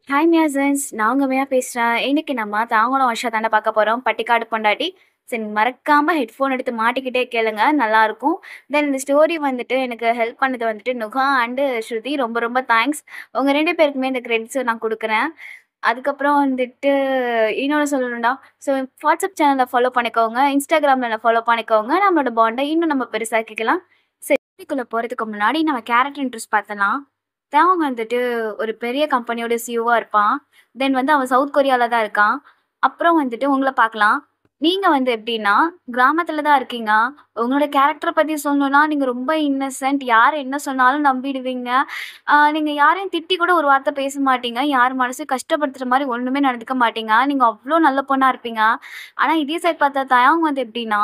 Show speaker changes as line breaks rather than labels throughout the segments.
Hi மியாசன்ஸ், நான் உங்க மியா பேசுறேன். இன்னைக்கு நம்ம தாங்குளம் வருஷா தாண்ட பார்க்க போறோம். பட்டிக்காடு பொண்டாட்டி. சரி, மறக்காம ஹெட்ஃபோன் எடுத்து மாட்டிக்கிட்டே கேளுங்க, நல்லாயிருக்கும். தென் இந்த ஸ்டோரி வந்துட்டு எனக்கு ஹெல்ப் பண்ணது வந்துட்டு நுகா அண்டு ஸ்ருதி. ரொம்ப ரொம்ப தேங்க்ஸ். உங்க 2 பேருக்குமே இந்த கிரெடிட்ஸை நான் குடுக்குறேன். அதுக்கப்புறம் வந்துட்டு இன்னொன்னு சொல்லணும்டா. ஸோ வாட்ஸ்அப் சேனலை ஃபாலோ பண்ணிக்கோங்க, இன்ஸ்டாகிராமில் என்ன ஃபாலோ பண்ணிக்கோங்க. நம்மளோட பாண்டை இன்னும் நம்ம பெருசாக்கிக்கலாம். சரி, ஸ்டோரிக்குள்ளே போகிறதுக்கு முன்னாடி நம்ம கேரக்டர் இன்ட்ரெஸ்ட் பார்த்தலாம். தேவன் வந்துட்டு ஒரு பெரிய கம்பெனியோட சிஇஓவா இருப்பான். தென் வந்து அவன் சவுத் கொரியால தான் இருக்கான். அப்புறம் வந்துட்டு உங்கள பார்க்கலாம். நீங்க வந்து எப்படின்னா, கிராமத்துல தான் இருக்கீங்க. உங்களோட கேரக்டர பத்தி சொல்லணும்னா, நீங்க ரொம்ப இன்னசென்ட். யார் என்ன சொன்னாலும் நம்பிடுவீங்க. நீங்க யாரையும் திட்டி கூட ஒரு வார்த்தை பேச மாட்டீங்க. யார் மனசையும் கஷ்டப்படுத்துற மாரி ஒண்ணுமே நடந்துக்க மாட்டீங்க. நீங்க அவ்ளோ நல்ல பொண்ணா இருப்பீங்க. ஆனா இதே சைட் பார்த்தா தயாங் வந்து எப்படின்னா,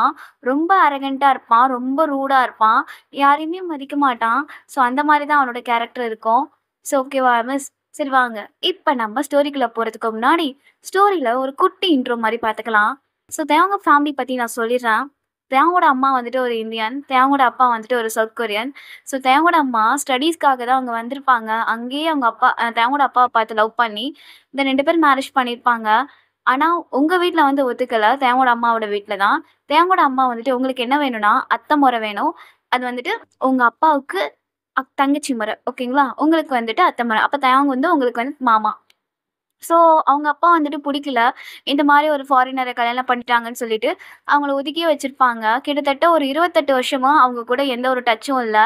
ரொம்ப அரகன்ட்டா இருப்பான். ரொம்ப ரூடா இருப்பான். யாரையுமே மதிக்க மாட்டான். ஸோ அந்த மாரி தான் அவனோட கேரக்டர் இருக்கும். ஸோ ஓகேவா மிஸ்? சரி வாங்க. இப்ப நம்ம ஸ்டோரிக்குள்ள போறதுக்கு முன்னாடி, ஸ்டோரியில ஒரு குட்டி இன்ட்ரோ மாரி பார்த்துக்கலாம். ஸோ தேவங்க ஃபேமிலி பத்தி நான் சொல்லிடுறேன். தேவங்கோட அம்மா வந்துட்டு ஒரு இந்தியன். தேவங்கோட அப்பா வந்துட்டு ஒரு சவுத் கொரியன். ஸோ தேவங்கோட அம்மா ஸ்டடீஸ்க்காக தான் அவங்க வந்திருப்பாங்க. அங்கேயே அவங்க அப்பா தேவங்கோட அப்பாவ பார்த்து லவ் பண்ணி, இந்த 2 பேரும் மேரேஜ் பண்ணியிருப்பாங்க. ஆனா உங்க வீட்ல வந்து ஒத்துக்கல. தேவங்கோட அம்மாவோட வீட்ல தான். தேவங்கோட அம்மா வந்துட்டு உங்களுக்கு என்ன வேணும்னா, அத்தை மொறை வேணும். அது வந்துட்டு உங்க அப்பாவுக்கு தங்கச்சி முறை. ஓகேங்களா? உங்களுக்கு வந்துட்டு அத்தை முறை. அப்ப தேவங்க வந்து உங்களுக்கு வந்து மாமா. ஸோ அவங்க அப்பா வந்துட்டு புடிக்கல. இந்த மாரி ஒரு ஃபாரினர கல்யாணம் பண்ணிட்டாங்கன்னு சொல்லிட்டு, அவங்கள ஒதுக்கியே வச்சிருப்பாங்க. கிட்டத்தட்ட ஒரு 28 வருஷமா அவங்க கூட எந்த ஒரு டச்சும் இல்ல.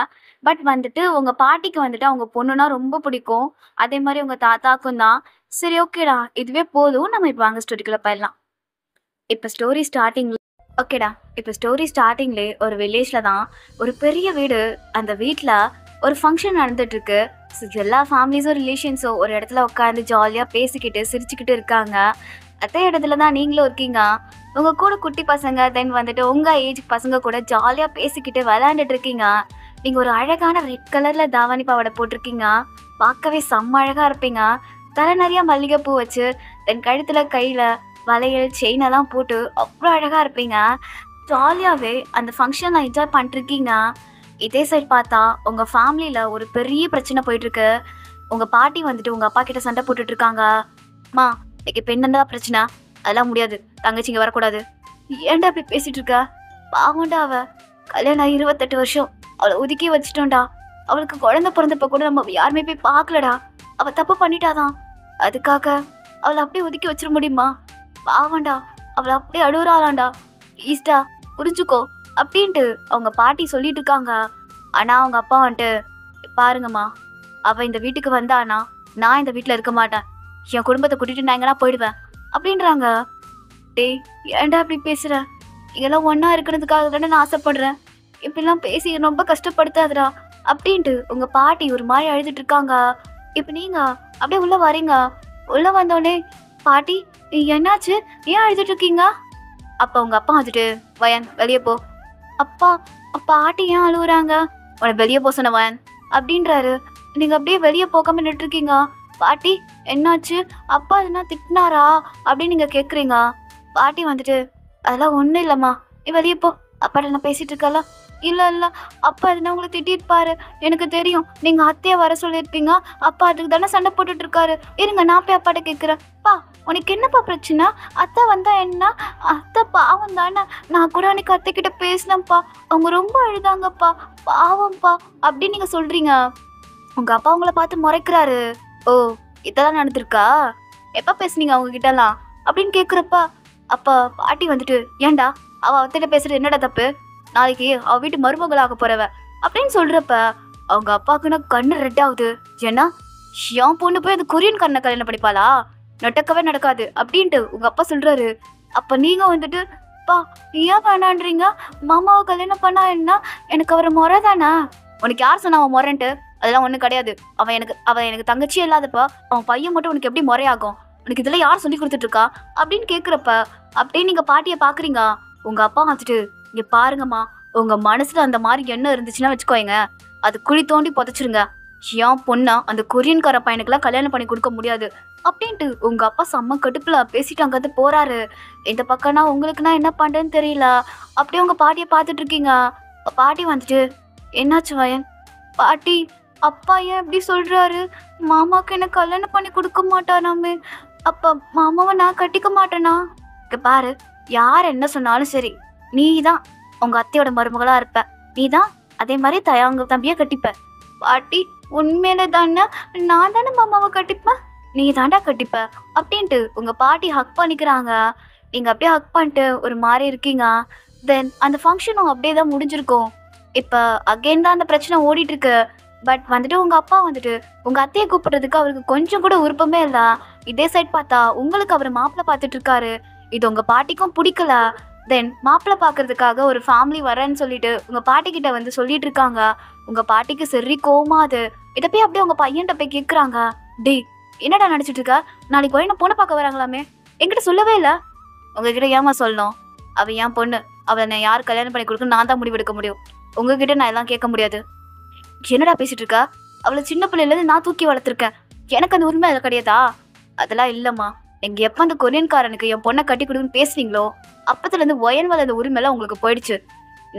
பட் வந்துட்டு உங்க பாட்டிக்கு வந்துட்டு அவங்க பொண்ணுன்னா ரொம்ப பிடிக்கும். அதே மாரி உங்க தாத்தாக்கும் தான். சரி ஓகேடா, இதுவே போதும். நம்ம இப்ப வாங்க ஸ்டோரிக்குள்ள போயிடலாம். இப்ப ஸ்டோரி ஸ்டார்ட்டிங்ல ஓகேடா. இப்ப ஸ்டோரி ஸ்டார்ட்டிங்லயே ஒரு வில்லேஜ்ல தான் ஒரு பெரிய வீடு. அந்த வீட்ல ஒரு ஃபங்க்ஷன் நடந்துட்டு இருக்கு. ஸோ எல்லா ஃபேமிலிஸும் ரிலேஷன்ஸும் ஒரு இடத்துல உட்காந்து ஜாலியா பேசிக்கிட்டு சிரிச்சுக்கிட்டு இருக்காங்க. அதே இடத்துல தான் நீங்களும் இருக்கீங்க. உங்க கூட குட்டி பசங்க தென் வந்துட்டு உங்க ஏஜ் பசங்க கூட ஜாலியா பேசிக்கிட்டு விளையாண்டுட்டு இருக்கீங்க. நீங்க ஒரு அழகான ரெட் கலர்ல தாவணி பாவாடை போட்டிருக்கீங்க. பார்க்கவே செம்ம அழகா இருப்பீங்க. தலை நிறைய மல்லிகைப்பூ வச்சு தென் கழுத்துல கையில வளையல் செயின் எல்லாம் போட்டு அவ்வளோ அழகா இருப்பீங்க. ஜாலியாவே அந்த ஃபங்க்ஷனை என்ஜாய் பண்ணிருக்கீங்க. இதே சைட் பார்த்தா உங்க ஃபேமிலியில ஒரு பெரிய பிரச்சனை போயிட்டு இருக்கு. உங்க பாட்டி வந்துட்டு உங்க அப்பா கிட்ட சண்டை போட்டுட்டு இருக்காங்க. அம்மா, இன்னைக்கு இப்ப என்னடா பிரச்சனை? அதெல்லாம் முடியாது, தங்கச்சி இங்க வரக்கூடாது. ஏன்டா இப்படி பேசிட்டு இருக்க? பாவம்டா அவ. கல்யாணம் ஆகி 28 வருஷம் அவளை ஒதுக்கி வச்சுட்டோம்டா. அவளுக்கு குழந்தை பிறந்தப்ப கூட நம்ம யாருமே போய் பார்க்கலடா. அவ தப்பு பண்ணிட்டாதான். அதுக்காக அவளை அப்படியே ஒதுக்கி வச்சிட முடியுமா? பாவம்டா, அவளை அப்படியே அழுகுறாளாண்டா. ப்ளீஸ்டா, புரிஞ்சுக்கோ அப்படின்ட்டு அவங்க பாட்டி சொல்லிட்டு இருக்காங்க. ஆனா அவங்க அப்பா வந்துட்டு, பாருங்கம்மா, அவ இந்த வீட்டுக்கு வந்தானா நான் இந்த வீட்டுல இருக்க மாட்டேன். என் குடும்பத்தை கூட்டிட்டு நான் எங்கன்னா போயிடுவேன் அப்படின்றாங்க. டேய், ஏன்டா இப்படி பேசுற? இதெல்லாம் ஒன்னா இருக்கிறதுக்காக தானே நான் ஆசைப்படுறேன். இப்படிலாம் பேசி ரொம்ப கஷ்டப்படுத்தாதடா அப்படின்ட்டு உங்க பாட்டி ஒரு மாதிரி அழுதுட்டு இருக்காங்க. இப்ப நீங்க அப்படியே உள்ள வரீங்க. உள்ள வந்தோடனே, பாட்டி என்னாச்சு, ஏன் அழுதுட்டு இருக்கீங்க? அப்ப உங்க அப்பா வந்துட்டு, வயன் வெளியே போ. அப்பா, பாட்டி ஏன் அழுகுறாங்க? உன வெளியே போ சொன்ன வயன் அப்படின்றாரு. நீங்க அப்படியே வெளியே போகாம நின்று இருக்கீங்க. பாட்டி என்னாச்சு? அப்பா எதுனா திட்டினாரா அப்படின்னு நீங்க கேக்குறீங்க. பாட்டி வந்துட்டு, அதெல்லாம் ஒண்ணும் இல்லம்மா, நீ வெளியே போ. அப்பாட்ட நான் பேசிட்டு இருக்கல. இல்ல இல்ல, அப்பா எதுனா உங்களை திட்டிருப்பாரு. எனக்கு தெரியும், நீங்க அத்தைய வர சொல்லியிருப்பீங்க. அப்பா அதுக்கு தானே சண்டை போட்டுட்டு இருக்காரு. இருங்க, நான் போய் அப்பாட்ட கேட்கிறேன். பா, உனக்கு என்னப்பா பிரச்சனை? அத்தை வந்தா என்ன? அத்தை பாவம் தானே. நான் கூட அன்னைக்கு அத்தை கிட்ட பேசினேன்ப்பா. அவங்க ரொம்ப அழுதாங்கப்பா. பாவம்ப்பா அப்படின்னு நீங்க சொல்றீங்க. உங்க அப்பா உங்களை பார்த்து முறைக்கிறாரு. ஓ, இதெல்லாம் நடந்திருக்கா? எப்ப பேசுனீங்க அவங்க கிட்டலாம் அப்படின்னு கேக்குறப்ப, அப்ப பாட்டி வந்துட்டு, ஏன்டா அவ அத்தைகிட்ட பேசுறது என்னடா தப்பு? நாளைக்கு அவ வீட்டு மருமகளாக போறவ அப்படின்னு சொல்றப்ப அவங்க அப்பாவுக்குன்னா கண்ணு ரெட் ஆகுது. ஏன்னா என் பொண்ணு போய் அந்த கொரியன் கண்ணை கல்யாணம் பண்ணிப்பாளா? நடக்கவே நடக்காது அப்படின்ட்டு உங்க அப்பா சொல்றாரு. அப்ப நீங்க வந்துட்டு, பா ஏன் வேணான்றீங்க? மாமாவை கல்யாணம் பண்ணா என்ன? எனக்கு அவரை முறை தானே. உனக்கு யார் சொன்னா அவன் முறைன்ட்டு? அதெல்லாம் ஒண்ணும் கிடையாது. அவன் எனக்கு தங்கச்சியே இல்லாதப்ப அவன் பையன் மட்டும் உனக்கு எப்படி முறையாகும்? உனக்கு இதெல்லாம் யார் சொல்லி கொடுத்துட்டு இருக்கா அப்படின்னு கேக்குறப்ப அப்படியே நீங்க பாட்டியை பாக்குறீங்க. உங்க அப்பா வந்துட்டு, இங்க பாருங்கம்மா, உங்க மனசுல அந்த மாதிரி எண்ணம் இருந்துச்சுன்னா வச்சுக்கோங்க, அது குழி தோண்டி புதைச்சிருங்க. ஏன் பொண்ணா அந்த கொரியன்கார பையனுக்குலாம் கல்யாணம் பண்ணி கொடுக்க முடியாது அப்படின்ட்டு உங்க அப்பா செம்ம கடுப்புல பேசிட்டு அங்கிருந்து போறாரு. இந்த பக்கம்னா உங்களுக்குன்னா என்ன பண்றேன்னு தெரியல. அப்படியே உங்க பாட்டியை பார்த்துட்டு இருக்கீங்க. பாட்டி வந்துட்டு, என்னாச்சு வயன்? பாட்டி அப்பா ஏன் இப்படி சொல்றாரு? மாமாக்கு என்ன கல்யாணம் பண்ணி குடுக்க மாட்டாராமே! அப்ப மாமாவ நான் கட்டிக்க மாட்டேனா? இங்க பாரு, யார் என்ன சொன்னாலும் சரி, நீ தான் உங்க அத்தையோட மருமகளா இருப்ப. நீ தான் அதே மாரி தயாங்க தம்பிய கட்டிப்ப. பாட்டி உண்மையில தான நான் தானே மாமாவ கட்டிப்பேன். நீ தாண்டா கட்டிப்ப அப்படின்ட்டு உங்க பாட்டி ஹக் பண்ணிக்கிறாங்க. நீங்க அப்படியே ஹக் பண்ணிட்டு ஒரு மாரி இருக்கீங்க. தென் அந்த ஃபங்க்ஷனும் அப்படியே தான் முடிஞ்சிருக்கும். இப்ப அகைன் தான் அந்த பிரச்சனை ஓடிட்டு இருக்கு. பட் வந்துட்டு உங்க அப்பா வந்துட்டு உங்க அத்தைய கூப்பிடுறதுக்கு அவருக்கு கொஞ்சம் கூட விருப்பமே இல்ல. இதே சைட் பார்த்தா உங்களுக்கு அவரு மாப்பிள்ளை பார்த்துட்டு இருக்காரு. இது உங்க பாட்டிக்கும் பிடிக்கல. தென் மாப்பிள்ளை பார்க்கறதுக்காக ஒரு ஃபேமிலி வரேன்னு சொல்லிட்டு உங்க பாட்டி கிட்ட வந்து சொல்லிட்டு இருக்காங்க. உங்க பாட்டிக்கு சரி கோவமா அது. இத போய் அப்படியே உங்க பையன்கிட்ட போய் கேக்குறாங்க. டேய் என்னடா நடிச்சிட்டு இருக்க? நாளைக்கு போய் என்ன பொண்ணு பார்க்க வராங்களாமே, என்கிட்ட சொல்லவே இல்ல. உங்ககிட்ட ஏமா சொல்லணும்? அவ என் பொண்ணு. அவளை நான் யார் கல்யாணம் பண்ணி கொடுக்க நான் தான் முடிவெடுக்க முடியும். உங்ககிட்ட நான் எல்லாம் கேட்க முடியாது. என்னடா பேசிட்டு இருக்கா? அவளை சின்ன பிள்ளையில இருந்து நான் தூக்கி வளர்த்துருக்கேன். எனக்கு அந்த உரிமை அதில் கிடையாதா? அதெல்லாம் இல்லம்மா. நீங்க எப்ப அந்த கொரியன்காரனுக்கு என் பொண்ணை கட்டி கொடுக்குன்னு பேசுனீங்களோ அப்பத்துல இருந்து ஒயன் அந்த உரிமைலாம் உங்களுக்கு போயிடுச்சு.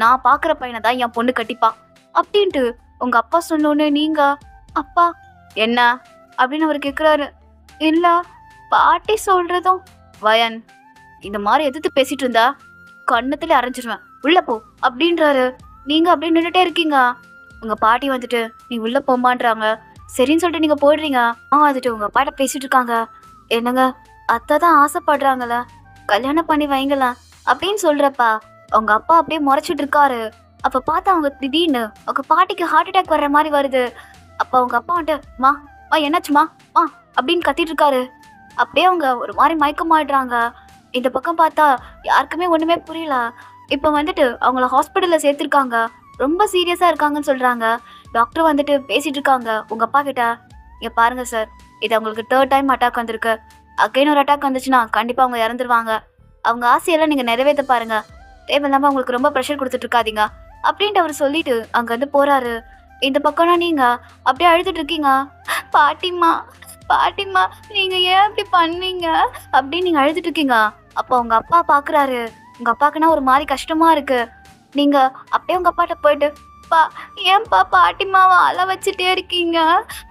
நான் பாக்குற பையனை தான் என் பொண்ணு கட்டிப்பா அப்படின்ட்டு உங்க அப்பா சொன்னோன்னு நீங்க அப்பா என்ன அப்படின்னு அவர் கேக்குறாரு. இல்ல பாட்டி சொல்றதும் வயன் இந்த மாதிரி எதிர்த்து பேசிட்டு இருந்தா கண்ணத்துல அரைஞ்சிருவேன், உள்ள போ அப்படின்றாரு. நீங்க அப்படியே நின்றுட்டே இருக்கீங்க. உங்க பாட்டி வந்துட்டு நீ உள்ள போமான்றாங்க. சரின்னு சொல்லிட்டு நீங்க போயிடுறீங்க. வந்துட்டு உங்க அப்பாட்ட பேசிட்டு இருக்காங்க. என்னங்க அத்தை தான் ஆசைப்படுறாங்கள, கல்யாணம் பண்ணி வைங்களா அப்படின்னு சொல்றப்பா அவங்க அப்பா அப்படியே முறைச்சிட்டு இருக்காரு. அப்ப பார்த்தா அவங்க திடீர்னு அவங்க பாட்டிக்கு ஹார்ட் அட்டாக் வர்ற மாதிரி வருது. அப்ப அவங்க அப்பா வந்துட்டு மா என்னாச்சுமா அப்படின்னு கத்திட்டு இருக்காரு. அப்படியே அவங்க ஒரு மாதிரி மயக்கமாயிடுறாங்க. இந்த பக்கம் பார்த்தா யாருக்குமே ஒண்ணுமே புரியல. இப்ப வந்துட்டு அவங்கள ஹாஸ்பிட்டல்ல சேர்த்திருக்காங்க. ரொம்ப சீரியஸா இருக்காங்கன்னு சொல்றாங்க. டாக்டர் வந்துட்டு பேசிட்டு இருக்காங்க உங்க அப்பா கிட்ட. இங்க பாருங்க சார், இது அவங்களுக்கு 3rd டைம் அட்டாக் வந்திருக்கு. அகைன் ஒரு அட்டாக் வந்துச்சுன்னா கண்டிப்பா அவங்க இறந்துருவாங்க. அவங்க ஆசையெல்லாம் நீங்க நிறைவேற்ற பாருங்க. தேவையில்லாம அவங்களுக்கு ரொம்ப ப்ரெஷர் கொடுத்துட்டு இருக்காதீங்க அப்படின்ட்டு அவர் சொல்லிட்டு அங்க இருந்து போறாரு. இந்த பக்கம்னா நீங்க அப்படியே அழுதுட்டு இருக்கீங்க. பாட்டிமா பாட்டிமா நீங்க ஏன் இப்படி பண்ணீங்க அப்படின்னு நீங்க அழுதுட்டு இருக்கீங்க. அப்போ உங்க அப்பா பாக்குறாரு. உங்க அப்பாக்குன்னா ஒரு மாதிரி கஷ்டமா இருக்கு. நீங்க அப்படியே உங்க அப்பாட்ட போயிட்டு பா ஏன்பா பாட்டிமாவை அழ வச்சுட்டே இருக்கீங்க?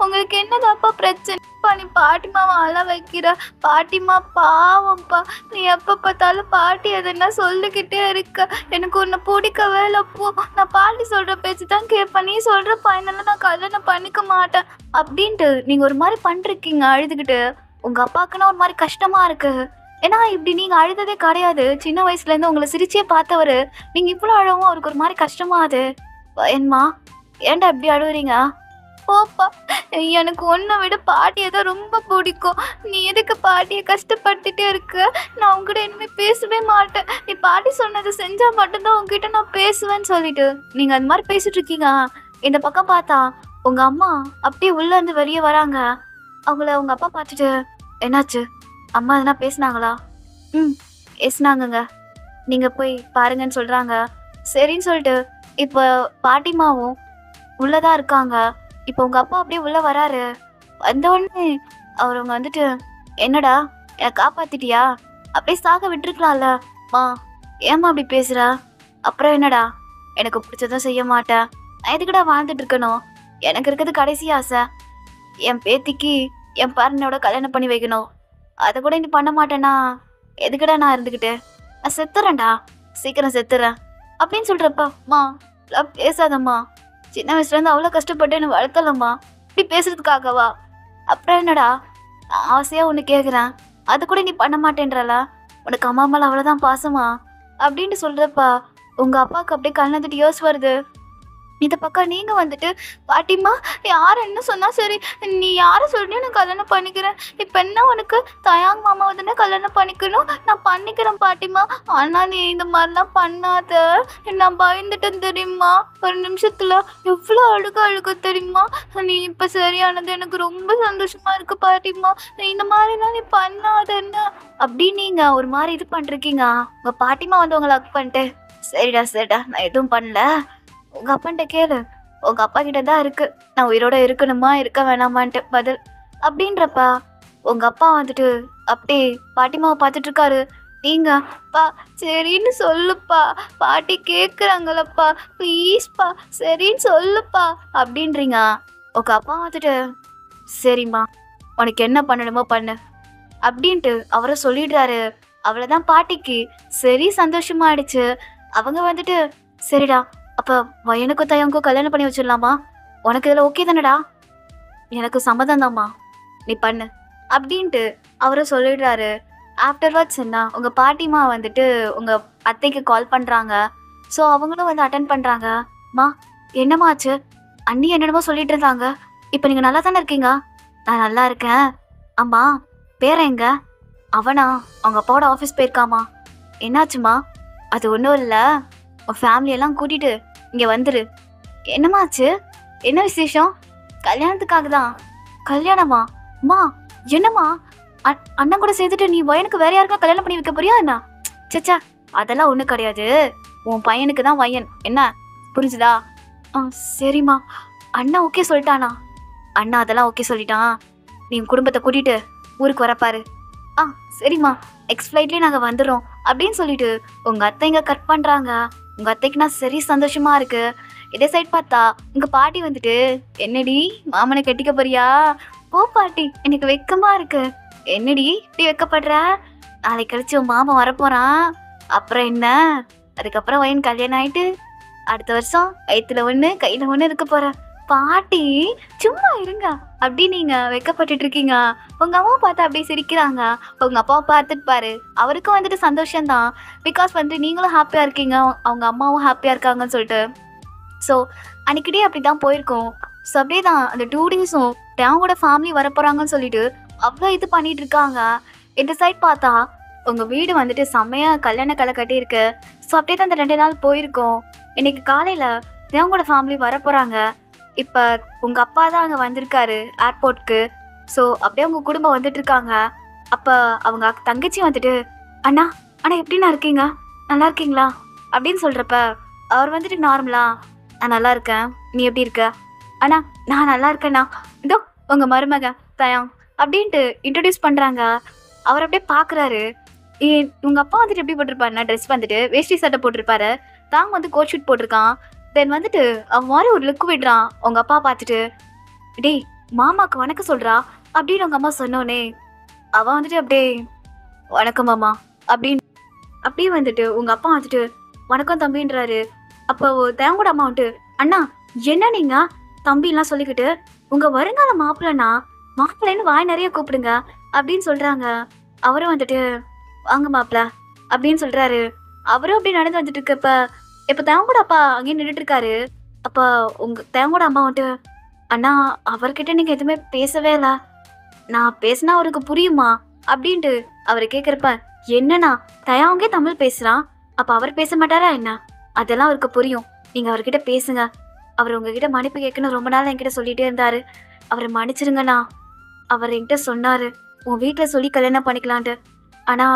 உங்களுக்கு என்னதாப்பா பிரச்சனை? நீ பாட்டிமாவை அழ வைக்கிற. பாட்டிமா பாவம்ப்பா. நீ எப்ப பார்த்தாலும் பாட்டி எதுனா சொல்லிக்கிட்டே இருக்க. எனக்கு உன்னை பிடிக்கவே இல்லை. போ, நான் பாட்டி சொல்ற பேச்சு தான் கேட்பேன். நீ சொல்ற பையனால நான் கல்யாணம் பண்ணிக்க மாட்டேன் அப்படின்ட்டு நீங்க ஒரு மாதிரி பண்ணிருக்கீங்க அழுதுகிட்டு. உங்க அப்பாக்குன்னா ஒரு மாதிரி கஷ்டமா இருக்கு. ஏன்னா இப்படி நீங்க அழுததே கிடையாது. சின்ன வயசுல இருந்து உங்களை சிரிச்சே பார்த்தவரு நீங்க இவ்வளவு அழவும் அவருக்கு ஒரு மாதிரி கஷ்டமா அது. ஏன்மா ஏன்டா இப்படி அழுவுறீங்க? போப்பா, எனக்கு உன்னை விட பாட்டியை தான் ரொம்ப பிடிக்கும். நீ எதுக்கு பாட்டியை கஷ்டப்படுத்திட்டே இருக்க? நான் உங்ககிட்ட இனிமே பேசவே மாட்டேன். நீ பாட்டி சொன்னதை செஞ்சா மட்டும்தான் உங்ககிட்ட நான் பேசுவேன்னு சொல்லிட்டு நீங்க அந்த மாதிரி பேசிட்டு இருக்கீங்க. இந்த பக்கம் பார்த்தா உங்க அம்மா அப்படியே உள்ள இருந்து வெளியே வராங்க. அவங்கள உங்க அப்பா பார்த்துட்டு என்னாச்சு அம்மா எதனா பேசினாங்களா? பேசினாங்கங்க, நீங்க போய் பாருங்கன்னு சொல்றாங்க. சரின்னு சொல்லிட்டு இப்போ பாட்டிமாவும் உள்ளதான் இருக்காங்க. இப்போ உங்க அப்பா அப்படியே உள்ள வராரு. வந்த உடனே அவங்க வந்துட்டு என்னடா என்னை காப்பாத்திட்டியா? அப்படியே சாக விட்டுருக்கலாம்ல. மா ஏம்மா அப்படி பேசுற? அப்புறம் என்னடா, எனக்கு பிடிச்சதும் செய்ய மாட்டேன். நான் எதுக்குடா வாழ்ந்துட்டு இருக்கணும்? எனக்கு இருக்கிறது கடைசி ஆசை, என் பேத்திக்கு என் பேரனோட கல்யாணம் பண்ணி வைக்கணும். அதை கூட நீ பண்ண மாட்டேன்னா எதுக்குடா நான் இருந்துக்கிட்டு? நான் செத்துறேன்டா, சீக்கிரம் செத்துறேன் அப்படின்னு சொல்றப்ப மா பேசாதம்மா. சின்ன வயசுல இருந்து அவ்வளோ கஷ்டப்பட்டு என்ன வளர்த்தலம்மா, இப்படி பேசுறதுக்காகவா? அப்புறம் என்னடா, நான் ஆசையா ஒன்று கேட்குறேன், அது கூட நீ பண்ண மாட்டேன்றல. உனக்கு அம்மா மேல அவ்வளோதான் பாசமா அப்படின்ட்டு சொல்றப்பா உங்க அப்பாவுக்கு அப்படியே கண்ணு யோசி வருது. இந்த பக்கம் நீங்க வந்துட்டு பாட்டிமா யார் என்ன சொன்னா சரி, நீ யாரை சொல்லி நான் கல்யாணம் பண்ணிக்கிறேன். இப்ப என்ன உனக்கு தயாங் மாமாவை தானே கல்யாணம் பண்ணிக்கணும். நான் பண்ணிக்கிறேன் பாட்டிமா. ஆனா நீ இந்த மாதிரிலாம் பண்ணாத, நான் பயந்துட்டேன் தெரியுமா? ஒரு நிமிஷத்துல எவ்வளோ அழுக தெரியுமா? நீ இப்ப சரியானது எனக்கு ரொம்ப சந்தோஷமா இருக்கு பாட்டிமா. இந்த மாதிரிலாம் நீ பண்ணாதன்னு அப்படி நீங்க ஒரு மாதிரி இது பண்ணிருக்கீங்க. உங்க பாட்டிமா வந்து உங்களை ஹக் பண்ணிட்டு சரிடா நான் எதுவும் பண்ணல, உங்க அப்பான்ட்ட கேளு, உங்க அப்பா கிட்ட தான் இருக்கு, நான் உயிரோட இருக்கணுமா இருக்க வேணாமான்ட்டு பதில் அப்படின்றப்பா உங்க அப்பா வந்துட்டு அப்படியே பாட்டிமாவை பார்த்துட்டு இருக்காரு. நீங்க பா சரின்னு சொல்லுப்பா, பாட்டி கேட்குறாங்களப்பா, ப்ளீஸ்ப்பா சரின்னு சொல்லுப்பா அப்படின்றீங்க. உங்க அப்பா வந்துட்டு, "சரிம்மா, உனக்கு என்ன பண்ணணுமோ பண்ணு" அப்படின்ட்டு அவரும் சொல்லிடுறாரு. அவ்வளோதான் பாட்டிக்கு சரி சந்தோஷமாயிடுச்சு. அவங்க வந்துட்டு, "சரிடா, அப்ப பையனுக்கும் தயவுக்கும் கல்யாணம் பண்ணி வச்சிடலாமா? உனக்கு இதில ஓகே தானடா?" "எனக்கு சம்மதம் தான்மா, நீ பண்ணு" அப்படின்ட்டு அவரும் சொல்லிடுறாரு. ஆஃப்டர்வர்ட்ஸ் என்ன, உங்க பாட்டிம்மா வந்துட்டு உங்க அத்தைக்கு கால் பண்றாங்க. ஸோ அவங்களும் வந்து அட்டெண்ட் பண்றாங்க. "ம்மா, என்னம்மா ஆச்சு? அண்ணி என்னென்னமோ சொல்லிட்டு இருந்தாங்க. இப்ப நீங்க நல்லா தானே இருக்கீங்க?" "நான் நல்லா இருக்கேன். ஆமா, பேரன் எங்க?" "அவனா? அவங்க அப்பாவோட ஆஃபீஸ் போயிருக்காம்மா." "என்னாச்சும்மா?" "அது ஒன்றும் இல்லை, உன் ஃபேமிலியெல்லாம் கூட்டிட்டு இங்கே வந்துரு." "என்னம்மா ஆச்சு? என்ன விசேஷம்?" "கல்யாணத்துக்காக தான்." "கல்யாணமா? அம்மா, என்னம்மா? அண்ணன் கூட சேர்த்துட்டு நீ பையனுக்கு வேற யாருக்கா கல்யாணம் பண்ணி வைக்க போறியா என்ன?" "சச்சா, அதெல்லாம் ஒன்றும் கிடையாது. உன் பையனுக்கு தான் பையன். என்ன புரிஞ்சுதா?" "ஆ, சரிம்மா." "அண்ணா ஓகே சொல்லிட்டானா?" "அண்ணா அதெல்லாம் ஓகே சொல்லிட்டான். நீ உன் குடும்பத்தை கூட்டிட்டு ஊருக்கு வரப்பாரு." "ஆ, சரிம்மா, நெக்ஸ்ட் ஃப்ளைட்லேயே நாங்கள் வந்துடுறோம்" அப்படின்னு சொல்லிட்டு உங்க அத்தைங்க கட் பண்ணுறாங்க. உங்க அத்தைக்கு நான் சரி சந்தோஷமா இருக்கு. இதே சைட் பார்த்தா உங்க பாட்டி வந்துட்டு, "என்னடி, மாமனை கட்டிக்க போறியா? போ பாட்டி, எனக்கு வெக்கமா இருக்கு." "என்னடி இப்படி வெக்கப்படுற? நாளைக்கு கழிச்சு உன் மாமன் வரப்போறான். அப்புறம் என்ன? அதுக்கப்புறம் வயன் கல்யாணம் ஆயிட்டு அடுத்த வருஷம் வயித்துல ஒண்ணு கையில ஒண்ணு இருக்க போற." "பாட்டி, சும்மா இருங்க." அப்படி நீங்க வெக்கப்பட்டுட்டு இருக்கீங்க. உங்க அம்மாவை பார்த்து அப்படியே சிரிக்கிறாங்க. உங்க அப்பாவை பார்த்துட்டு பாரு, அவருக்கும் வந்துட்டு சந்தோஷம்தான். பிகாஸ் வந்துட்டு நீங்களும் ஹாப்பியா இருக்கீங்க, அவங்க அம்மாவும் ஹாப்பியா இருக்காங்கன்னு சொல்லிட்டு. ஸோ அன்னைக்கிட்டே அப்படி தான் போயிருக்கோம். ஸோ அப்படியே தான் அந்த 2 டேஸும் தேவோட ஃபேமிலி வரப்போகிறாங்கன்னு சொல்லிட்டு அவ்வளோ இது பண்ணிட்டு இருக்காங்க. இந்த சைட் பார்த்தா உங்கள் வீடு வந்துட்டு செம்மையாக கல்யாண கலை கட்டியிருக்கு. ஸோ அப்படியே தான் அந்த 2 நாள் போயிருக்கோம். இன்னைக்கு காலையில் தேவங்களோட ஃபேமிலி வரப்போகிறாங்க. இப்போ உங்கள் அப்பா தான் அங்கே வந்திருக்காரு ஏர்போர்ட்க்கு. ஸோ அப்படியே உங்கள் குடும்பம் வந்துட்டு இருக்காங்க. அப்போ அவங்க தங்கச்சி வந்துட்டு, "அண்ணா, அண்ணா எப்படிண்ணா இருக்கீங்க? நல்லா இருக்கீங்களா?" அப்படின்னு சொல்கிறப்ப அவர் வந்துட்டு நார்மலா, "நான் நல்லா இருக்கேன். நீ எப்படி இருக்க?" "அண்ணா, நான் நல்லா இருக்கேண்ணா. இதோ உங்கள் மருமக தயம்" அப்படின்ட்டு இன்ட்ரடியூஸ் பண்ணுறாங்க. அவர் அப்படியே பார்க்குறாரு. உங்கள் அப்பா வந்துட்டு எப்படி போட்டிருப்பாருன்னா, ட்ரெஸ் வந்துட்டு வேஷ்டி சட்டை போட்டிருப்பாரு. தாங்க வந்து கோட் ஷூட் போட்டிருக்கான். தென் வந்துட்டு அவன் மாதிரி ஒரு லுக் விடுறான். உங்கள் அப்பா பார்த்துட்டு, "டேய், மாமாக்கு வணக்கம் சொல்கிறா" அப்படின்னு அவங்க அம்மா சொன்னோன்னே அவன் வந்துட்டு அப்படியே, "வணக்கம் மாமா" அப்படின்னு அப்படியே வந்துட்டு உங்கள் அப்பா வந்துட்டு, "வணக்கம் தம்பின்றாரு." அப்போ தேவங்கூட அம்மா வந்துட்டு, "அண்ணா, என்ன நீங்க தம்பிலாம் சொல்லிக்கிட்டு, உங்க வருங்கால மாப்பிள்ளனா மாப்பிள்ளைன்னு வாய் நிறைய கூப்பிடுங்க" அப்படின்னு சொல்றாங்க. அவரும் வந்துட்டு, "வாங்க மாப்பிள்ள" அப்படின்னு சொல்றாரு. அவரும் அப்படி நடந்து வந்துட்டு இருக்கப்ப இப்ப தேவங்கூட அப்பா அங்கேயே நின்றுட்டு இருக்காரு. அப்ப உங்க தேவங்கூட அம்மா வந்துட்டு, "அண்ணா, அவர்கிட்ட நீங்க எதுவுமே பேசவே இல்லை. நான் பேசினா அவருக்கு புரியுமா?" அப்படின்ட்டு அவர் கேட்குறப்ப, "என்னண்ணா, தயாங்கே தமிழ் பேசுறான், அப்ப அவர் பேச மாட்டாரா என்ன? அதெல்லாம் அவருக்கு புரியும். நீங்க அவர்கிட்ட பேசுங்க. அவர் உங்ககிட்ட மன்னிப்பு கேட்கணும் ரொம்ப நாள் என்கிட்ட சொல்லிட்டே இருந்தாரு. அவரை மன்னிச்சிருங்கண்ணா. அவர் என்கிட்ட சொன்னாரு, உன் வீட்டில் சொல்லி கல்யாணம் பண்ணிக்கலான்ட்டு. ஆனா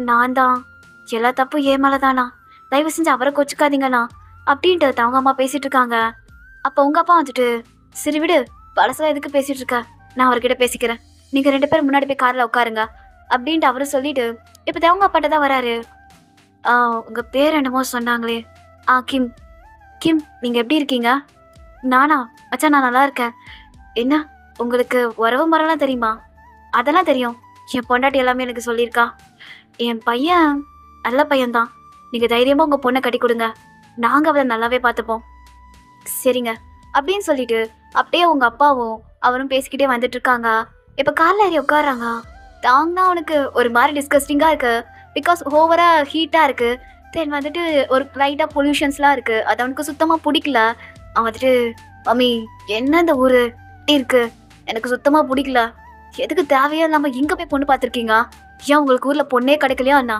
நான் தான், எல்லா தப்பும் ஏன் மேலதானா. தயவு செஞ்சு அவரை கொச்சுக்காதீங்கண்ணா" அப்படின்ட்டு அவங்க அம்மா பேசிட்டு இருக்காங்க. அப்போ உங்க அப்பா வந்துட்டு, "சரி விடு, பழசெல்லாம் எதுக்கு பேசிட்டு இருக்க? நான் அவர்கிட்ட பேசிக்கிறேன். நீங்க 2 பேரும் முன்னாடி போய் கார்ல உட்காருங்க" அப்படின்ட்டு அவரு சொல்லிட்டு இப்போ தேவங்க அப்பாட்ட தான் வராரு. உங்க பேர் என்னமோ சொன்னாங்களே?" கிம்." "கிம், நீங்க எப்படி இருக்கீங்க?" "நானா? மச்சான், நான் நல்லா இருக்கேன்." "என்ன, உங்களுக்கு உறவு முறைலாம் தெரியுமா?" "அதெல்லாம் தெரியும். என் பொண்டாட்டி எல்லாமே எனக்கு சொல்லியிருக்கா. என் பையன் நல்ல பையன்தான். நீங்க தைரியமா உங்க பொண்ணை கட்டி கொடுங்க. நாங்க அவளை நல்லாவே பார்த்துப்போம்." "சரிங்க" அப்படின்னு சொல்லிட்டு அப்படியே உங்க அப்பாவும் அவரும் பேசிக்கிட்டே வந்துட்டு இருக்காங்க. இப்போ கார்ல ஏறி உட்காராங்க. தாங்கன்னா அவனுக்கு ஒரு மாதிரி டிஸ்கஸ்டிங்காக இருக்கு. பிகாஸ் ஓவரா ஹீட்டாக இருக்கு. தென் வந்துட்டு ஒரு லைட்டாக பொல்யூஷன்ஸ்லாம் இருக்கு. அது அவனுக்கு சுத்தமாக பிடிக்கல. அவன் வந்துட்டு, "மம்மி, என்ன இந்த ஊர் இருக்கு? எனக்கு சுத்தமாக பிடிக்கல. எதுக்கு தேவையா இல்லாமல் இங்கே போய் பொண்ணு பார்த்துருக்கீங்க? ஏன் உங்களுக்கு ஊரில் பொண்ணே கிடைக்கலையா அண்ணா?"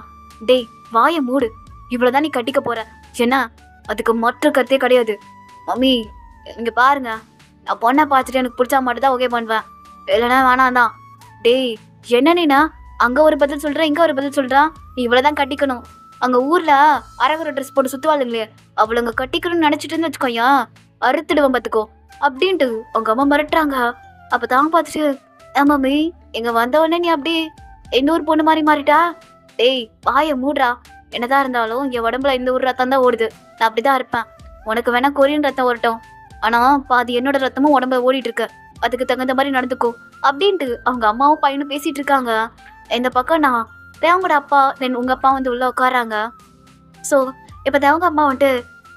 "டேய், வாயை மூடு. இவ்வளோதான் நீ கட்டிக்க போற. என்ன, அதுக்கு மற்ற கருத்தே கிடையாது. மம்மி, இங்கே பாருங்க, நான் பொண்ணை பார்த்துட்டு எனக்கு பிடிச்சா மட்டும் தான் ஓகே பண்ணுவேன். இல்லைன்னா வேணாம் தான்." "டேய், என்ன நீனா அங்க ஒரு பதில் சொல்ற, இங்க ஒரு பதில் சொல்றா? நீ இவ்வளவுதான் கட்டிக்கணும். அங்க ஊர்ல அரகுற ட்ரெஸ் போட்டு சுத்துவாளுங்களே, அவளுங்க கட்டிக்கணும்னு நினைச்சிட்டுன்னு வச்சுக்கோயா, அறுத்துடுவேன் பாத்துக்கோ" அப்படின்ட்டு அவங்க அம்மா மிரட்டுறாங்க. அப்ப தான் பார்த்துட்டு, "ஆமாமி, இங்க வந்த உடனே நீ அப்படி இன்னொரு பொண்ணு மாதிரி மாறிட்டா?" "டேய், வாயை மூடுறா. என்னதான் இருந்தாலும் என் உடம்புல இந்த ஒரு ரத்தம் தான் ஓடுது. நான் அப்படிதான் இருப்பேன். உனக்கு வேணா கொரியன் ரத்தம் ஓடட்டும். ஆனா பாதி என்னோட ரத்தமும் உடம்புல ஓடிட்டு இருக்கு. அதுக்கு தகுந்த மாதிரி நடந்துக்கோ அப்படின்ட்டு அவங்க அம்மாவும் பையனும் பேசிட்டு இருக்காங்க. இந்த பக்கம் நான் தேவங்களோட அப்பா தென் உங்க அப்பா வந்து உள்ள உட்காராங்க. ஸோ இப்போ தேவங்க அம்மா வந்துட்டு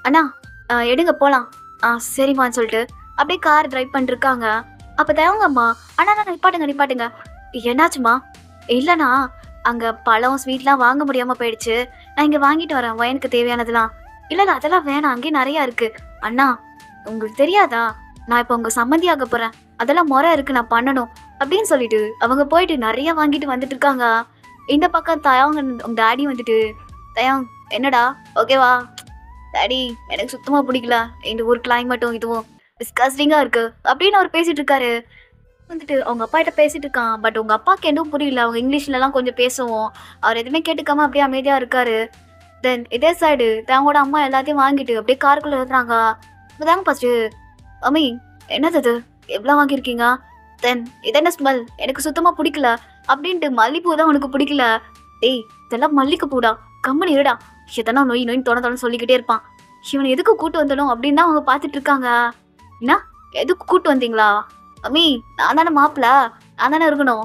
அண்ணா எடுங்க போகலாம். சரிம்மான்னு சொல்லிட்டு அப்படியே கார் டிரைவ் பண்ணிருக்காங்க. அப்போ தேவங்க அம்மா அண்ணா நான் நிப்பாட்டுங்க. என்னாச்சுமா? இல்லைண்ணா அங்கே பழம் ஸ்வீட்லாம் வாங்க முடியாமல் போயிடுச்சு. நான் இங்கே வாங்கிட்டு வரேன் வயனுக்கு தேவையானதுலாம். இல்லை அதெல்லாம் வேணாம், அங்கேயே நிறையா இருக்கு. அண்ணா உங்களுக்கு தெரியாதா, நான் இப்போ உங்க சம்மந்தி ஆக போறேன், அதெல்லாம் முறை இருக்கு, நான் பண்ணணும் அப்படின்னு சொல்லிட்டு அவங்க போயிட்டு நிறைய வாங்கிட்டு வந்துட்டு இருக்காங்க. இந்த பக்கம் தயாங்க உங்க டாடி வந்துட்டு தயாங் என்னடா ஓகேவா? டாடி எனக்கு சுத்தமா பிடிக்கல இந்த ஒரு கிளைமேட்டும் இதுவும் டிஸ்கஸ்டிங்கா இருக்கு அப்படின்னு அவர் பேசிட்டு இருக்காரு. வந்துட்டு அவங்க அப்பா கிட்ட பேசிட்டு இருக்கான். பட் உங்க அப்பாவுக்கு எதுவும் புரியல. அவங்க இங்கிலீஷ்ல எல்லாம் கொஞ்சம் பேசுவோம். அவர் எதுவுமே கேட்டுக்காம அப்படியே அமைதியா இருக்காரு. தென் இதே சைடு தேவங்களோட அம்மா எல்லாத்தையும் வாங்கிட்டு அப்படியே காருக்குள்ள எழுதுறாங்க. இப்போதாங்க ஃபர்ஸ்ட் அம்மி என்னது இது எவ்வளோ வாங்கியிருக்கீங்க? தென் இது என்ன ஸ்மெல், எனக்கு சுத்தமா பிடிக்கல அப்படின்ட்டு. மல்லிப்பூ தான் உனக்கு பிடிக்கல? டேய் இதெல்லாம் மல்லிகை பூடா, கம்மனி இருடா. எதனா நோய் தொடர்ந்து சொல்லிக்கிட்டே இருப்பான். இவனை எதுக்கு கூட்டு வந்தனும் அப்படின்னு தான் அவங்க பார்த்துட்டு இருக்காங்க. என்ன எதுக்கு கூட்டு வந்தீங்களா? அம்மி நான் தானே மாப்பிள்ள, நான் தானே இருக்கணும்,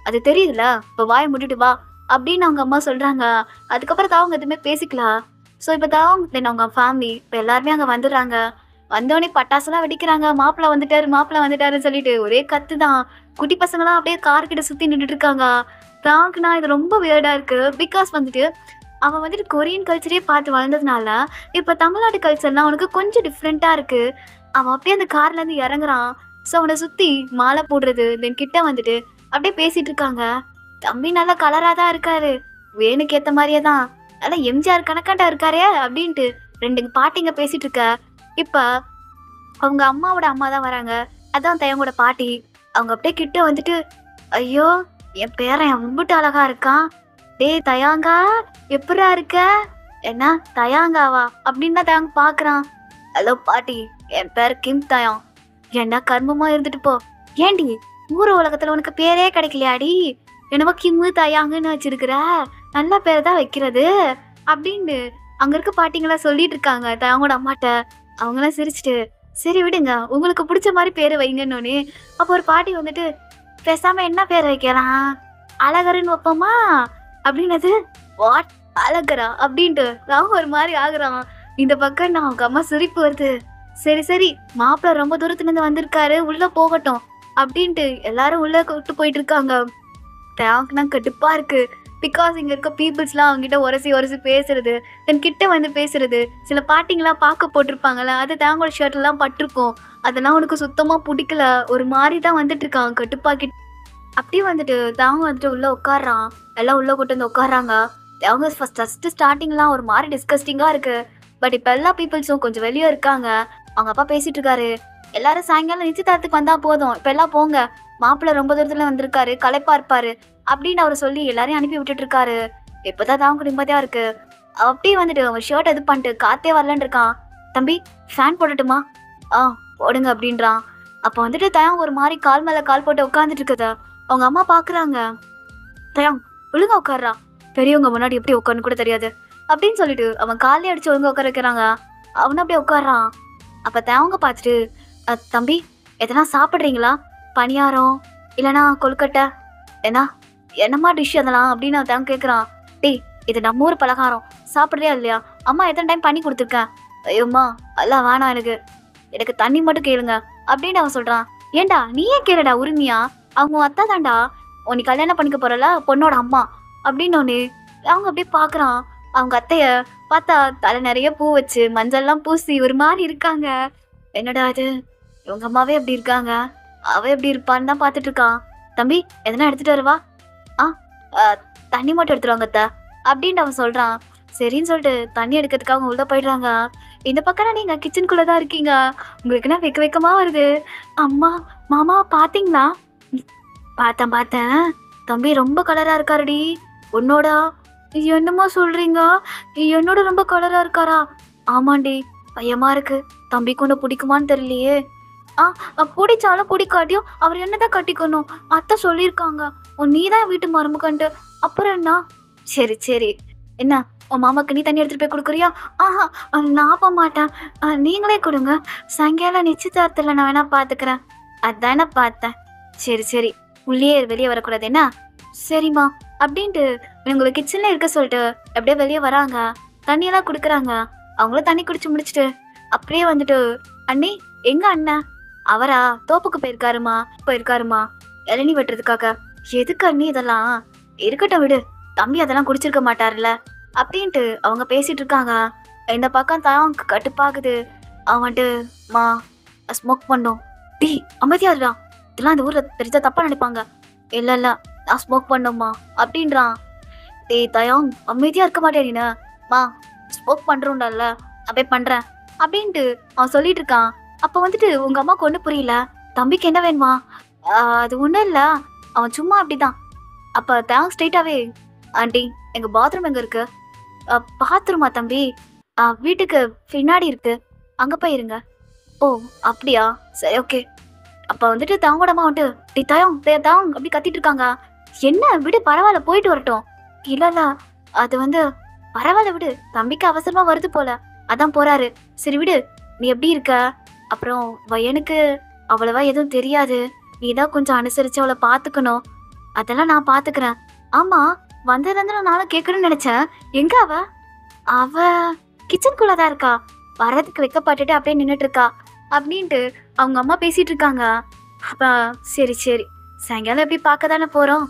அது தெரியுதுல, இப்போ வாயை முட்டிட்டு வா அப்படின்னு அவங்க அம்மா சொல்றாங்க. அதுக்கப்புறம் தான் அவங்க எதுவுமே பேசிக்கலாம். ஸோ இப்போ தான் அவங்க ஃபேமிலி இப்போ எல்லாருமே அங்கே வந்துடுறாங்க. வந்தோடனே பட்டாசுலாம் வெடிக்கிறாங்க. மாப்பிள்ள வந்துட்டாருன்னு சொல்லிட்டு ஒரே கத்து தான். குட்டி பசங்களாம் அப்படியே கார்கிட்ட சுற்றி நின்றுட்டு இருக்காங்க. தாக்குனா இது ரொம்ப வியர்டாக இருக்கு. பிகாஸ் வந்துட்டு அவன் வந்துட்டு கொரியன் கல்ச்சரே பார்த்து வளர்ந்ததுனால இப்போ தமிழ்நாடு கல்ச்சர்லாம் அவனுக்கு கொஞ்சம் டிஃப்ரெண்ட்டாக இருக்கு. அவன் அப்படியே அந்த கார்லேருந்து இறங்குறான். ஸோ அவனை சுற்றி மாலை போடுறது, தென் கிட்ட வந்துட்டு அப்படியே பேசிட்டு இருக்காங்க. தம்பி நல்லா கலராக தான் இருக்காரு, வேணுக்கு ஏற்ற மாதிரியே தான், நல்லா எம்ஜிஆர் கணக்காண்டா இருக்காரே அப்படின்ட்டு ரெண்டு பாட்டிங்க பேசிட்டு இருக்க. இப்போ அவங்க அம்மாவோட அம்மா தான் வராங்க. அதான் தயங்கோட பாட்டி. அவங்க அப்படியே கிட்ட வந்துட்டு ஐயோ என் பேரன் எம்பிட்டு அழகா இருக்கான், டேய் தயாங்கா எப்படா இருக்க? என்ன தயாங்காவா அப்படின்னு தான் தயாங்க பாக்குறான். ஹலோ பாட்டி, என் பேர் கிம் தயாங். என்ன கர்மமா இருந்துட்டு போ. ஏண்டி ஊர் உலகத்துல உனக்கு பேரே கிடைக்கலையாடி? என்னவோ கிம்மு தயாங்குன்னு வச்சிருக்கிற, நல்ல பேரை தான் வைக்கிறது அப்படின்னு அங்க இருக்க பாட்டிங்களா சொல்லிட்டு இருக்காங்க தயாங்கோட அம்மாட்ட. அவங்களாம் சிரிச்சுட்டு சரி விடுங்க உங்களுக்கு பிடிச்ச மாதிரி பேர் வைங்கன்னு. அப்போ ஒரு பாட்டி வந்துட்டு பேசாம என்ன பேர் வைக்கலாம், அழகருன்னு வைப்போமா அப்படின்னது. வாட் அழகரா அப்படின்ட்டு நான் ஒரு மாதிரி ஆகுறான். இந்த பக்கம் நான் அவங்க அம்மா சிரிப்பு வருது. சரி மாப்பிள்ள ரொம்ப தூரத்துல இருந்து வந்திருக்காரு, உள்ள போகட்டும் அப்படின்ட்டு எல்லாரும் உள்ள கூப்பிட்டு போயிட்டு இருக்காங்க. டேங்க்னா கடுப்பா இருக்கு. பிகாஸ் இங்க இருக்க பீப்புள்ஸ்லாம் அவங்ககிட்ட உரசி பேசுறது, தென் கிட்ட வந்து பேசுறது. சில பாட்டிங்கெல்லாம் பார்க்க போட்டிருப்பாங்கல்ல, அது தேங்கோட ஷர்ட்லாம் பட்டிருக்கும். அதெல்லாம் உனக்கு சுத்தமா பிடிக்கல, ஒரு மாதிரி தான் வந்துட்டு இருக்கான் கட்டுப்பாக்கிட்டு. அப்படியே வந்துட்டு தேவங்க வந்துட்டு உள்ள உட்காடுறான். எல்லாம் உள்ள கூட்டு வந்து உட்காடுறாங்க. தேவங்க ஃபர்ஸ்ட் ஸ்டார்டிங்லாம் ஒரு மாதிரி டிஸ்கஸ்டிங்கா இருக்கு. பட் இப்போ எல்லா பீப்புள்ஸும் கொஞ்சம் வெளியே இருக்காங்க. அவங்க அப்பா பேசிட்டு இருக்காரு. எல்லாரும் சாயங்காலம் நிச்சயதார்த்துக்கு வந்தா போதும், இப்ப எல்லாம் போங்க, மாப்பிள்ள ரொம்ப தூரத்துல வந்திருக்காரு, களைப்பா இருப்பாரு அப்படின்னு அவர் சொல்லி எல்லாரையும் அனுப்பி விட்டுட்டு இருக்காரு. இப்பதான் அவங்க நிம்மதியா இருக்கு. அப்படியே வந்துட்டு அவன் ஷர்ட் இது பண்ணிட்டு காத்தே வரலன்னு இருக்கான். தம்பி ஃபேன் போடட்டுமா? போடுங்க அப்படின்றான். அப்ப வந்துட்டு தயாங் ஒரு மாதிரி கால் மேல கால் போட்டு உட்காந்துட்டு இருக்குத அவங்க அம்மா பாக்குறாங்க. தயாங் ஒழுங்கா உட்காடுறா, பெரியவங்க முன்னாடி எப்படி உட்காருன்னு கூட தெரியாது அப்படின்னு சொல்லிட்டு அவன் காலையே அடிச்சு ஒழுங்கா உட்கார வைக்கிறாங்க. அவனும் அப்படியே உட்காடுறான். அப்ப தயாங்க பார்த்துட்டு தம்பி எதனா சாப்பிட்றீங்களா, பணியாரம் இல்லைனா கொழுக்கட்டை என்னம்மா டிஷ் அதெல்லாம் அப்படின்னு அவன் தேங்க கேட்குறான். டேய் இது நம்ம ஊர் பலகாரம், சாப்பிட்றியா இல்லையா? அம்மா எத்தனை டைம் பண்ணி கொடுத்துருக்கேன். ஐயோம்மா எல்லாம் வேணாம், எனக்கு தண்ணி மட்டும் கேளுங்க அப்படின்னு அவன் சொல்றான். ஏண்டா நீயே கேளுடா உரிமையா, அவங்க அத்தா தாண்டா உன்னை கல்யாணம் பண்ணிக்க போறல பொண்ணோட அம்மா அப்படின்னு ஒன்று. அவங்க அப்படியே பார்க்குறான். அவங்க அத்தைய பார்த்தா தலை நிறைய பூ வச்சு மஞ்சள்லாம் பூசி ஒரு மாதிரி இருக்காங்க. என்னடா இது இவங்க அம்மாவே எப்படி இருக்காங்க, அவ எப்படி இருப்பான்னு தான் பார்த்துட்டு இருக்கான். தம்பி எதனா எடுத்துட்டு வருவா? தண்ணி மட்டும் எடுத்துருவாங்க அத்தை அப்படின்னு அவன் சொல்றான். சரின்னு சொல்லிட்டு தண்ணி எடுக்கிறதுக்காக அவங்க உள்ள போயிடுறாங்க. இந்த பக்கம் நீங்க கிச்சனுக்குள்ளதான் இருக்கீங்க. உங்களுக்கு என்ன வெக்கமா வருது? அம்மா மாமா பாத்தீங்களா? பார்த்தேன் தம்பி ரொம்ப கலரா இருக்காருடி. உன்னோடா? என்னமா சொல்றீங்க, என்னோட ரொம்ப கலரா இருக்காரா? ஆமாண்டி பயமா இருக்கு, தம்பிக்கு ஒண்ணு பிடிக்குமான்னு தெரியலையே. பிடிச்சாலும் பிடிக்காட்டியும் அவர் என்னதான் கட்டிக்கணும், அத்தை சொல்லியிருக்காங்க. நீதான் வீட்டு மருமகன்ட்டு. அப்புறம் என்ன? சரி என்ன உன் மாமாக்கு நீ தண்ணி எடுத்துட்டு போய் கொடுக்குறியா? ஆஹா, நான் போக மாட்டேன். நீங்களே கொடுங்க. சாயங்காலம் நிச்சயதார்த்தத்தில் நான் வேணா பார்த்துக்கிறேன். அதானே பார்த்தேன். சரி சரி, உள்ளே வெளியே வரக்கூடாது என்ன? சரிம்மா அப்படின்ட்டு இவங்களை கிச்சன்ல இருக்க சொல்லிட்டு அப்படியே வெளியே வராங்க. தண்ணியெல்லாம் கொடுக்குறாங்க. அவங்களும் தண்ணி குடிச்சு முடிச்சுட்டு அப்படியே வந்துட்டு, அண்ணி எங்க அண்ணன்? அவரா தோப்புக்கு போயிருக்காருமா இளநீ வெட்டுறதுக்காக. எதுக்கு அண்ணி இதெல்லாம்? இருக்கட்டும் விடு, தம்பி அதெல்லாம் குடிச்சிருக்க மாட்டாருல்ல அப்படின்ட்டு அவங்க பேசிட்டு இருக்காங்க. இந்த பக்கம் தான் கட்டுப்பாகுது. அவன்ட்டு மா ஸ்மோக் பண்ணோம். டீ அமைதியாதுடா, இதெல்லாம் இந்த ஊர்ல பெருசா தப்பா நினைப்பாங்க. இல்ல இல்ல நான் ஸ்மோக் பண்ணோம்மா அப்படின்றான். டேய் தயம், அமைதியா இருக்க மாட்டேன் நீ? மா ஸ்மோக் பண்றோம்டல்ல, அப்படியே பண்றேன் அப்படின்ட்டு அவன் சொல்லிட்டு இருக்கான். அப்ப வந்துட்டு உங்க அம்மாவுக்கு ஒண்ணு புரியல. தம்பிக்கு என்ன வேணுமா? அது ஒண்ணும் இல்ல, அவன் சும்மா அப்படிதான். அப்ப தேங்க்ஸ் ஸ்ட்ரெயிட்டாவே, ஆண்டி எங்க பாத்ரூம் எங்க இருக்கு? பாத்ரூமா தம்பி? வீட்டுக்கு பின்னாடி இருக்கு, அங்க போய் இருங்க. ஓ அப்படியா, சரி ஓகே. அப்ப வந்துட்டு தாங்கோடமா வந்துட்டு டி தயம் தாங் அப்படி கத்திட்டு இருக்காங்க. என்ன விடு, பரவாயில்ல போயிட்டு வரட்டும். இல்ல அது வந்து பரவாயில்ல விடு, தம்பிக்கு அவசரமா வருது போல, அதான் போறாரு. சரி விடு, நீ எப்படி இருக்க? அப்புறம் வயனுக்கு அவ்வளவா எதுவும் தெரியாது, நீ தான் கொஞ்சம் அனுசரிச்சு அவளை பாத்துக்கணும். அதெல்லாம் நான் பாத்துக்கிறேன். ஆமா, வந்ததுல நானும் கேட்கணும்னு நினைச்சேன். எங்க அவ? அவ கிச்சனுக்குள்ளதான் இருக்கா. வர்றதுக்கு வைக்கப்பட்டுட்டு அப்படியே நின்றுட்டு இருக்கா அப்படின்ட்டு அவங்க அம்மா பேசிட்டு இருக்காங்க. அப்ப சரி சரி, சாயங்காலம் எப்படி பார்க்க தானே போறோம்.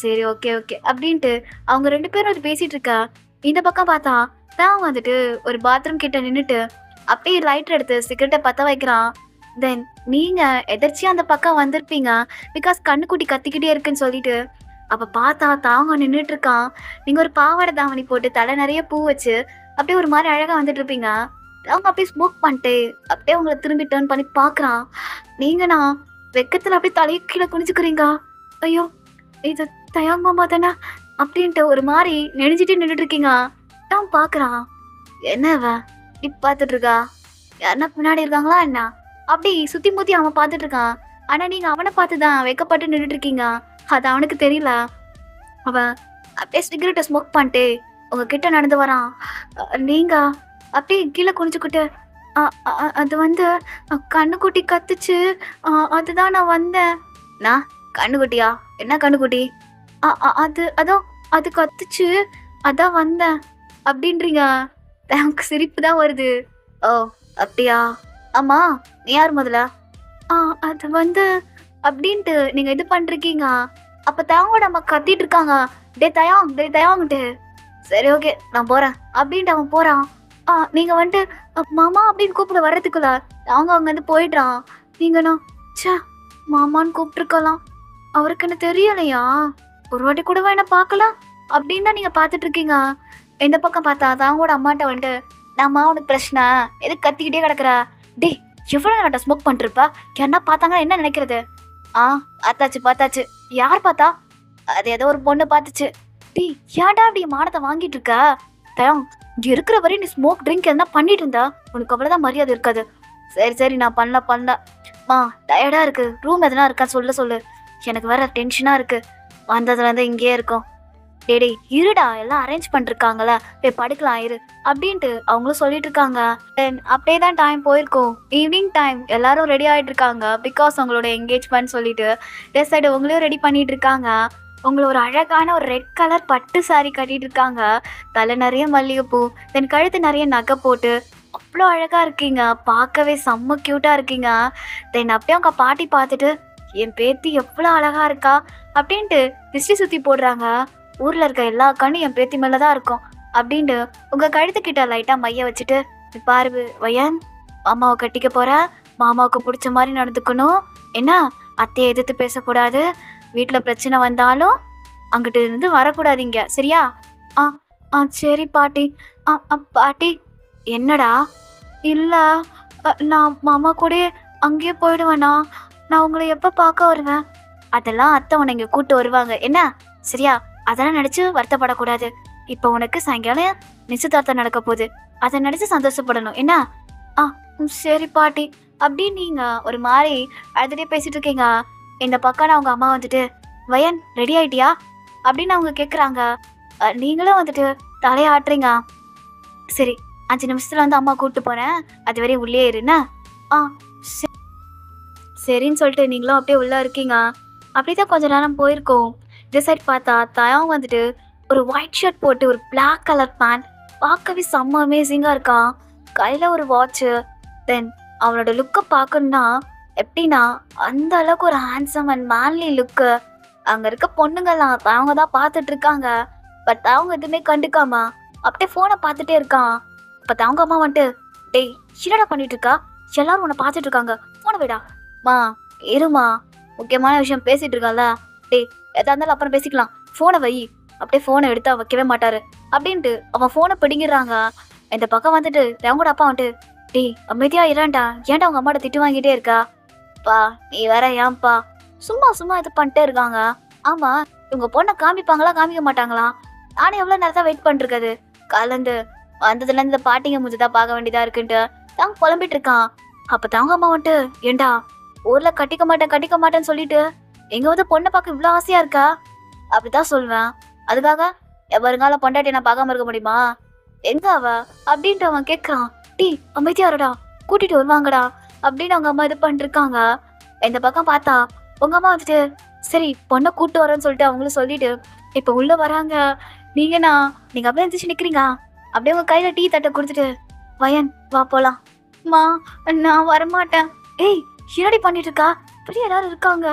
சரி ஓகே ஓகே அப்படின்ட்டு அவங்க 2 பேரும் அது பேசிட்டு இருக்கா. இந்த பக்கம் பார்த்தா தான் வந்துட்டு ஒரு பாத்ரூம் கிட்ட நின்றுட்டு அப்படியே லைட்டர் எடுத்து சிகரெட்டை பற்ற வைக்கிறான். தென் நீங்க எதர்ச்சியா அந்த பக்கம் வந்திருப்பீங்க, பிகாஸ் கண்ணுக்குட்டி கத்திக்கிட்டே இருக்குன்னு சொல்லிட்டு. அப்ப பார்த்தா தாங்க நின்றுட்டு இருக்கான். நீங்க ஒரு பாவாடை தாவணி போட்டு தலை நிறைய பூ வச்சு அப்படியே ஒரு மாதிரி அழகா வந்துட்டு இருப்பீங்க. அவங்க அப்படியே ஸ்மோக் பண்ணிட்டு அப்படியே உங்களை திரும்பி டர்ன் பண்ணி பாக்குறான். நீங்க நான் வெக்கத்துல அப்படியே தலையை கீழே குனிச்சுக்கிறீங்க. ஐயோ இது தயாங் மாமா தானே அப்படின்ட்டு ஒரு மாதிரி நெடுஞ்சிட்டு நின்றுட்டு இருக்கீங்க. தான் பாக்குறான். என்ன இப்ப பாத்துட்டு இருக்கா? யாருன்னா பின்னாடி இருக்காங்களா என்ன? அப்படி சுத்தி முத்தி அவன் பாத்துட்டு இருக்கான். ஆனா நீங்க அவனை பார்த்துதான் வெக்கப்பட்டு நின்றுட்டு இருக்கீங்க. அது அவனுக்கு தெரியல. அவன் அப்படியே சிகரெட்டை ஸ்மோக் பண்ணிட்டு உங்ககிட்ட நடந்து வரான். நீங்க அப்படியே கீழே குனிச்சுக்கிட்டு, அது வந்து கண்ணுக்குட்டி கத்துச்சு, அதுதான் நான் வந்தேன். நான் கண்ணுக்குட்டியா? என்ன கண்ணுக்குட்டி? அது கத்துச்சு, அதான் வந்தேன் அப்படின்றீங்க. எனக்கு சிரிப்பு தான் வருது. ஓ அப்படியா? ஆமா, நீ யார் முதல்ல? அது வந்து அப்படின்ட்டு நீங்க இது பண்றீங்க. அப்ப தாங்கோட அம்மா கத்திட்டு இருக்காங்க. டே தயாங்கிட்டு. சரி ஓகே நான் போறேன் அப்படின்ட்டு அவன் போறான். நீங்க வந்துட்டு மாமா அப்படின்னு கூப்பிட வர்றதுக்குள்ள அவங்க அங்க இருந்து போயிடுறான். நீங்கண்ணா சே மாமான்னு கூப்பிட்டுருக்கலாம், அவருக்கு என்ன தெரியலையா? ஒரு வாட்டி கூட என்ன பார்க்கலாம் அப்படின்னு தான் நீங்க பாத்துட்டு இருக்கீங்க. இந்த பக்கம் பார்த்தா தாங்கோட அம்மாட்ட வந்துட்டு, நம்ம அவனுக்கு பிரச்சனை எது கத்திக்கிட்டே கிடக்குற? டே எவ்வளவு நேரம் ஸ்மோக் பண்ணிருப்பா, என்ன பார்த்தாங்கன்னா என்ன நினைக்கிறது? பார்த்தாச்சு. யார் பார்த்தா? அது ஏதோ ஒரு பொண்ணு பார்த்துச்சு. டீ ஏன்டா அப்படி மானத்தை வாங்கிட்டு இருக்க? தயம் இங்க இருக்கிற வரையும் நீ ஸ்மோக் ட்ரிங்க் எதுனா பண்ணிட்டு இருந்தா உனக்கு அவ்வளவுதான் மரியாதை இருக்காது. சரி நான் பண்ணல. மா டயர்டா இருக்கு, ரூம் எதனா இருக்கா சொல்லு. எனக்கு வேற டென்ஷனா இருக்கு. வந்ததுல இருந்து இங்கேயே இருக்கும். டேடே இருடா, எல்லாம் அரேஞ்ச் பண்ணிருக்காங்கள, போய் படுக்கலாம் இரு அப்படின்ட்டு அவங்களும் சொல்லிட்டு இருக்காங்க. தென் அப்படியே தான் டைம் போயிருக்கும். ஈவினிங் டைம் எல்லாரும் ரெடி ஆகிட்டு இருக்காங்க. பிகாஸ் அவங்களோட என்கேஜ்மெண்ட் சொல்லிட்டு டெஸ் சைடு உங்களையும் ரெடி பண்ணிட்டு இருக்காங்க. உங்களை ஒரு அழகான ஒரு ரெட் கலர் பட்டு சாரி கட்டிட்டு இருக்காங்க. தலை நிறைய மல்லிகைப்பூ, தென் கழுத்து நிறைய நகை போட்டு அவ்வளோ அழகா இருக்கீங்க. பார்க்கவே செம்ம கியூட்டா இருக்கீங்க. தென் அப்படியே அவங்க பாட்டி பார்த்துட்டு என் பேத்தி எவ்வளோ அழகா இருக்கா அப்படின்ட்டு திருஷ்டி சுத்தி போடுறாங்க. ஊர்ல இருக்க எல்லா கண்ணும் என் பேத்தி மேலதான் இருக்கும் அப்படின்ட்டு உங்க கழுத்துக்கிட்ட லைட்டா மைய வச்சுட்டு, பாரு வயன், மாமாவை கட்டிக்க போற, மாமாவுக்கு பிடிச்ச மாதிரி நடந்துக்கணும் என்ன, அத்தையை எதிர்த்து பேசக்கூடாது, வீட்டுல பிரச்சனை வந்தாலும் அங்கிட்டு இருந்து வரக்கூடாதீங்க சரியா? சரி பாட்டி. பாட்டி என்னடா? இல்ல நான் மாமா கூட அங்கேயே போயிடுவேண்ணா, நான் உங்களை எப்ப பார்க்க வருவேன்? அதெல்லாம் அத்தை உன்னை இங்க கூட்டு வருவாங்க என்ன சரியா? அதெல்லாம் நினைச்சு வருத்தப்படக்கூடாது. இப்ப உனக்கு சாயங்காலம் நிச்சயதார்த்தம் நடக்க போகுது, அதை நினைச்சு சந்தோஷப்படணும் என்ன? சரி பாட்டி அப்படின்னு நீங்க ஒரு மாதிரி அழுதுட்டே பேசிட்டு இருக்கீங்க. இந்த பக்கம் அவங்க அம்மா வந்துட்டு, வயன் ரெடி ஆயிட்டியா அப்படின்னு அவங்க கேக்குறாங்க. நீங்களும் வந்துட்டு தலையாட்டுறீங்க. சரி 5 நிமிஷத்துல வந்து அம்மா கூப்பிட்டு போறேன், அது வரையும் உள்ளே இருன்னா. ஆ சரின்னு சொல்லிட்டு நீங்களும் அப்படியே உள்ள இருக்கீங்க. அப்படிதான் கொஞ்ச நேரம் போயிருக்கோம். இந்த சைட் பார்த்தா தயாவும் வந்துட்டு ஒரு ஒயிட் ஷர்ட் போட்டு ஒரு Black கலர் பேண்ட் பார்க்கவே செம்ம அமேசிங்கா இருக்கான். கையில ஒரு வாட்சு. தென் அவனோட லுக்கை பார்க்கணும்னா எப்படின்னா அந்த அளவுக்கு ஒரு ஹேண்ட்ஸம் அண்ட் மேன்லி லுக்கு. அங்க இருக்க பொண்ணுங்கெல்லாம் அவங்க தான் பார்த்துட்டு இருக்காங்க. பட் அவங்க எதுவுமே கண்டுக்காம அப்படியே ஃபோனை பார்த்துட்டே இருக்கான். பட் அவங்க அம்மா வந்துட்டு, டேய் என்னடா பண்ணிட்டு இருக்கா, எல்லாரும் உன்னை பார்த்துட்டு இருக்காங்க, ஃபோனை விடா. மா இருமா, முக்கியமான விஷயம் பேசிட்டு இருக்கான்ல, டேய் எதா இருந்தாலும் அப்புறம் பேசிக்கலாம், ஃபோனை வை. அப்படியே ஃபோனை எடுத்தா வைக்கவே மாட்டாரு அப்படின்ட்டு அவன் ஃபோனை பிடிங்கிடுறாங்க. இந்த பக்கம் வந்துட்டு அவங்களோட அப்பா வந்துட்டு, டேய் அமைதியா இறான்டா, ஏன்டா அவங்க அம்மாட்ட திட்டு வாங்கிட்டே இருக்கா. பா நீ வேற ஏன்பா சும்மா சும்மா இது பண்ணிட்டே இருக்காங்க. ஆமா இவங்க பொண்ணை காமிப்பாங்களா காமிக்க மாட்டாங்களா, நானும் எவ்வளோ நேரத்தை வெயிட் பண்ணிருக்காது, கலந்து வந்ததுலேருந்து இந்த பாட்டிங்க முடிஞ்சுதான் பார்க்க வேண்டியதா இருக்குன்ட்டு தாங்க புலம்பிட்டு இருக்கான். அப்போ தாங்க அம்மா வந்துட்டு, ஏண்டா ஊரில் கட்டிக்க மாட்டேன்னு சொல்லிட்டு எங்க வந்து பொண்ணை பார்க்க இவ்வளோ ஆசையா இருக்கா. அப்படிதான் சொல்வேன், அதுக்காக வருங்கால பொண்டாட்டி நான் பார்க்காம இருக்க முடியுமா, எங்க அவ அப்படின்ட்டு அவன் கேட்குறான். டீ அமைதியாருடா, கூட்டிட்டு வருவாங்கடா அப்படின்னு அவங்க அம்மா இது பண்ணிட்டு இருக்காங்க. இந்த பக்கம் பார்த்தா உங்க அம்மா வந்துட்டு, சரி பொண்ணை கூட்டு வரேன்னு சொல்லிட்டு அவங்களும் சொல்லிட்டு இப்போ உள்ள வராங்க. நீங்க அப்படியே எழுந்திரிச்சு நிக்கிறீங்க. அப்படியே உங்க கையில டீ தட்டை கொடுத்துட்டு, வயன் வா போலாம். மா நான் வரமாட்டேன். ஏய் என்னடி பண்ணிட்டு இருக்கா, இப்படி எல்லாரும் இருக்காங்க.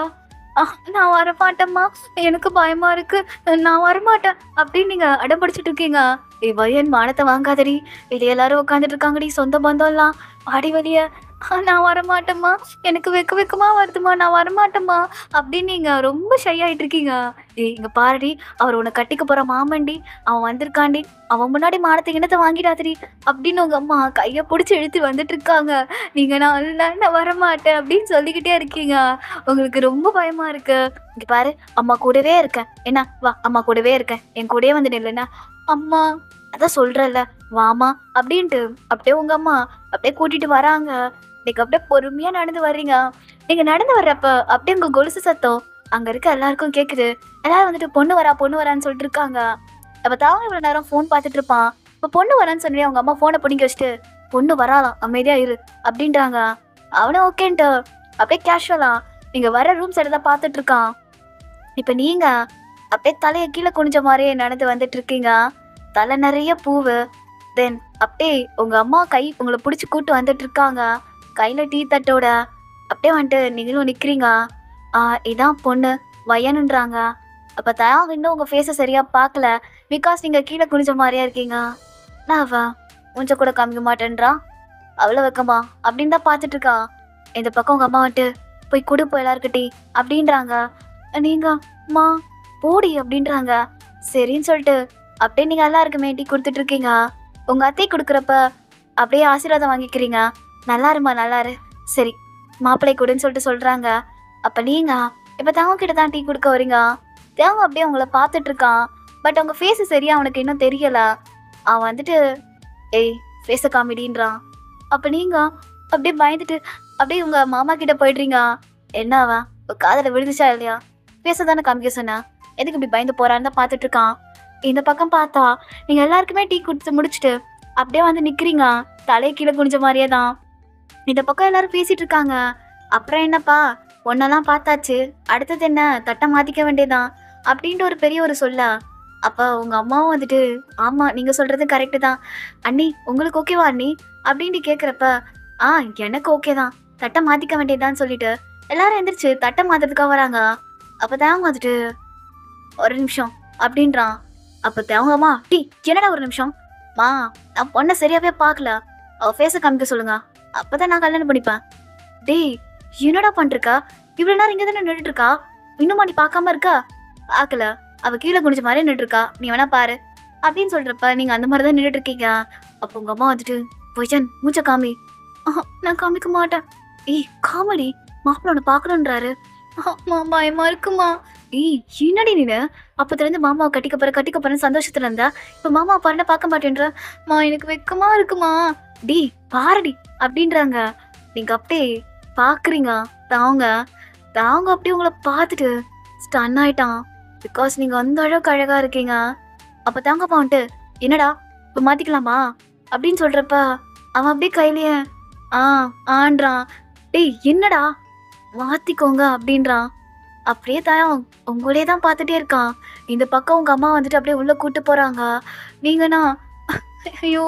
நான் வரமாட்டேம்மா, எனக்கு பயமா இருக்கு, நான் வரமாட்டேன் அப்படின்னு நீங்க அடம் பிடிச்சிட்டு இருக்கீங்க. வயன் மானத்தை வாங்காதடி, வெளியே எல்லாரும் உட்காந்துட்டு இருக்காங்கடி, சொந்த பந்தம்லாம் ஆடி வலிய. நான் வரமாட்டேம்மா, எனக்கு வெக்கமா வருதுமா, நான் வரமாட்டேம்மா அப்படின்னு நீங்க ரொம்ப ஷை ஆயிட்டு இருக்கீங்க. இங்க பாருடி, அவர் உன்னை கட்டிக்க போற மாமண்டி, அவன் வந்திருக்காண்டி, அவன் முன்னாடி மானத்தை இனத்தை வாங்கிடாதடி அப்படின்னு உங்க அம்மா கையை பிடிச்சி இழுத்து வந்துட்டு இருக்காங்க. நீங்க நான் வரமாட்டேன் அப்படின்னு சொல்லிக்கிட்டே இருக்கீங்க. உங்களுக்கு ரொம்ப பயமா இருக்கு. இங்க பாரு, அம்மா கூடவே இருக்கேன், என்ன வா அம்மா கூடவே இருக்கேன், என் கூடயே வந்து நில்லுன்னா. அம்மா அதான் சொல்றல வாமா அப்படின்ட்டு அப்படியே உங்க அம்மா அப்படியே கூட்டிட்டு வராங்க. நீங்க அப்படியே பொறுமையா நடந்து வர்றீங்க. நீங்க நடந்து வர்றப்ப அப்படியே உங்க கொலுசு சத்தம் அங்க இருக்க எல்லாருக்கும் கேக்குது. எல்லாரும் வந்துட்டு பொண்ணு வரான்னு சொல்லிட்டு இருக்காங்க. அப்ப தாவன் இவ்வளவு நேரம் போன் பார்த்துட்டு இருப்பான். இப்ப பொண்ணு வரான்னு சொன்னே அவங்க அம்மா போனை பிடிக்க வச்சுட்டு, பொண்ணு வராலாம் அமைதியா இரு அப்படின்றாங்க. அவனும் ஓகேன்ட்டு அப்படியே கேஷுவலா நீங்க வர ரூம் சைடு தான் பார்த்துட்டு இருக்கான். இப்ப நீங்க அப்படியே தலையை கீழே குனிஞ்ச மாதிரியே நடந்து வந்துட்டு இருக்கீங்க. தலை நிறைய பூவு. தென் அப்படியே உங்க அம்மா கை உங்களை பிடிச்சி கூட்டு வந்துட்டு இருக்காங்க, கையில டீ தட்டோட. அப்படியே வந்துட்டு நீங்களும் நிக்கிறீங்க. இதான் பொண்ணு வயனுன்றாங்க. அப்ப தயாங்க இன்னும் உங்க ஃபேஸை சரியா பார்க்கல, பிகாஸ் நீங்க கீழே குனிஞ்ச மாதிரியா இருக்கீங்க. நான் அவ கொஞ்சம் கூட காமிக்க மாட்டேன்றா, அவ்வளோ வைக்கமா அப்படின்னு தான் பார்த்துட்டு இருக்கா. இந்த பக்கம் உங்க அம்மா வந்துட்டு, போய் கொடுப்போம் எல்லாருக்கிட்டே அப்படின்றாங்க. நீங்க அம்மா போடி அப்படின்றாங்க. சரின்னு சொல்லிட்டு அப்படியே நீங்க எல்லாருக்குமே டீ கொடுத்துட்டு இருக்கீங்க. உங்க அத்தை கொடுக்குறப்ப அப்படியே ஆசீர்வாதம் வாங்கிக்கிறீங்க. நல்லா இருமா நல்லா இரு, சரி மாப்பிள்ளை கொடுன்னு சொல்லிட்டு சொல்றாங்க. அப்ப நீங்க இப்ப தேவங்க கிட்ட தான் டீ கொடுக்க வரீங்க. தேவங்க அப்படியே உங்களை பார்த்துட்டு இருக்கான். பட் அவங்க ஃபேஸ் சரியா அவனுக்கு இன்னும் தெரியல. அவன் வந்துட்டு, ஏய் ஃபேஸ காமிடின்றான். அப்ப நீங்க அப்படியே பயந்துட்டு அப்படியே உங்க மாமா கிட்ட போயிடுறீங்க. என்ன அவன் காதல விழுந்துச்சா இல்லையா, ஃபேஸ தானே காமிக்க சொன்னா, எதுக்கு இப்படி பயந்து போறான்னு தான் பார்த்துட்டு இருக்கான். இந்த பக்கம் பார்த்தா நீங்க எல்லாருக்குமே டீ குடிச்சு முடிச்சுட்டு அப்படியே வந்து நிக்கிறீங்க, தலையை கீழே குனிஞ்ச மாதிரியே தான். இந்த பக்கம் எல்லாரும் பேசிட்டு இருக்காங்க. அப்புறம் என்னப்பா ஒன்னெல்லாம் பார்த்தாச்சு, அடுத்தது என்ன தட்டை மாத்திக்க வேண்டியதான் அப்படின்ட்டு ஒரு பெரிய ஒரு சொல்ல. அப்ப உங்க அம்மாவும் வந்துட்டு, ஆமா நீங்க சொல்றது கரெக்டு தான் அண்ணி, உங்களுக்கு ஓகேவா அண்ணி அப்படின்ட்டு கேட்குறப்ப, எனக்கு ஓகே தான், தட்டை மாத்திக்க வேண்டியதான்னு சொல்லிட்டு எல்லாரும் எந்திரிச்சு தட்டை மாத்துறதுக்காக வராங்க. அப்பதான் அவங்க வந்துட்டு, ஒரு நிமிஷம் அப்படின்றான். அப்ப தேவங்கம்மா, டீ என்னடா ஒரு நிமிஷம் மா, நான் பொண்ணை சரியாவே பார்க்கல, அவ ஃபேஸை காமிக்க சொல்லுங்க, அப்பதான் நான் கல்யாணம் பண்ணிப்பேன். டேய் என்னடா பண்ணிருக்கா, இவ்வளவு நேரம் இங்க தானே நின்றுட்டு இருக்கா, இன்னுமா நீ பார்க்காம இருக்கா, பார்க்கல அவ கீழே குடிச்ச மாதிரி நின்றுட்டு இருக்கா, நீ வேணா பாரு அப்படின்னு சொல்றப்ப நீங்க அந்த மாதிரிதான் நின்றுட்டு இருக்கீங்க. அப்போ உங்க அம்மா வந்துட்டு, பொய்ஜன் மூச்ச காமி. நான் காமிக்க மாட்டேன். ஏய் காமெடி, மாப்பிள்ள உன்னை பார்க்கணுன்றாரு. பயமா இருக்குமா. ஏய் என்னடி நீனு, அப்பத்துல இருந்து மாமாவை கட்டிக்க போறேன்னு சந்தோஷத்துல இருந்தா இப்ப மாமா பாருன்னு பார்க்க மாட்டேன்ற. எனக்கு வெக்கமா இருக்குமா. டி பாருடி அப்படின்றாங்க. நீங்க அப்படியே பாக்குறீங்க. தாங்க அப்படியே உங்களை பார்த்துட்டு ஸ்டன் ஆயிட்டான். பிகாஸ் நீங்க அந்த அளவுக்கு அழகா இருக்கீங்க. அப்ப தாங்க வந்துட்டு, என்னடா இப்போ மாத்திக்கலாமா அப்படின்னு சொல்றப்ப அவன் அப்படியே கையிலேயே ஆ ஆன்றான். டேய் என்னடா மாத்திக்கோங்க அப்படின்றான். அப்படியே தயம் உங்களே தான் பார்த்துட்டே இருக்கான். இந்த பக்கம் உங்க அம்மா வந்துட்டு அப்படியே உள்ள கூட்டு போறாங்க. நீங்கன்னா ஐயோ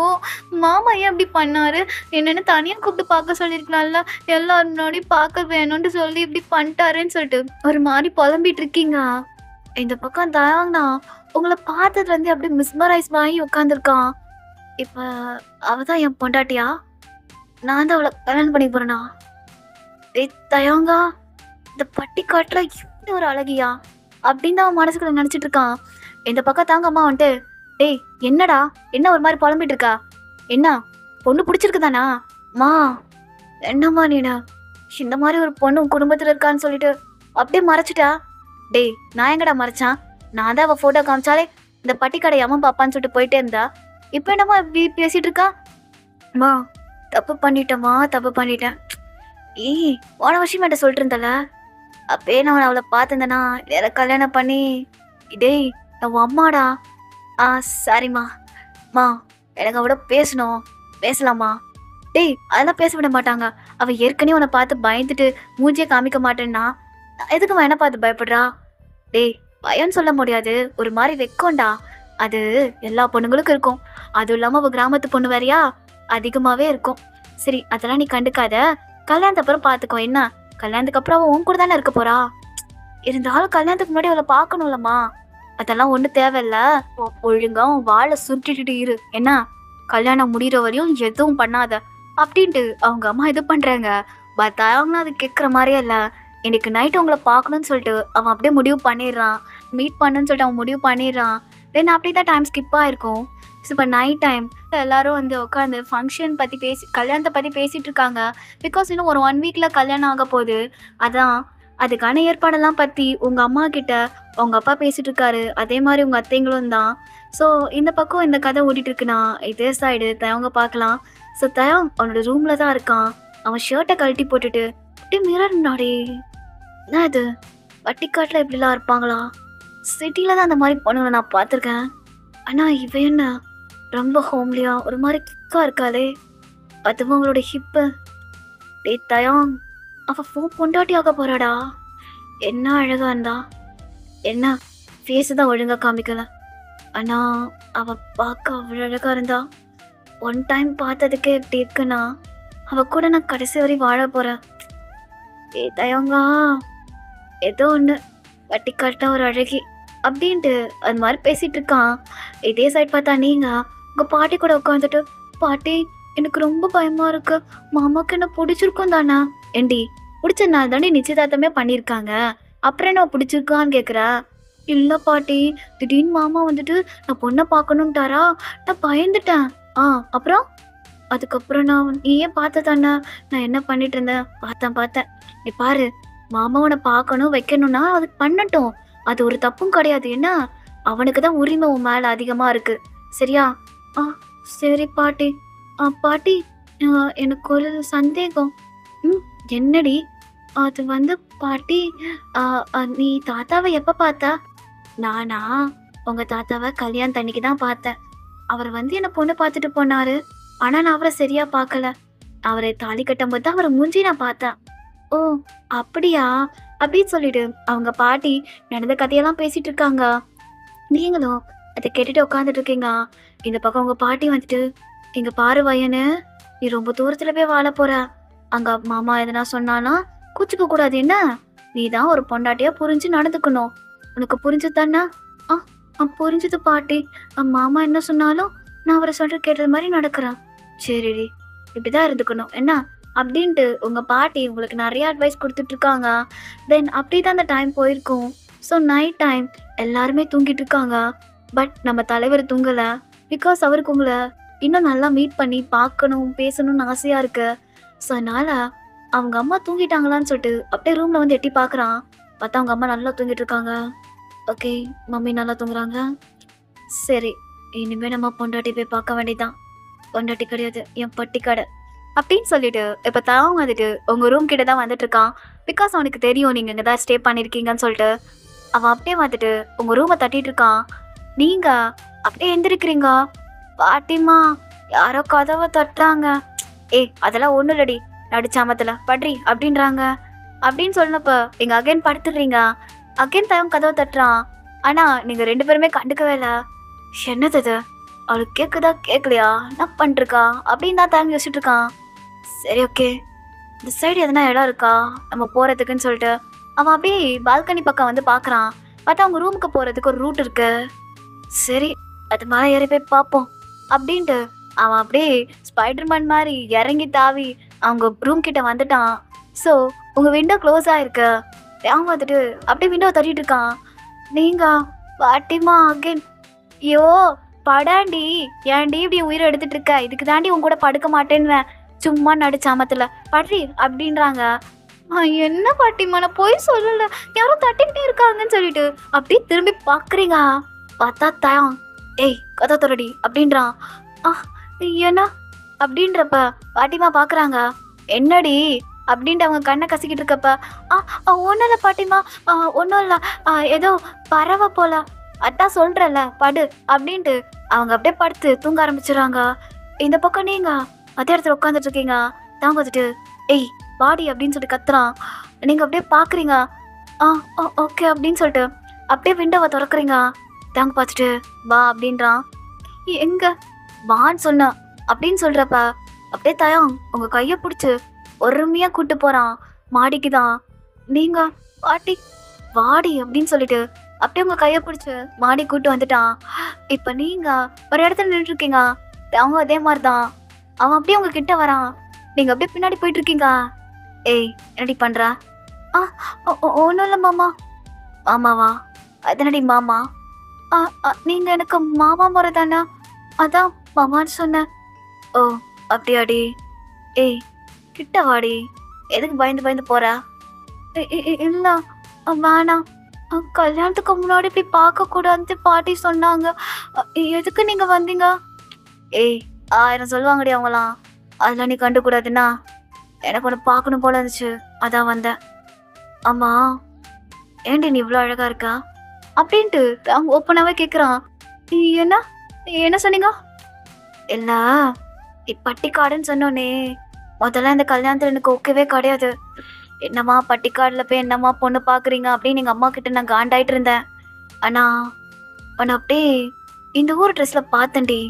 மாமா ஏன் அப்படி பண்ணாரு? என்னன்னு தனியா கூப்பிட்டு பார்க்க சொல்லியிருக்கலாம்ல. எல்லாரும் முன்னாடியும் பார்க்க வேணும்னு சொல்லி இப்படி பண்ணிட்டாருன்னு சொல்லிட்டு ஒரு மாதிரி புலம்பிட்டு இருக்கீங்க. இந்த பக்கம் தயாங்கண்ணா உங்களை பார்த்ததுலேருந்து அப்படியே மிஸ்மரைஸ் ஆகி உட்காந்துருக்கான். இப்போ அவ தான் என் பொண்டாட்டியா? நான் தான் அவளை கல்யாணம் பண்ணி போறேனா? டேய் தயாங்கா, இந்த பட்டிக்காட்டுல இப்படி ஒரு அழகியா அப்படின்னு தான் அவன் மனசுக்குள்ள நினைச்சிட்டு இருக்கான். இந்த பக்கம் தாங்க அம்மா வந்துட்டு டேய் என்னடா என்ன ஒரு மாதிரி புலம்பிட்டு இருக்கா? என்ன பொண்ணு பிடிச்சிருக்குதானா? மா என்னம்மா நீனா இந்த மாதிரி ஒரு பொண்ணு உன் குடும்பத்துல இருக்கான்னு சொல்லிட்டு அப்படியே மறைச்சிட்டா. டேய் நான் எங்கடா மறைச்சான்? நான் தான் அவள் ஃபோட்டோ காமிச்சாலே இந்த பட்டிக்கடை அம்மா பாப்பான்னு சொல்லிட்டு போயிட்டே இருந்தா. இப்போ என்னம்மா இப்படி பேசிட்டு இருக்கா? மா தப்பு பண்ணிட்டேம்மா, தப்பு பண்ணிட்டேன். ஏய் போன வருஷம் என்கிட்ட சொல்லிட்டு இருந்தல, அப்பயே நான் அவளை பார்த்துருந்தேனா வேற கல்யாணம் பண்ணி. டேய் நான் அம்மாடா. சாரிம்மா. மா எனக்கு அவட பேசணும், பேசலாமா? டேய் அதெல்லாம் பேச விட மாட்டாங்க. அவள் ஏற்கனவே உன்னை பார்த்து பயந்துட்டு மூஞ்சியே காமிக்க மாட்டேன்னா எதுக்கு என்ன பார்த்து பயப்படுறா? டேய் பயம்னு சொல்ல முடியாது, ஒரு மாதிரி வெக்கம்டா. அது எல்லா பொண்ணுங்களுக்கும் இருக்கும். அதுவும் இல்லாமல் அவள் கிராமத்து பொண்ணு வேறையா, அதிகமாகவே இருக்கும். சரி அதெல்லாம் நீ கண்டுக்காத, கல்யாணத்து அப்புறம் பார்த்துக்கோ. என்ன கல்யாணத்துக்கு அப்புறம் அவள் உன் கூட தானே இருக்க போறா? இருந்தாலும் கல்யாணத்துக்கு முன்னாடி அவளை பார்க்கணும்லம்மா. அதெல்லாம் ஒன்றும் தேவையில்ல. ஒழுங்கா உன் வாழை சுருட்டிட்டு இரு. என்ன கல்யாணம் முடிகிற வரையும் எதுவும் பண்ணாத அப்படின்ட்டு அவங்க அம்மா இது பண்ணுறாங்க. பட் அவங்க அது கேட்குற மாதிரியே இல்லை. இன்னைக்கு நைட்டு உங்களை பார்க்கணும்னு சொல்லிட்டு அவன் அப்படியே முடிவு பண்ணிடுறான். மீட் பண்ணுன்னு சொல்லிட்டு அவன் முடிவு பண்ணிடுறான். தென் அப்படியே தான் டைம் ஸ்கிப் ஆகிருக்கும். ஸோ இப்போ நைட் டைம் எல்லாரும் வந்து உட்காந்து ஃபங்க்ஷன் பற்றி கல்யாணத்தை பற்றி பேசிகிட்டு இருக்காங்க. பிகாஸ் இன்னும் ஒரு 1 வீக்கில் கல்யாணம் ஆக போகுது. அதான் அதுக்கான ஏற்பாடெல்லாம் பற்றி உங்கள் அம்மா கிட்ட அவங்க அப்பா பேசிகிட்டு இருக்காரு. அதே மாதிரி உங்கள் அத்தைங்களும் தான். ஸோ இந்த பக்கம் இந்த கதை ஓடிட்டுருக்குண்ணா. இதே சைடு தயவங்க பார்க்கலாம். ஸோ தயம் அவனோட ரூமில் தான் இருக்கான். அவன் ஷர்ட்டை கழட்டி போட்டுட்டு அப்படியே மிரர் முன்னாடி என்ன இது பட்டிக்காட்டில் இப்படிலாம் இருப்பாங்களா? சிட்டியில் தான் அந்த மாதிரி பொண்ணுங்களை நான் பார்த்துருக்கேன். ஆனால் இவ என்ன ரொம்ப ஹோம்லியா ஒரு மாதிரி கிக்காக இருக்காளே. அதுவும் அவங்களோட ஹிப்பு. டே தயம் அவள் பொண்டாட்டி ஆக போறாடா. என்ன அழகா இருந்தா. என்ன ஃபேஸு தான் ஒழுங்காக காமிக்கல, ஆனால் அவள் பார்க்க அவ்வளோ அழகாக இருந்தா. 1 டைம் பார்த்ததுக்கே எப்படி இருக்குன்னா அவள் கூட நான் கடைசி வரை வாழ போகிறேன். ஏ தயங்கா ஏதோ ஒன்று வட்டிக்காட்டா ஒரு அழகி அப்படின்ட்டு அது மாதிரி பேசிகிட்டு இருக்கான். இதே சைட் பார்த்தா நீங்கள் உங்கள் பாட்டி கூட உட்காந்துட்டு பாட்டி எனக்கு ரொம்ப பயமாக இருக்கு, மாமாவுக்கு என்ன பிடிச்சிருக்கும் தானே? ஏண்டி பிடிச்சனால தானே நிச்சயதார்த்தமே பண்ணியிருக்காங்க, அப்புறம் என்ன பிடிச்சிருக்கான்னு கேட்குறா. இல்லை பாட்டி திடீர்னு மாமா வந்துட்டு நான் பொண்ணை பார்க்கணுன்ட்டாரா, நான் பயந்துட்டேன். அப்புறம் அதுக்கப்புறம் நான் நீயே பார்த்த தானே நான் என்ன பண்ணிட்டு இருந்தேன். பார்த்தேன் நீ பாரு, மாமா உன்னை பார்க்கணும் வைக்கணும்னா அது பண்ணட்டும், அது ஒரு தப்பும் கிடையாது. என்ன அவனுக்கு தான் உரிமை உன் மேலே அதிகமாக இருக்கு, சரியா? சரி பாட்டி. பாட்டி எனக்கு ஒரு சந்தேகம். என்னடி? அது வந்து பாட்டி நீ தாத்தாவை எப்போ பார்த்தா? நானா உங்கள் தாத்தாவை கல்யாணத்தன்னைக்கு தான் பார்த்தேன். அவர் வந்து என்னை பொண்ணு பார்த்துட்டு போனாரு. ஆனால் நான் அவரை சரியாக பார்க்கல. அவரை தாலி கட்டும்போது தான் அவரை மூஞ்சி நான் பார்த்தேன். ஓ அப்படியா அப்படின்னு சொல்லிட்டு அவங்க பாட்டி நடந்த கதையெல்லாம் பேசிட்டு இருக்காங்க. நீங்களும் அதை கேட்டுட்டு உட்காந்துட்டு இருக்கீங்க. இந்த பக்கம் உங்க பாட்டி வந்துட்டு இங்க பாரு வயனு, நீ ரொம்ப தூரத்துல போய் வாழ போற. அங்க மாமா எதனா சொன்னானா கூச்சிக்க கூடாது. என்ன நீ தான் ஒரு பொண்டாட்டியா புரிஞ்சு நடந்துக்கணும். உனக்கு புரிஞ்சது தானே? புரிஞ்சது பாட்டி. மாமா என்ன சொன்னாலும் நான் அவரை சொல்ற கேட்டது மாதிரி நடக்கிறேன். சரிடி இப்படிதான் இருந்துக்கணும் என்ன அப்படின்ட்டு உங்க பாட்டி உங்களுக்கு நிறைய அட்வைஸ் கொடுத்துட்டு இருக்காங்க. தென் அப்படி தான் அந்த டைம் போயிருக்கும். ஸோ நைட் டைம் எல்லாருமே தூங்கிட்டு இருக்காங்க. பட் நம்ம தலைவர் தூங்கலை. பிகாஸ் அவருக்கு உங்களை இன்னும் நல்லா மீட் பண்ணி பார்க்கணும் பேசணும்னு ஆசையாக இருக்கு. ஸோ அதனால் அவங்க அம்மா தூங்கிட்டாங்களான்னு சொல்லிட்டு அப்படியே ரூமில் வந்து எட்டி பார்க்குறான். பார்த்தா அவங்க அம்மா நல்லா தூங்கிட்டு இருக்காங்க. ஓகே மம்மி நல்லா தூங்குறாங்க. சரி இனிமேல் நம்ம பொண்டாட்டி போய் பார்க்க வேண்டியதான். பொண்டாட்டி கிடையாது என் பட்டி கடை அப்படின்னு சொல்லிட்டு இப்போ தான் வந்துட்டு உங்கள் ரூம் கிட்ட தான் வந்துட்டு இருக்கான். பிகாஸ் அவனுக்கு தெரியும் நீங்கள் இங்கே தான் ஸ்டே பண்ணியிருக்கீங்கன்னு சொல்லிட்டு அவன் அப்படியே வந்துட்டு உங்கள் ரூமை தட்டிட்டு இருக்கான். நீங்கள் அப்படியே எந்திருக்கிறீங்க. பாட்டிமா யாரோ கதவை தட்டுறாங்க. ஏய் அதெல்லாம் ஒன்றும் இல்லடி, நடிச்சாமத்துல பட்ரி அப்படின்றாங்க. அப்படின்னு சொன்னப்ப நீங்க அகைன் படுத்துடுறீங்க. அகைன் தயம் கதவை தட்டுறான். ஆனா நீங்க 2 பேருமே கண்டுக்கவே இல்லை. என்னது இது, அவளுக்கு கேட்குதா கேட்கலையா, என்ன பண்ணிருக்கா அப்படின்னு தான் தயம் யோசிச்சுட்டு இருக்கான். சரி ஓகே, இந்த சைடு எதனா இடம் இருக்கா நம்ம போகிறதுக்குன்னு சொல்லிட்டு அவன் அப்படியே பால்கனி பக்கம் வந்து பார்க்குறான். பார்த்தா அவங்க ரூமுக்கு போகிறதுக்கு ஒரு ரூட் இருக்கு. சரி அது மேலே ஏறி போய் பார்ப்போம் அப்படின்ட்டு அவன் அப்படியே ஸ்பைடர்மேன் மாதிரி இறங்கி தாவி அவங்க ரூம் கிட்ட வந்துட்டான். ஸோ உங்கள் விண்டோ க்ளோஸ் ஆகிருக்கு. அவன் வந்துட்டு அப்படியே விண்டோ தட்டிட்டு இருக்கான். நீங்கள் பாட்டிமா அகேன். ஐயோ படாண்டி, ஏன்டி இப்படி உயிரை எடுத்துட்டு இருக்க, இதுக்கு தாண்டி உன் கூட படுக்க மாட்டேன்னுவேன், சும்மா நடிச்சாமத்துல பட்ரி அப்படின்றாங்க. என்ன பாட்டிமா நான் போய் சொல்லல, யாரும் தட்டிக்கிட்டே இருக்காங்கன்னு சொல்லிட்டு அப்படியே திரும்பி பார்க்குறீங்க. பார்த்தா தயம் ஏய் கதை தொடடி அப்படின்றான். என்ன அப்படின்றப்ப பாட்டிமா பார்க்குறாங்க. என்னடி அப்படின்ட்டு அவங்க கண்ணை கசிக்கிட்டு இருக்கப்ப ஒன்றும் இல்லை பாட்டிமா, ஒன்றும் இல்லை, ஏதோ பறவை போல, அதான் சொல்கிறல்ல படு அப்படின்ட்டு அவங்க அப்படியே படுத்து தூங்க ஆரம்பிச்சிடுறாங்க. இந்த பக்கம் நீங்க அதே இடத்துல உட்காந்துட்டு இருக்கீங்க. தான் பார்த்துட்டு ஏய் பாடி அப்படின்னு சொல்லிட்டு கத்துறான். நீங்கள் அப்படியே பார்க்குறீங்க. ஓகே அப்படின்னு சொல்லிட்டு அப்படியே விண்டோவை திறக்கிறீங்க. தாங்க பார்த்துட்டு வா அப்படின்றான். எங்க வான்னு சொன்ன அப்படின்னு சொல்கிறப்ப அப்படியே தயம் உங்கள் கையை பிடிச்சி பொறுமையாக கூப்பிட்டு போகிறான் மாடிக்கு தான். நீங்கள் பாட்டி வாடி அப்படின்னு சொல்லிட்டு அப்படியே உங்கள் கையை பிடிச்சி மாடி கூப்பிட்டு வந்துட்டான். இப்போ நீங்கள் ஒரு இடத்துல நின்றுருக்கீங்க. அவங்க அதே மாதிரி தான். அவன் அப்படியே உங்கள் கிட்ட வரான். நீங்கள் அப்படியே பின்னாடி போயிட்டுருக்கீங்க. ஏய் என்னடி பண்ணுற? ஒன்றும் இல்லை மாமா. மாமாவா? அதனடி மாமா? நீங்கள் எனக்கு மாமா முறை தானே, அதான் மாமான்னு சொன்னேன். ஓ அப்படியாடி. ஏய் கிட்ட வாடி, எதுக்கு பயந்து பயந்து போற? இல்லை வேணாம், கல்யாணத்துக்கு முன்னாடி இப்படி பார்க்கக்கூடாதுன்னு பாட்டி சொன்னாங்க, எதுக்கு நீங்கள் வந்தீங்க? ஏய் 1000 சொல்லுவாங்கடி அவங்களாம், அதெல்லாம் நீ கண்டுக்கூடாதுன்னா எனக்கு ஒன்று பார்க்கணும் போல இருந்துச்சு, அதான் வந்தேன். ஆமாம் ஏண்டி நீ இவ்வளோ அழகாக இருக்கா அப்படின்ட்டு அவங்க ஓப்பனாகவே கேட்குறான். என்ன என்ன சொன்னீங்க? இல்லை பட்டிக்காடுன்னு சொன்னோன்னே முதல்ல இந்த கல்யாணத்தில் எனக்கு ஓகேவே கிடையாது. என்னம்மா பட்டிக்காடில் போய் என்னம்மா பொண்ணு பார்க்குறீங்க அப்படின்னு எங்கள் அம்மா கிட்ட நான் காண்டாயிட்டு இருந்தேன். ஆனால் உன்னை அப்படியே இந்த ஊர் ட்ரெஸ்ஸில் பார்த்தேன்டி,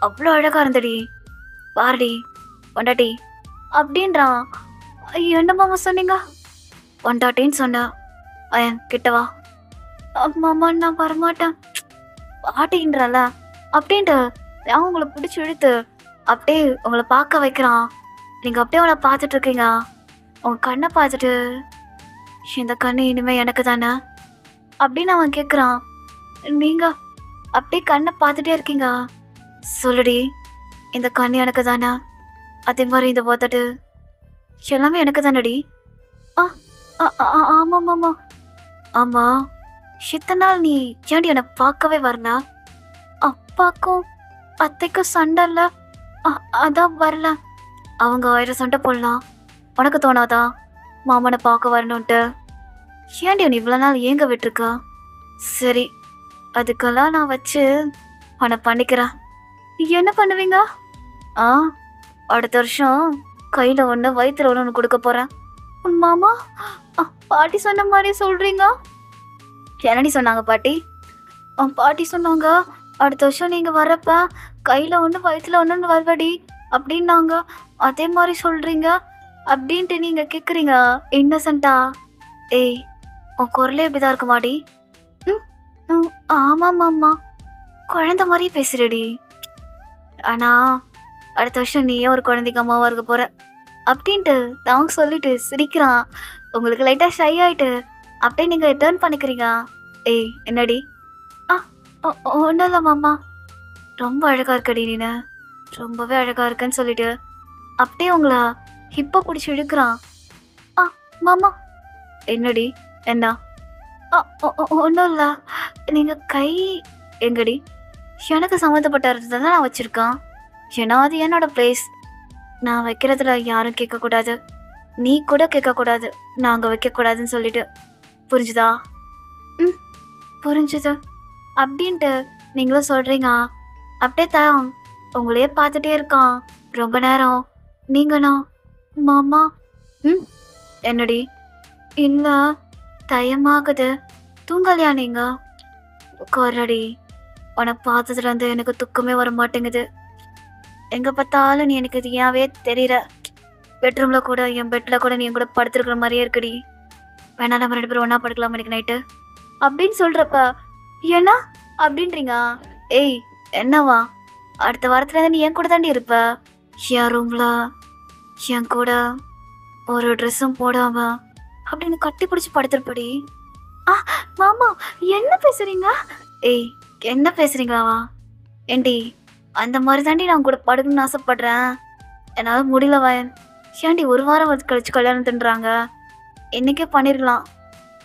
அவ்வளோ அழகாக இருந்தடி, பாருடி பொண்டாட்டி அப்படின்றான். என்னம்மாமா சொன்னீங்க? பொண்டாட்டின்னு சொன்னேன். கிட்டவா. அம்மாம்மா நான் வரமாட்டேன் பாட்டின்றல அப்படின்ட்டு அவன் உங்களை பிடிச்சி இழுத்து அப்படியே உங்களை பார்க்க வைக்கிறான். நீங்கள் அப்படியே அவளை பார்த்துட்டு இருக்கீங்க. உங்கள் கண்ணை பார்த்துட்டு இந்த கண்ணு இனிமேல் எனக்கு தானே அப்படின்னு அவன் கேட்குறான். நீங்கள் அப்படியே கண்ணை பார்த்துட்டே இருக்கீங்க. சொல்லுடி, இந்த கண்ணு எனக்கு தானே, அதே மாதிரி இந்த பார்த்துட்டு எல்லாமே எனக்கு தானடி? ஆமாம் ஆமாம் ஆமாம். இத்தனை நாள் நீ ஏன்டி என்னை பார்க்கவே வரல? அப்பாக்கும் அத்தைக்கும் சண்டை இல்லை, அதான் வரல. அவங்க 1000 சண்டை போடலாம், உனக்கு தோணாதா மாமனை பார்க்க வரணுன்ட்டு? ஏன்டி நீ இவ்வளோ நாள் ஏங்க விட்டுருக்கா? சரி அதுக்கெல்லாம் நான் வச்சு உன்னை பண்ணிக்கிறேன். என்ன பண்ணுவீங்க? அடுத்த வருஷம் கையில் ஒன்று வயிற்றுல ஒன்று கொடுக்க போகிறேன். மாமா பாட்டி சொன்ன மாதிரி சொல்கிறீங்க? என்னடி சொன்னாங்க பாட்டி? பாட்டி சொன்னாங்க அடுத்த வருஷம் நீங்கள் வர்றப்ப கையில் ஒன்று வயிற்றுல ஒன்று வருவடி அப்படின்னாங்க. அதே மாதிரி சொல்கிறீங்க அப்படின்ட்டு நீங்கள் கேட்குறீங்க இன்னசென்ட்டா. ஏய் உன் குரலே இப்படி தான் இருக்கு மாடி. ஆமாம் ஆமாம்மா, குழந்த மாதிரியே பேசுகிறடி. ஆனால் அடுத்த வருஷம் நீயே ஒரு குழந்தைக்கு அம்மாவாக இருக்க போகிற அப்படின்ட்டு அவங்க சொல்லிட்டு சிரிக்கிறான். உங்களுக்கு லைட்டாக ஷை ஆகிட்டு அப்படியே நீங்கள் டேர்ன் பண்ணிக்கிறீங்க. ஏய் என்னடி? ஒன்றும் இல்லை மாமா, ரொம்ப அழகாக இருக்கடி நீனு, ரொம்பவே அழகாக இருக்குன்னு சொல்லிட்டு அப்படியே உங்களை ஹிப்பை பிடிச்சி இழுக்கிறான். மாமா என்னடி? என்ன? ஒன்றும் இல்லை. நீங்கள் கை எங்கடி? எனக்கு சம்மந்தப்பட்ட இடத்துல தான் நான் வச்சுருக்கேன். ஏன்னா அது என்னோட பிளேஸ், நான் வைக்கிறதுல யாரும் கேட்கக்கூடாது, நீ கூட கேட்கக்கூடாது, நான் அங்கே வைக்கக்கூடாதுன்னு சொல்லிட்டு. புரிஞ்சுதா? புரிஞ்சுது அப்படின்ட்டு நீங்களும் சொல்கிறீங்க. அப்படியே தான் உங்களையே பார்த்துட்டே இருக்கான் ரொம்ப நேரம். நீங்கண்ணா மாமா. ம் என்னடி? இல்லை தயமாகுது. தூங்கலையா நீங்க? உட்காரடி. உனக்கு பார்த்ததுலேருந்து எனக்கு தூக்கமே வர மாட்டேங்குது. எங்கே பார்த்தாலும் நீ எனக்கு இது ஏவே தெரியல. பெட்ரூமில் கூட என் பெட்டில் கூட நீ என் கூட படுத்துருக்கிற மாதிரியே இருக்குடி. வேணா நம்ம 2 பேரும் ஒன்றா படுக்கலாம் இன்னைக்கு நைட்டு அப்படின்னு சொல்கிறப்ப ஏன்னா அப்படின்றீங்க? ஏய் என்னவா? அடுத்த வாரத்துலேருந்து நீ என் கூட தாண்டி இருப்ப. என் ரூமில் என் கூட ஒரு ட்ரெஸ்ஸும் போடாம அப்படின்னு கட்டி பிடிச்சி படுத்துருப்படி. ஆ மாமா என்ன பேசுறீங்க? ஏய் என்ன பேசுறீங்களாவா? ஏண்டி அந்த மாதிரி தாண்டி நான் கூட படுக்கணும்னு ஆசைப்படுறேன். என்னால் முடியலவா? ஏன்டி ஒரு வாரம் கழிச்சு கல்யாணத்துன்றாங்க? இன்னைக்கே பண்ணிருக்கலாம்.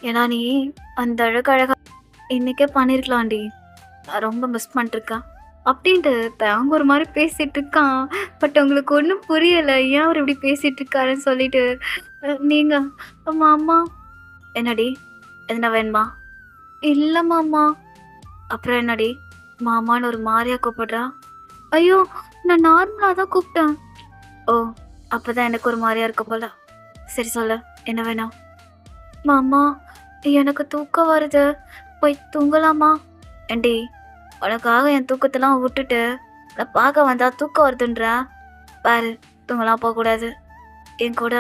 ஏன்னா நீ அந்த அழகழகா இன்னைக்கே பண்ணிருக்கலாம்டி. நான் ரொம்ப மிஸ் பண்ணிருக்கேன் அப்படின்ட்டு அவங்க ஒரு மாதிரி பேசிட்டு இருக்கான். பட் உங்களுக்கு ஒன்றும் புரியலை ஏன் அவர் இப்படி பேசிட்டு இருக்காருன்னு சொல்லிட்டு நீங்க மாமா. என்னடி என்ன வேணுமா? இல்லை மாமா. அப்புறம் என்னடி மாமான்னு ஒரு மாதிரியா கூப்பிடுறா? ஐயோ நான் நார்மலாக தான் கூப்பிட்டேன். ஓ அப்போதான் எனக்கு ஒரு மாதிரியா இருக்க போல. சரி சொல்ல என்ன வேணும்? மாமா எனக்கு தூக்கம் வருது, போய் தூங்கலாமா? ஏண்டி உனக்காக என் தூக்கத்தெல்லாம் விட்டுட்டு நான் பார்க்க வந்தா தூக்கம் வருதுன்ற பாரு. தூங்கலாம் போகக்கூடாது. என் கூட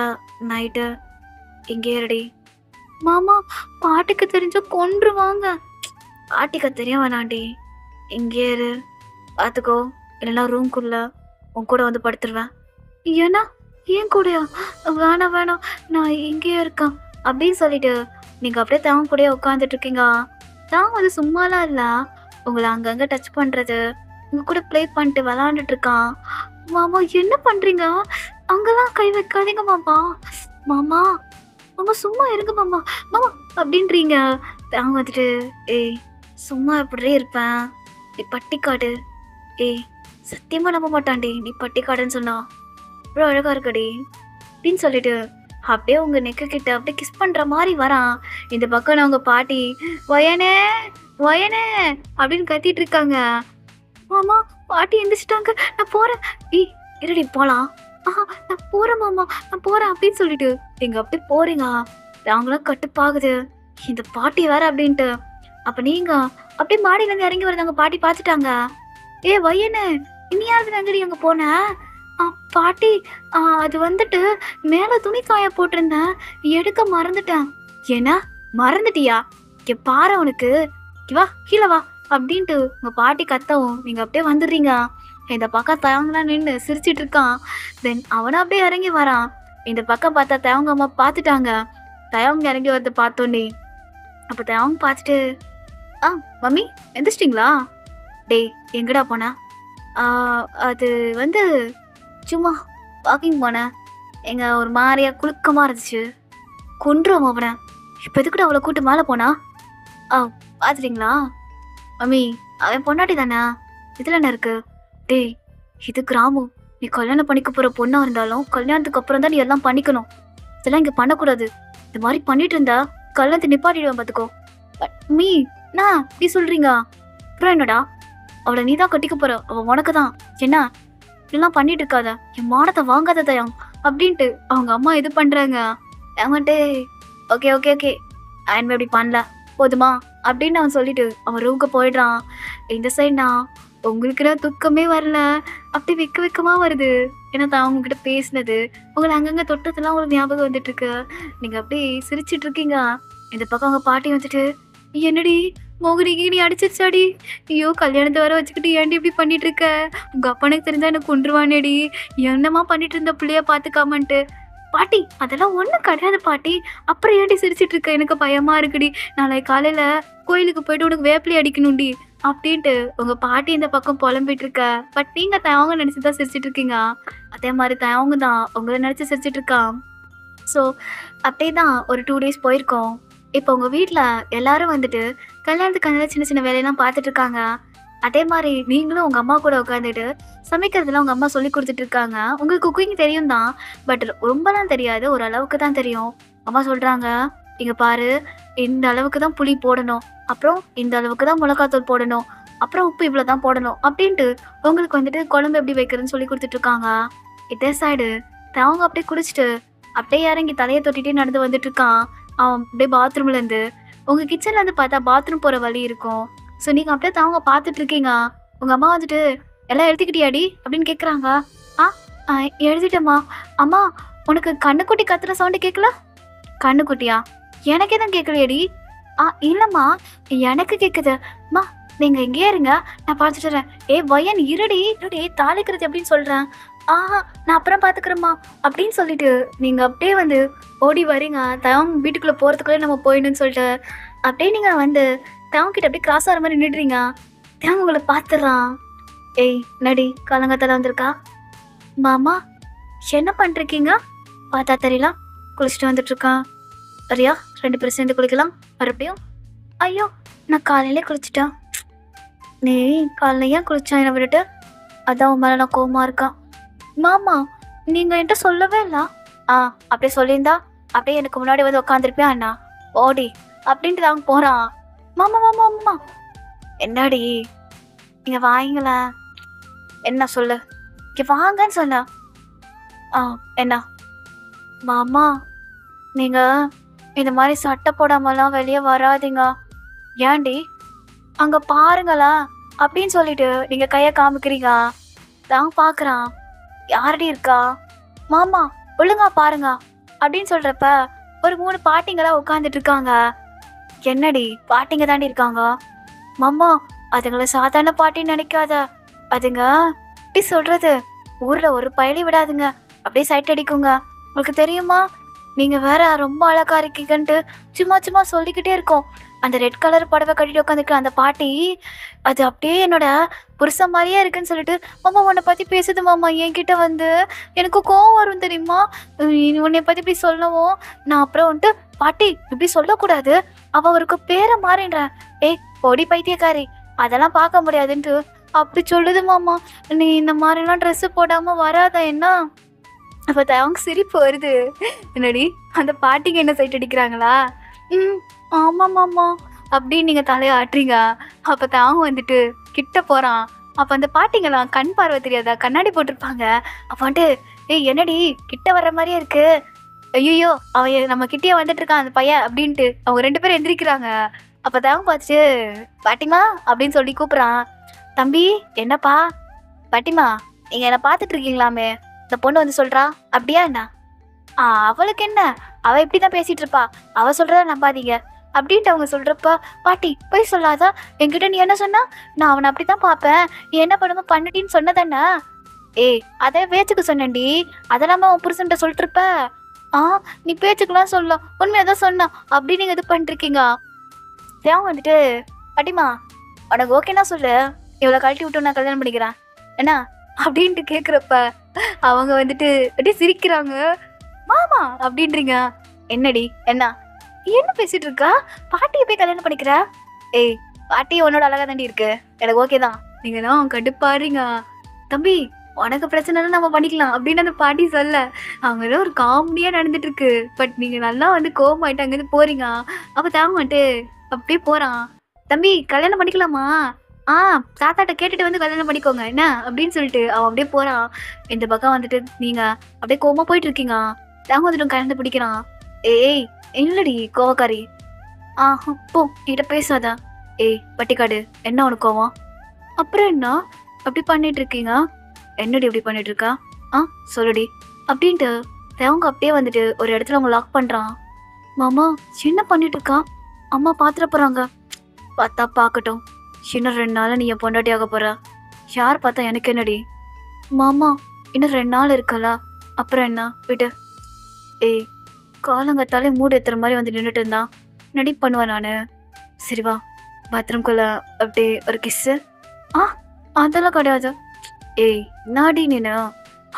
நைட்டு இங்கே இருடி. மாமா பாட்டுக்கு தெரிஞ்ச கொன்றுவாங்க. பாட்டிக்க தெரிய வேணாண்டி. இங்கே இரு பார்த்துக்கோ. இல்லைன்னா ரூம்குள்ள உன் கூட வந்து படுத்துருவேன். ஏன்னா ஏன் கூடயா? வேணாம் வேணாம் நான் இங்கேயே இருக்கேன் அப்படின்னு சொல்லிட்டு நீங்கள் அப்படியே தேவன் கூடயே உட்காந்துட்டு இருக்கீங்க. தான் வந்து சும்மாலாம் இல்லை, உங்களை அங்கங்கே டச் பண்ணுறது, உங்கள் கூட ப்ளே பண்ணிட்டு விளாண்டுட்டு இருக்கான். மாமா என்ன பண்ணுறீங்க? அங்கெல்லாம் கை வைக்காதீங்க மாமா. மாமா மாமா சும்மா இருங்க மாமா. மாமா அப்படின்றீங்க. தேவன் வந்துட்டு ஏய் சும்மா எப்படியே இருப்பேன், நீ பட்டிக்காடு. ஏய் சத்தியமாக நம்ப மாட்டான்டி நீ பட்டிக்காடுன்னு சொன்னா. அவ்வளோ அழகா இருக்கடி அப்படின்னு சொல்லிட்டு அப்படியே உங்க நெக்க கிட்ட அப்படியே கிஸ் பண்ற மாதிரி வரான். இந்த பக்கம் நான் உங்க பாட்டி வயனே வயனே அப்படின்னு கத்திட்டு இருக்காங்க. மாமா பாட்டி எந்திரிச்சிட்டாங்க, நான் போறேன். ஏய் இருடி போலாம். நான் போறேன் மாமா, நான் போறேன் அப்படின்னு சொல்லிட்டு நீங்க அப்படியே போறீங்க. அவங்களும் கட்டுப்பாகுது இந்த பாட்டி வேற அப்படின்ட்டு. அப்ப நீங்க அப்படியே மாடியில இருந்து இறங்கி வருதாங்க. பாட்டி பார்த்துட்டாங்க. ஏ வயனே இனி யாரு எங்கடி அங்க போன? பாட்டி அது வந்துட்டு மேல துணி காய போட்டிருந்தேன், எடுக்க மறந்துட்டேன். ஏன்னா மறந்துட்டியா? இங்க பாரு உனக்கு, வா கீழே வா அப்படின்ட்டு உங்க பாட்டி கத்தவும் நீங்க அப்படியே வந்துடுறீங்க. இந்த பக்கம் தயவங்களாம் நின்று சிரிச்சிட்டு இருக்கான். தென் அவனை அப்படியே இறங்கி வரான். இந்த பக்கம் பார்த்தா தயவங்க அம்மா பார்த்துட்டாங்க. தயவங்க இறங்கி வரத பார்த்தோன்னே அப்ப தயவங்க பார்த்துட்டு மம்மி எந்திரிச்சிட்டிங்களா? டேய் எங்கடா போன? அது வந்து சும்மா வாக்கிங் போனேன். எங்க ஒரு மாதிரியா குலுக்கமாக இருந்துச்சு. கொன்றுவோம் அவனை. இப்போ எதுக்கிட்ட அவளை கூட்டு மேலே போனா? பார்த்துட்டிங்களா? மம்மி அவன் பொண்டாட்டி தானே, இதில் என்ன இருக்கு? டேய் இது கிராமம். நீ கல்யாணம் பண்ணிக்க போகிற பொண்ணாக இருந்தாலும் கல்யாணத்துக்கு அப்புறம் தான் நீ எல்லாம் பண்ணிக்கணும். இதெல்லாம் இங்கே பண்ணக்கூடாது. இந்த மாதிரி பண்ணிட்டு இருந்தா கல்யாணத்தை நிப்பாட்டிடுவேன் பார்த்துக்கோ. மீ நான் நீ சொல்கிறீங்க? அப்புறம் என்னடா? அவளை நீ தான் கட்டிக்க போற, அவள் உனக்கு தான். என்ன இதெல்லாம் பண்ணிட்டு இருக்காத, என் மானத்தை வாங்காத தயம் அப்படின்ட்டு அவங்க அம்மா இது பண்றாங்க. அவன்ட்டு ஓகே ஓகே ஓகே அவன் இப்படி பண்ணல போதுமா அப்படின்னு அவன் சொல்லிட்டு அவன் ரூமுக்கு போயிடுறான். இந்த சைட்னா உங்களுக்குன்னா துக்கமே வரல, அப்படி வெக்கமா வருது. ஏன்னா தான் அவங்க கிட்ட பேசினது, உங்களை அங்கங்க தொட்டதெல்லாம் உங்களுக்கு ஞாபகம் வந்துட்டு இருக்கு. நீங்க அப்படியே சிரிச்சிட்டு இருக்கீங்க. இந்த பக்கம் அவங்க பாட்டி வந்துட்டு என்னடி மோகினிக்கு நீ அடிச்சிருச்சாடி? ஐயோ கல்யாணத்தை வர வச்சுக்கிட்டு ஏன்டி இப்படி பண்ணிட்டு இருக்க? உங்க அப்பனுக்கு தெரிஞ்சா எனக்கு கொன்றுவானேடி, என்னமா பண்ணிட்டு இருந்த பிள்ளைய பாத்துக்காமன்ட்டு. பாட்டி அதெல்லாம் ஒன்றும் கிடையாது பாட்டி, அப்புறம் ஏன்டி சிரிச்சிட்டு இருக்க? எனக்கு பயமா இருக்குடி, நாளைக்கு காலையில கோயிலுக்கு போயிட்டு உனக்கு வேப்பிலி அடிக்கணும்டி அப்படின்ட்டு உங்க பாட்டி இந்த பக்கம் புலம்பிட்டு இருக்க. பட் நீங்க தயவங்க நினைச்சுதான் சிரிச்சிட்டு இருக்கீங்க. அதே மாதிரி தயவங்க தான் உங்களை நினைச்சு சிரிச்சிட்டு இருக்கான். ஸோ அப்படியே தான் ஒரு 2 days போயிருக்கோம். இப்போ உங்கள் வீட்டில் எல்லாரும் வந்துட்டு கல்யாணத்துக்கான சின்ன சின்ன வேலையெல்லாம் பார்த்துட்டு இருக்காங்க. அதே மாதிரி நீங்களும் உங்கள் அம்மா கூட உட்காந்துட்டு சமைக்கிறதுலாம் உங்கள் அம்மா சொல்லி கொடுத்துட்டு இருக்காங்க. உங்களுக்கு குக்கிங் தெரியும் தான், பட் ரொம்பலாம் தெரியாது, ஒரு அளவுக்கு தான் தெரியும். அம்மா சொல்கிறாங்க இங்கே பாரு, இந்த அளவுக்கு தான் புளி போடணும், அப்புறம் இந்த அளவுக்கு தான் மிளகாத்தூள் போடணும் அப்புறம் உப்பு இவ்வளோ தான் போடணும் அப்படின்ட்டு உங்களுக்கு வந்துட்டு குழம்பு எப்படி வைக்கிறதுன்னு சொல்லி கொடுத்துட்டு இருக்காங்க. இதே சைடு அவங்க அப்படியே குடிச்சிட்டு அப்படியே இறங்கி தலையை தொட்டிட்டே நடந்து வந்துட்டு இருக்கான். அவன் அப்படியே பாத்ரூம்லேருந்து உங்கள் கிச்சன்லேருந்து பார்த்தா பாத்ரூம் போகிற வழி இருக்கும். ஸோ நீங்கள் அப்படியே அவங்க பார்த்துட்டு இருக்கீங்க. உங்கள் அம்மா வந்துட்டு எல்லாம் எழுதிக்கிட்டியாடி அப்படின்னு கேட்குறாங்க. ஆ ஆ, எழுதிட்டேம்மா. அம்மா உனக்கு கண்ணுக்குட்டி கத்துற சவுண்டு கேட்கல? கண்ணுக்குட்டியா? எனக்கு எதுவும் கேட்கலையடி. இல்லைம்மா எனக்கு கேட்குது. அம்மா நீங்கள் இங்கேயே இருங்க, நான் பார்த்துட்டு வரேன். வயன் இருடி இருடி தாளிக்கிறது அப்படின்னு சொல்கிறேன். நான் அப்புறம் பார்த்துக்கிறேம்மா அப்படின்னு சொல்லிட்டு நீங்கள் அப்படியே வந்து ஓடி வரீங்க. தவம் வீட்டுக்குள்ளே போகிறதுக்குள்ளே நம்ம போயிடணும்னு சொல்லிட்டு அப்படியே நீங்கள் வந்து தவம் கிட்ட அப்படியே கிராஸ் ஆகிற மாதிரி நின்றுறீங்க. தவம் உங்களை பார்த்துட்றான். நடி காலங்காத்தால வந்திருக்கா. மாமா என்ன பண்ணிருக்கீங்க? பார்த்தா தெரியல, குளிச்சுட்டு வந்துட்டுருக்கான். சரியா 2 பேரும் சேர்ந்து குளிக்கலாம் மறுபடியும்? ஐயோ நான் காலையிலே குளிச்சுட்டேன். நீ காலைல ஏன் குளிச்சா என்னை விட்டுட்டு? அதான் உன் மேலே நான் கோவமாக இருக்கான். மாமா நீங்கள் என்கிட்ட சொல்லவே இல்லை. அப்படியே சொல்லியிருந்தா அப்படியே எனக்கு முன்னாடி வந்து உட்காந்துருப்பேன் அண்ணா. ஓடி அப்படின்ட்டு அவங்க போகிறான். மாமா மாமா மாமா என்னடி இங்கே வாங்கிங்களேன். என்ன சொல்லு, இங்கே வாங்கன்னு சொன்ன. என்ன மாமா நீங்கள் இந்த மாதிரி சட்டை போடாமலாம் வெளியே வராதிங்க. ஏன்டி அங்கே பாருங்களா அப்படின்னு சொல்லிட்டு நீங்கள் கையை காமிக்கிறீங்க. தான் பார்க்குறான். யாரடி இருக்கா? மாமா ஒழுங்கா பாருங்க அப்படின்னு சொல்கிறப்ப ஒரு 3 பாட்டிங்களாம் உட்காந்துட்டு இருக்காங்க. என்னடி பாட்டிங்க தாண்டி இருக்காங்க? மாமா அதுங்களை சாதாரண பாட்டின்னு நினைக்காத. அதுங்க எப்படி சொல்கிறது, ஊரில் ஒரு பயலி விடாதுங்க, அப்படியே சைட் அடிக்குங்க. உங்களுக்கு தெரியுமா? நீங்கள் வேற ரொம்ப அழகா இருக்கீங்கன்ட்டு சும்மா சும்மா சொல்லிக்கிட்டே இருக்கோம். அந்த ரெட் கலர் புடவை கட்டிட்டு உட்காந்துருக்க அந்த பாட்டி அது அப்படியே என்னோட புருஷன் மாதிரியே இருக்குன்னு சொல்லிட்டு மாமா உன்னை பற்றி பேசுது மாமா என்கிட்ட வந்து. எனக்கு கோவம் வரும் தெரியுமா உன்னை பற்றி இப்படி சொல்லவும். நான் அப்புறம் வந்துட்டு பாட்டி இப்படி சொல்லக்கூடாது, அவள் அவருக்கு பேரை மாறின்றேன். பொடி பைத்தியக்காரி அதெல்லாம் பார்க்க முடியாதுன்ட்டு அப்படி சொல்லுது மாமா. நீ இந்த மாதிரிலாம் ட்ரெஸ்ஸு போடாமல் வராத என்ன? அப்போ அவங்க சிரிப்பு வருது. என்னடி அந்த பாட்டிக்கு என்ன சைட் அடிக்கிறாங்களா? ஆமாம் மாமா அப்படின்னு நீங்கள் தலையை ஆட்டுறீங்க. அப்போ அவங்க வந்துட்டு கிட்ட போகிறான். அப்போ அந்த பாட்டிங்களாம் கண் பார்வை தெரியாதா, கண்ணாடி போட்டிருப்பாங்க. அப்போ வந்துட்டு என்னடி கிட்ட வர்ற மாதிரியே இருக்கு. ஐயோ அவன் நம்ம கிட்டேயே வந்துட்டு இருக்கான் அந்த பையன் அப்படின்ட்டு அவங்க 2 பேரும் எந்திரிக்கிறாங்க. அப்போ அவங்க பார்த்துட்டு பாட்டிமா அப்படின்னு சொல்லி கூப்பிட்றான். தம்பி என்னப்பா? பாட்டிமா நீங்கள் என்னை பார்த்துட்டு இருக்கீங்களாமே, இந்த பொண்ணு வந்து சொல்கிறா அப்படியா என்ன? அவளுக்கு என்ன, அவள் இப்படி தான் பேசிகிட்டு இருப்பா, அவள் சொல்கிறத நம்பாதீங்க அப்படின்ட்டு அவங்க சொல்கிறப்ப பாட்டி போய் சொல்லாதா, என்கிட்ட நீ என்ன சொன்னா? நான் அவனை அப்படி தான் பார்ப்பேன், நீ என்ன பண்ணுமோ பண்ணிட்டின்னு சொன்னதானே? அதை பேச்சுக்கு சொன்னேன்டி, அதெல்லாம உன் புருஷன்ட்ட சொல்லிட்டு இருப்ப. நீ பேச்சுக்கெல்லாம் சொல்ல, உண்மையாக தான் சொன்னா அப்படி நீங்கள் இது பண்ணிருக்கீங்க. தேவன் வந்துட்டு பாட்டிமா உனக்கு ஓகேன்னா சொல்லு, இவ்வளோ கழட்டி விட்டு நான் கல்யாணம் பண்ணிக்கிறேன் என்ன அப்படின்ட்டு கேட்குறப்ப அவங்க வந்துட்டு அப்படியே சிரிக்கிறாங்க. மாமா அப்படின்றீங்க. என்னடி என்ன என்ன பேசிட்டு இருக்கா? பாட்டியை போய் கல்யாணம் பண்ணிக்கிற? பாட்டி உன்னோட அழகா தாண்டி இருக்கு, எனக்கு ஓகே தான். நீங்க தான் கடுப்பாடுறீங்க. தம்பி உனக்கு பிரச்சனைனா நம்ம பண்ணிக்கலாம் அப்படின்னு அந்த பாட்டி சொல்ல அவங்க ஏதோ ஒரு காமெடியாக நடந்துட்டு இருக்கு. பட் நீங்கள் நல்லா வந்து கோவமாயிட்டு அங்கேருந்து போறீங்க. அப்போ தாங்க வந்துட்டு அப்படியே போகிறான். தம்பி கல்யாணம் பண்ணிக்கலாமா? தாத்தாட்ட கேட்டுட்டு வந்து கல்யாணம் பண்ணிக்கோங்க என்ன அப்படின்னு சொல்லிட்டு அவன் அப்படியே போகிறான். இந்த பக்கம் வந்துட்டு நீங்கள் அப்படியே கோவமாக போயிட்டு இருக்கீங்க. தாங்க வந்துட்டு கல்யாணம் பிடிக்கிறான். இல்லடி கோவக்காரி. போ என்கிட்ட பேசாத. பட்டிக்காடு என்ன உனக்கு கோவம்? அப்புறம் என்ன அப்படி பண்ணிட்டு இருக்கீங்க? என்னடி இப்படி பண்ணிட்டு இருக்கா? சொல்லுடி அப்படின்ட்டு அவங்க அப்படியே வந்துட்டு ஒரு இடத்துல அவங்க லாக் பண்ணுறான். மாமா என்ன பண்ணிட்டு இருக்கா? அம்மா பார்த்துட போகிறாங்க. பார்த்தா பார்க்கட்டும், இன்னும் 2 நாள் நீ என் பொண்டாட்டியாக போகிற. யார் பார்த்தா எனக்கு என்னடி? மாமா இன்னும் 2 நாள் இருக்கல, அப்புறம் என்ன விட்டு. காலங்கத்தாலே மூடு ஏற்றுற மாதிரி வந்து நின்றுட்டு இருந்தான். நடி பண்ணுவேன் நான். சரி வா பாத்ரூம்குள்ள அப்படியே ஒரு கிஸ்ஸு. அதெல்லாம் கிடையாது. நாடி நீனு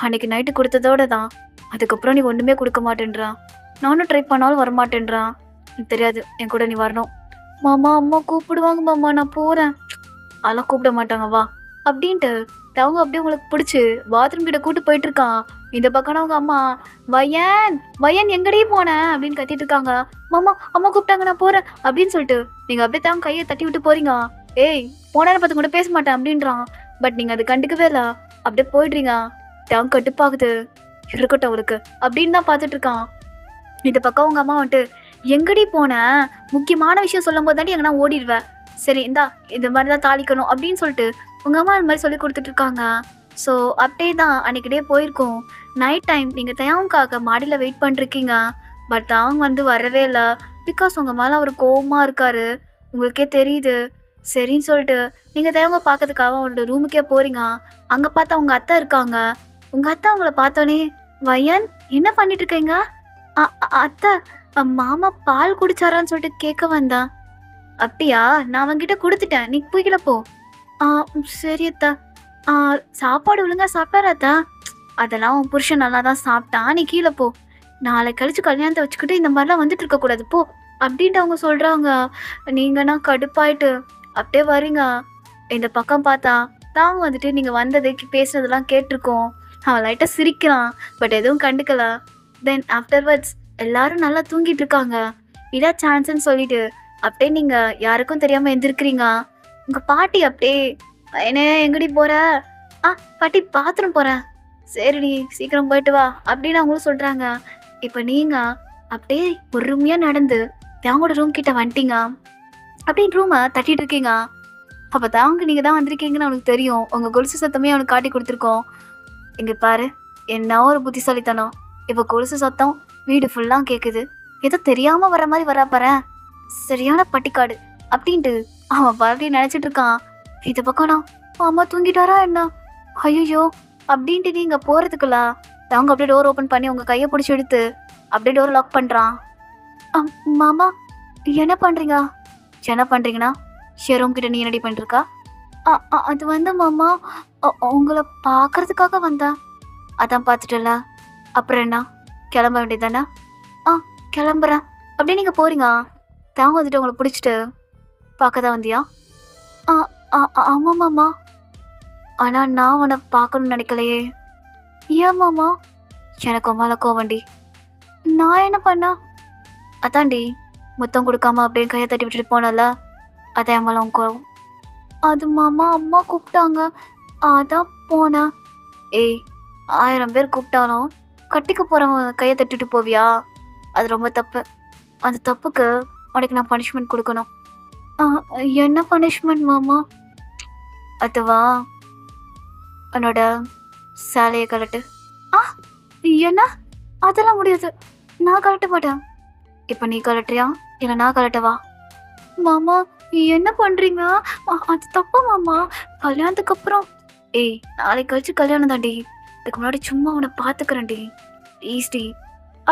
அன்னைக்கு நைட்டு கொடுத்ததோட தான், அதுக்கப்புறம் நீ ஒன்றுமே கொடுக்க மாட்டேன்றான். நானும் ட்ரை பண்ணாலும் வரமாட்டேன்றான். எனக்கு தெரியாது, என் கூட நீ வரணும். மாமா அம்மா கூப்பிடுவாங்க மாமா, நான் போகிறேன். அதெல்லாம் கூப்பிட மாட்டாங்க வா அப்படின்ட்டு அவங்க அப்படியே உங்களுக்கு பிடிச்சி பாத்ரூம் கிட்ட கூட்டு போயிட்டு இருக்கான். இந்த பக்கம் அவங்க அம்மா வயன் வயன் எங்கடி போனேன் அப்படின்னு கத்திட்டு இருக்காங்க. மாமா அம்மா கூப்பிட்டாங்க நான் போகிறேன் அப்படின்னு சொல்லிட்டு நீங்கள் அப்படியே தான் கையை தட்டி விட்டு போறீங்க. ஏய் போன பார்த்து கூட பேச மாட்டேன் அப்படின்றான். பட் நீங்கள் அது கண்டுக்கவே இல்லை, அப்படியே போயிடுறீங்க. தேவன் கட்டுப்பாகுது, இருக்கட்டும் அவளுக்கு அப்படின்னு தான் பார்த்துட்டு இருக்கான். இந்த பக்கம் உங்கள் அம்மா வந்துட்டு எங்கடி போன, முக்கியமான விஷயம் சொல்லும் போது தாண்டி எங்கன்னா ஓடிடுவேன். சரி இந்தா இந்த மாதிரி தான் தாளிக்கணும் அப்படின்னு சொல்லிட்டு உங்கள் அம்மா அந்த மாதிரி சொல்லி கொடுத்துட்ருக்காங்க. ஸோ அப்படியே தான் அன்றைக்கி டே போயிருக்கோம். நைட் டைம் நீங்கள் தயாவுக்காக மாடியில் வெயிட் பண்ணிருக்கீங்க. பட் அவங்க வந்து வரவே இல்லை. பிகாஸ் உங்கள் மேலே அவர் கோவமாக இருக்கார், உங்களுக்கே தெரியுது. சரின்னு சொல்லிட்டு நீங்கள் தயவங்க பார்க்கறதுக்காக அவங்களோட ரூமுக்கே போகிறீங்க. அங்கே பார்த்தா உங்கள் அத்தை இருக்காங்க. உங்கள் அத்தை அவங்கள பார்த்தோன்னே, வயன் என்ன பண்ணிட்டு இருக்கீங்க? அத்தை மாமா பால் குடிச்சாரான்னு சொல்லிட்டு கேட்க வந்தேன். அப்படியா, நான் அவன்கிட்ட கொடுத்துட்டேன், நீ போய்கில போ. சரி அத்தா. சாப்பாடு ஒழுங்கா சாப்பிட்டாராத்தா? அதெல்லாம் உன் புருஷன் நல்லா தான் சாப்பிட்டான், நீ கீழே போ. நாளை கழிச்சு கல்யாணத்தை வச்சுக்கிட்டு இந்த மாதிரிலாம் வந்துட்டு இருக்கக்கூடாது போ அப்படின்ட்டு அவங்க சொல்கிறாங்க. நீங்கன்னா கடுப்பாயிட்டு அப்படியே வரீங்க. இந்த பக்கம் பார்த்தா தாங்க வந்துட்டு நீங்கள் வந்தது பேசுனதெல்லாம் கேட்டிருக்கோம். அவன் லைட்டாக சிரிக்கிறான், பட் எதுவும் கண்டுக்கல. தென் ஆஃப்டர்வர்ட்ஸ் எல்லாரும் நல்லா தூங்கிட்டு இருக்காங்க. இதான் சான்ஸ்ன்னு சொல்லிட்டு அப்படியே நீங்கள் யாருக்கும் தெரியாமல் எழுந்திருக்கிறீங்க. உங்கள் பாட்டி அப்படியே, என்ன எங்கடி போகிற? பாட்டி பாத்ரூம் போகிறேன். சரிடி சீக்கிரம் போயிட்டு வா அப்படின்னு அவங்களும் சொல்கிறாங்க. இப்போ நீங்கள் அப்படியே பொறுமையாக நடந்து தேவங்களோட ரூம் கிட்ட வந்துட்டீங்க. அப்படின்னு ரூமை தட்டிட்டு இருக்கீங்க. அப்போ தாங்க நீங்கள் தான் வந்திருக்கீங்கன்னு அவனுக்கு தெரியும். உங்கள் கொலுசு சத்தமே அவனுக்கு காட்டி கொடுத்துருக்கோம். இங்கே பாரு, என்ன ஒரு புத்திசாலித்தனம். இப்போ கொலுசு சத்தம் வீடு ஃபுல்லாக கேட்குது. ஏதோ தெரியாமல் வர மாதிரி வரா பாரு, சரியான பட்டிக்காடு அப்படின்ட்டு அவன் பாட்டி நினச்சிட்டு இருக்கான். இந்த பக்கம்னா அம்மா தூங்கிட்டாரா என்ன? ஐயோ அப்படின்ட்டு நீங்கள் போகிறதுக்குள்ள தாங்க அப்படியே டோர் ஓப்பன் பண்ணி உங்கள் கையை பிடிச்சி எடுத்து அப்படியே டோர் லாக் பண்ணுறான். மாமா என்ன பண்ணுறீங்க? என்ன பண்ணுறீங்கன்னா ஷெரோம் கிட்ட நீ என்னடி பண்ணிருக்கா? அது வந்து மாமா உங்களை பார்க்கறதுக்காக வந்தா. அதான் பார்த்துட்டல, அப்புறம் என்ன கிளம்ப வேண்டியதானே? கிளம்புறேன் அப்படியே நீங்கள் போகிறீங்க. தாங்க வந்துட்டு உங்களை பிடிச்சிட்டு பார்க்க தான் வந்தியா? ஆமாம் மாமா. ஆனால் நான் உன்னை பார்க்கணும்னு நினைக்கலையே. ஏன் மாமா? எனக்கு மேலே கோவண்டி. நான் என்ன பண்ணா? அதாண்டி முத்தம் கொடுக்காம அப்படியே கையை தட்டி விட்டுட்டு போனல, அதான் என் மேலே உன் கோவம். அது மாமா அம்மா கூப்பிட்டாங்க, அதான் போனேன். ஏய் 1000 பேர் கூப்பிட்டாலும் கட்டிக்க போகிறவன் கையை தட்டிட்டு போவியா? அது ரொம்ப தப்பு. அந்த தப்புக்கு உனக்கு நான் பனிஷ்மெண்ட் கொடுக்கணும். என்ன பனிஷ்மெண்ட் மாமா? அதுவா, உன்னோட சேலையை கலட்டு. என்ன? அதெல்லாம் முடியாது, நான் கலட்ட மாட்டேன். இப்போ நீ கலட்டுறியா இல்லை நான் கலட்டவா? மாமா என்ன பண்ணுறீங்க? அது தப்பா மாமா. கல்யாணத்துக்கு அப்புறம். ஏய் நாளைக்கு கழிச்சு கல்யாணம் தாண்டி, இதுக்கு முன்னாடி சும்மா உன்னை பார்த்துக்கிறேன்டி ப்ளீஸ்டி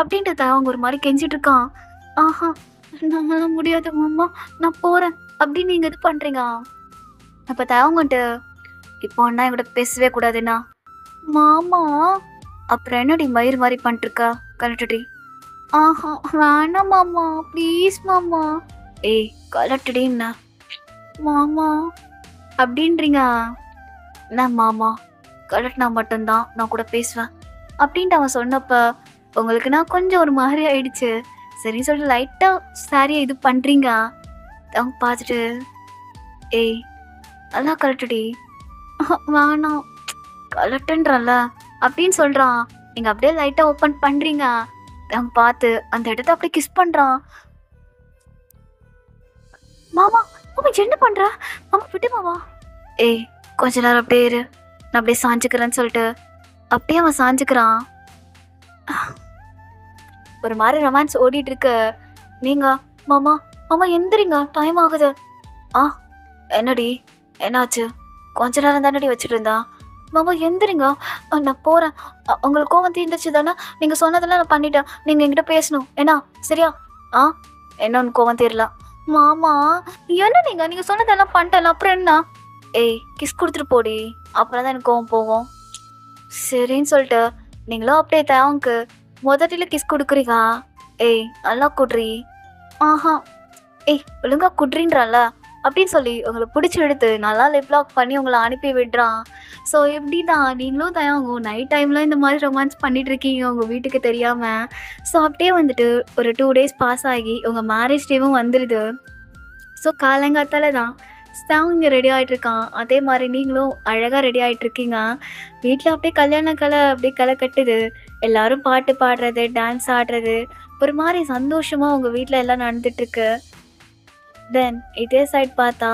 அப்படின்ட்டு அவங்க ஒரு மாதிரி கெஞ்சிட்டு இருக்கான். நாங்களாம் முடியாது மாமா, நான் போகிறேன் அப்படின்னு நீங்கள் இது பண்ணுறீங்க. அப்போ தவங்கன்ட்டு, இப்போ ஒன்றா என்கிட்ட பேசவே கூடாதுண்ணா. மாமா அப்புறம் என்னடி மயிர் மாதிரி பண்ணிட்டுருக்கா? கலட்டுடி. வேணாம் மாமா ப்ளீஸ் மாமா. ஏய் கலட்டுடின்னா மாமா அப்படின்றீங்க. என்ன மாமா, கலட்டினா மட்டும்தான் நான் கூட பேசுவேன் அப்படின்ட்டு அவன் சொன்னப்போ உங்களுக்கு நான் கொஞ்சம் ஒரு மாதிரி ஆயிடுச்சு. சரின்னு சொல்லிட்டு லைட்டாக சாரியை இது பண்ணுறீங்க. அவங்க பார்த்துட்டு, ஏய் நல்லா கலட்டுடி. வேணாம் கலட்டுன்றல அப்படின்னு சொல்கிறான். நீங்கள் அப்படியே லைட்டாக ஓப்பன் பண்ணுறீங்க. அவங்க பார்த்து அந்த இடத்த அப்படியே கிஸ் பண்ணுறான். மாமா மாமா என்ன பண்ணுற? மாமா விட்டு மாமா. ஏய் கொஞ்ச நேரம் அப்படியே இரு, நான் அப்படியே சாஞ்சுக்கிறேன்னு சொல்லிட்டு அப்படியே அவன் சாஞ்சுக்கிறான். ஒரு மாதிரி ரொமான்ஸ் ஓடிட்டு இருக்கு. நீங்க மாமா மாமா எந்திரிங்க, டைம் ஆகுது. என்னடி என்னாச்சு? கொஞ்ச நேரம் தானடி வச்சுட்டு இருந்தா. மாமா எந்திரிங்க, நான் போகிறேன். உங்களுக்கு கோவம் தீர்ந்துச்சு தானே? நீங்கள் சொன்னதெல்லாம் நான் பண்ணிட்டேன், நீங்கள் என்கிட்ட பேசணும் என்ன, சரியா? என்னன்னு கோவம் தெரியல. மாமா என்ன நீங்கள் சொன்னதெல்லாம் பண்ணிட்டேன், அப்புறம் என்ன? ஏய் கிஸ் கொடுத்துட்டு போடி, அப்புறம் தான் எனக்கு கோவம் போகும். சரின்னு சொல்லிட்டு நீங்களும் அப்படியே தேவங்க முதட்டில் கிஸ் கொடுக்குறீங்க. ஏய் நல்லா குட்ரி. ஏய் ஒழுங்கா குட்ரின்றால அப்படின்னு சொல்லி உங்களை பிடிச்சி எடுத்து நல்லா லிப் லாக் பண்ணி உங்களை அனுப்பி விடுறான். ஸோ எப்படி தான் நீங்களும் தயாங்க நைட் டைமில் இந்த மாதிரி ரொமான்ஸ் பண்ணிட்டு இருக்கீங்க உங்கள் வீட்டுக்கு தெரியாமல். ஸோ அப்படியே வந்துட்டு ஒரு 2 days பாஸ் ஆகி உங்கள் மேரேஜ் டேவும் வந்துடுது. ஸோ காலங்காத்தால தான் இங்க ரெடி ஆயிட்டுருக்கான். அதே மாரி நீங்களும் அழகா ரெடி ஆயிட்டுருக்கீங்க. வீட்ல அப்படியே கல்யாண அப்படியே களை கட்டுது. எல்லாரும் பாட்டு பாடுறது, டான்ஸ் ஆடுறது, ஒரு மாரி சந்தோஷமா உங்க வீட்ல எல்லாம் நடந்துட்டுருக்கு. தென் இதே சைட் பார்த்தா,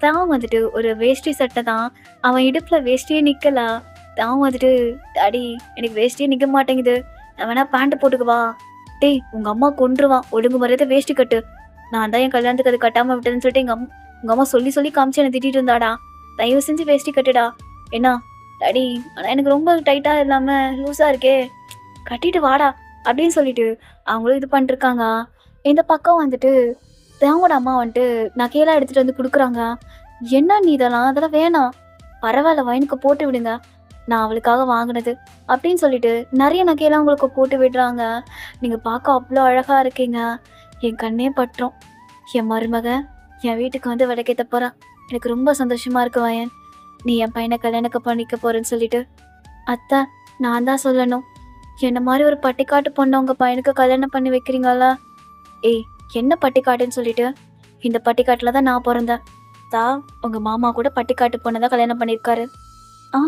அவன் வந்துட்டு ஒரு வேஷ்டி சட்டை தான். அவன் இடுப்புல வேஷ்டியே நிக்கல. அவன் வந்துட்டு, "டாடி எனக்கு வேஷ்டியே நிக்க மாட்டேங்குது. நான் வேணா பேண்ட் போட்டுக்கவா?" "டேய் உங்க அம்மா கொன்றுவான். ஒழுங்கு மரியாதையா வேஷ்டி கட்டு." நான் தான் என் கல்யாணத்துக்கு அது கட்டாம விட்டேன்னு சொல்லிட்டு உங்க அம்மா சொல்லி சொல்லி காமிச்சு என்ன திட்டிட்டு இருந்தாடா. "தயவு செஞ்சு வேஷ்டி கட்டுடா." "என்ன டாடி ஆனா எனக்கு ரொம்ப டைட்டா இல்லாம லூஸா இருக்கே. கட்டிட்டு வாடா." அப்படின்னு சொல்லிட்டு அவங்களும் இது பண்ணிருக்காங்க. இந்த பக்கம் வந்துட்டு தேவோட அம்மா வந்துட்டு நகையெல்லாம் எடுத்துட்டு வந்து குடுக்குறாங்க. "என்ன நீ இதெல்லாம்? அதெல்லாம் வேணாம். பரவால்ல வைனுக்கு போட்டு விடுங்க. நான் அவளுக்காக வாங்குனது." அப்படின்னு சொல்லிட்டு நெறைய நகையெல்லாம் உங்களுக்கு போட்டு விடுறாங்க. நீங்க பார்க்க அவ்ளோ அழகா இருக்கீங்க. என் கண்ணே பற்றும். என் மருமக என் வீட்டுக்கு வந்து விளக்கேத்த போறா. எனக்கு ரொம்ப சந்தோஷமா இருக்கு வயன். நீ என் பையன கல்யாணம் பண்ணிக்க போறேன்னு சொல்லிட்டு. "அத்தை நான் தான் சொல்லணும். என்ன மாரி ஒரு பட்டிக்காட்டு பொண்ண உங்க பையனுக்கு கல்யாணம் பண்ணி வைக்கிறீங்களா?" "ஏய் என்ன பட்டிக்காடுன்னு சொல்லிட்டு? இந்த பட்டிக்காட்டுல தான் நான் பொறந்தேன். உங்க மாமா கூட பட்டிக்காட்டு பொண்ண தான் கல்யாணம் பண்ணியிருக்காரு." "ஆ